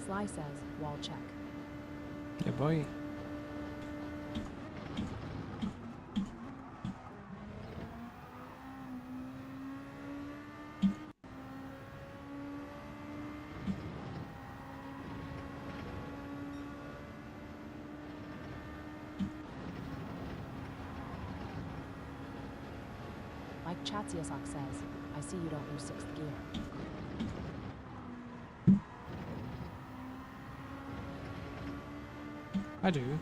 Sly says, wall check.
Yeah, boy.
Mike Chatsiasak says, I see you don't use 6th gear.
I do.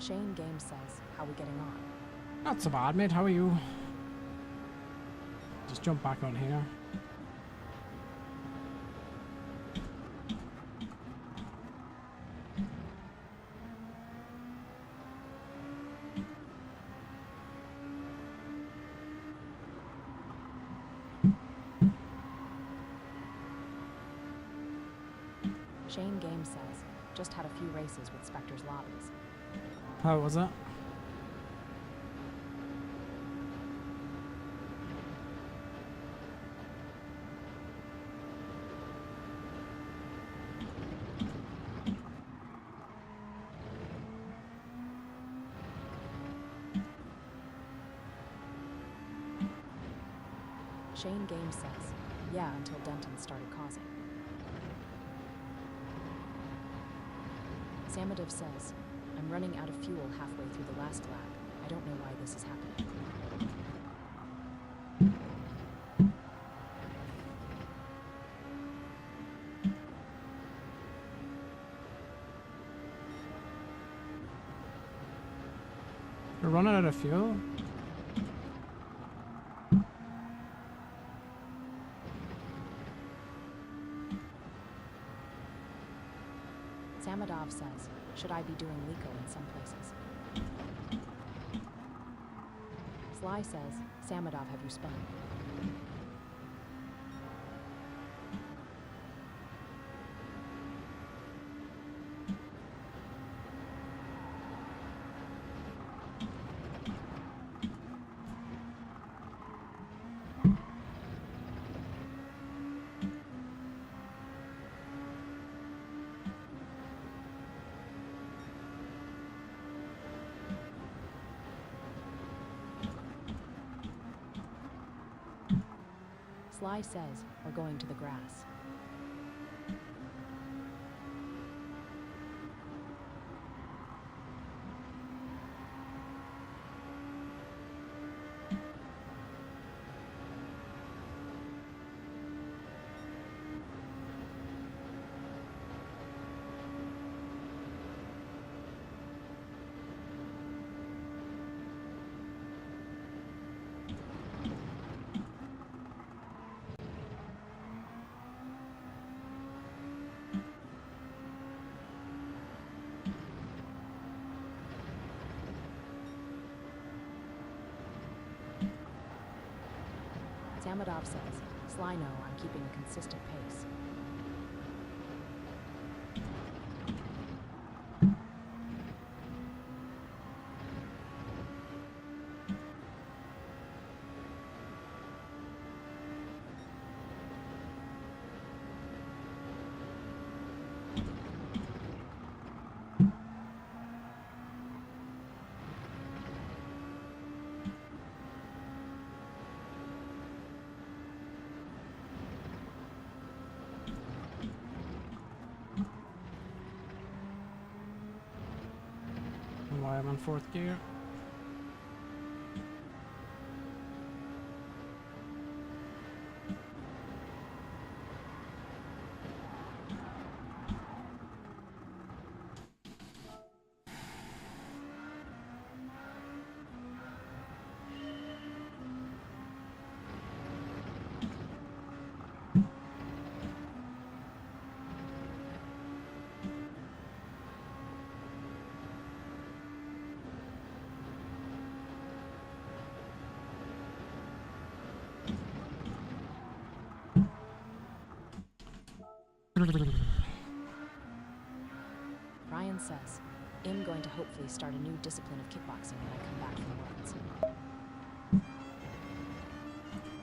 Shane Games says, how we getting on?
Not so bad, mate. How are you? Just jump back on here.
Shane Games says, just had a few races with Spectre's lobbies.
How was it?
Shane Games says, yeah, until Denton started causing. Samadiv says, I'm running out of fuel halfway through the last lap. I don't know why this is happening.
You're running out of fuel?
Samadov says, should I be doing Lico in some places? Sly says, Samadov, have you spun? Sly says, we're going to the grass. Samadov says, Sly, no, I'm keeping a consistent pace.
Why I'm on 4th gear.
Ryan says, I'm going to hopefully start a new discipline of kickboxing when I come back from Worlds.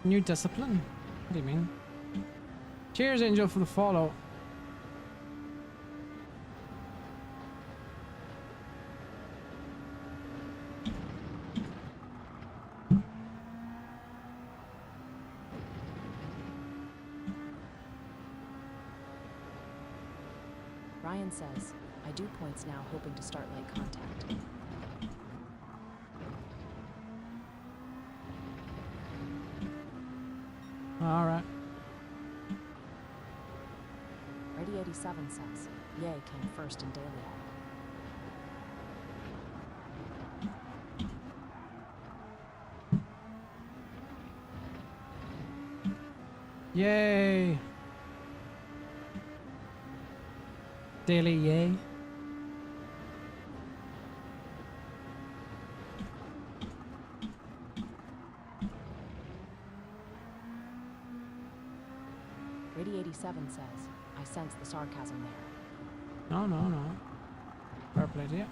New discipline? What do you mean? Cheers, Angel, for the follow.
Ryan says, I do points now, hoping to start light contact.
All right.
Ready 87 says, Yay came first in daily.
Yay! Daily yay.
Ready 87 says, I sense the sarcasm there.
No, no, no. Fair play to you.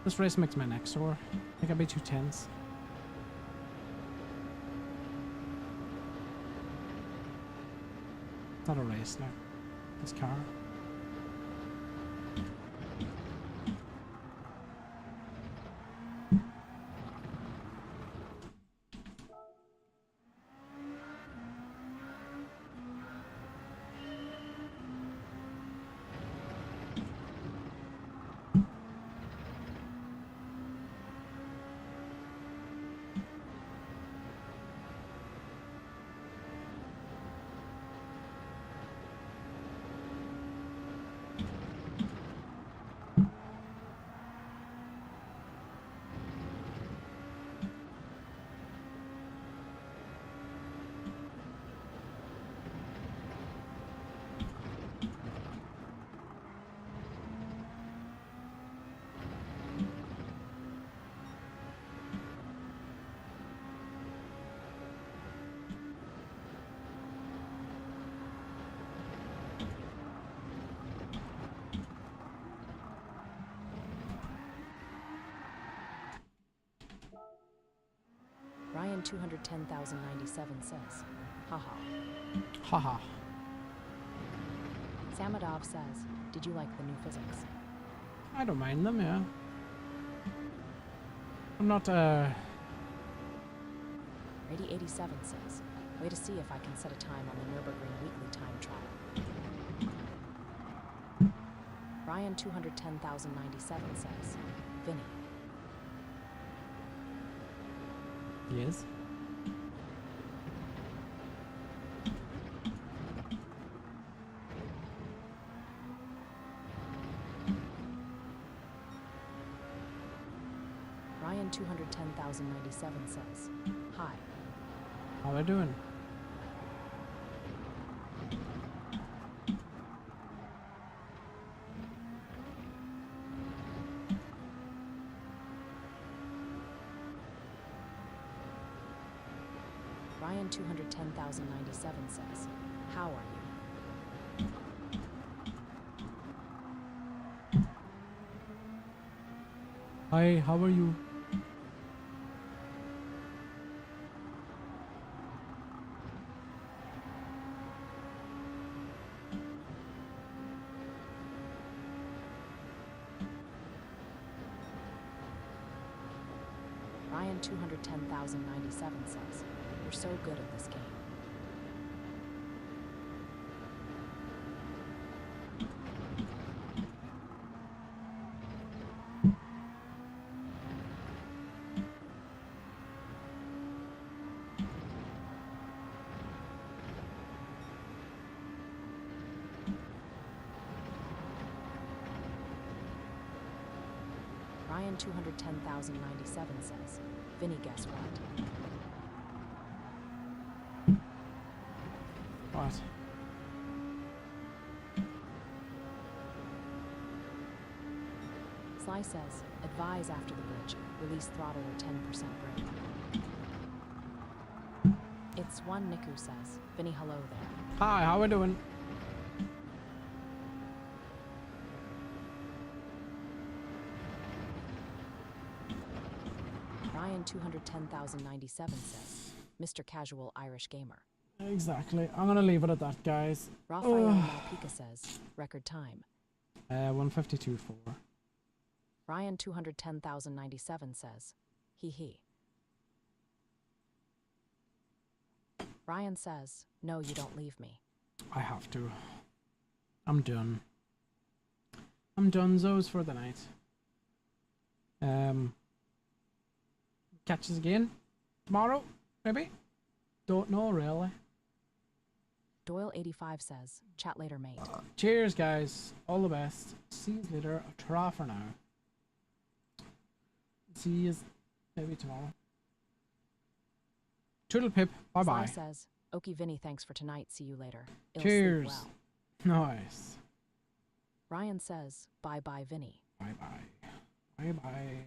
This race makes my neck sore. I think I'll be too tense. It's not a race now. This car.
Ryan 210,097 says, haha.
Haha.
Samadov says, did you like the new physics?
I don't mind them, yeah. I'm not,
Brady 87 says, way to see if I can set a time on the Nürburgring weekly time trial. Ryan 210,097 says, Vinny.
Yes.
Ryan 210,097 says, hi.
How are you doing?
Ryan 210,097 says, how are you?
Hi, how are you?
Ryan 210,097 says, you're so good at this game. Ryan 210,097 says, Vinny, guess what?
What?
Sly says, advise after the bridge, release throttle or 10% brake. It's one Niku says, Vinny, hello there.
Hi, how are we doing?
Ryan 210,097 says, Mr. Casual Irish Gamer.
Exactly. I'm gonna leave it at that, guys.
Raphael Malpica says, record time.
152.4.
Ryan 210,097 says, hee hee. Ryan says, no, you don't leave me.
I have to. I'm done. I'm donezo's for the night. Catch us again tomorrow, maybe? Don't know, really.
Doyle 85 says, chat later, mate.
Cheers, guys. All the best. See you later. Ta-ra for now. See you maybe tomorrow. Toodle pip. Bye-bye.
Sly says, Okie Vinny, thanks for tonight. See you later. Ill
Cheers.
sleep well.
Nice.
Ryan says, bye-bye, Vinny.
Bye-bye. Bye-bye.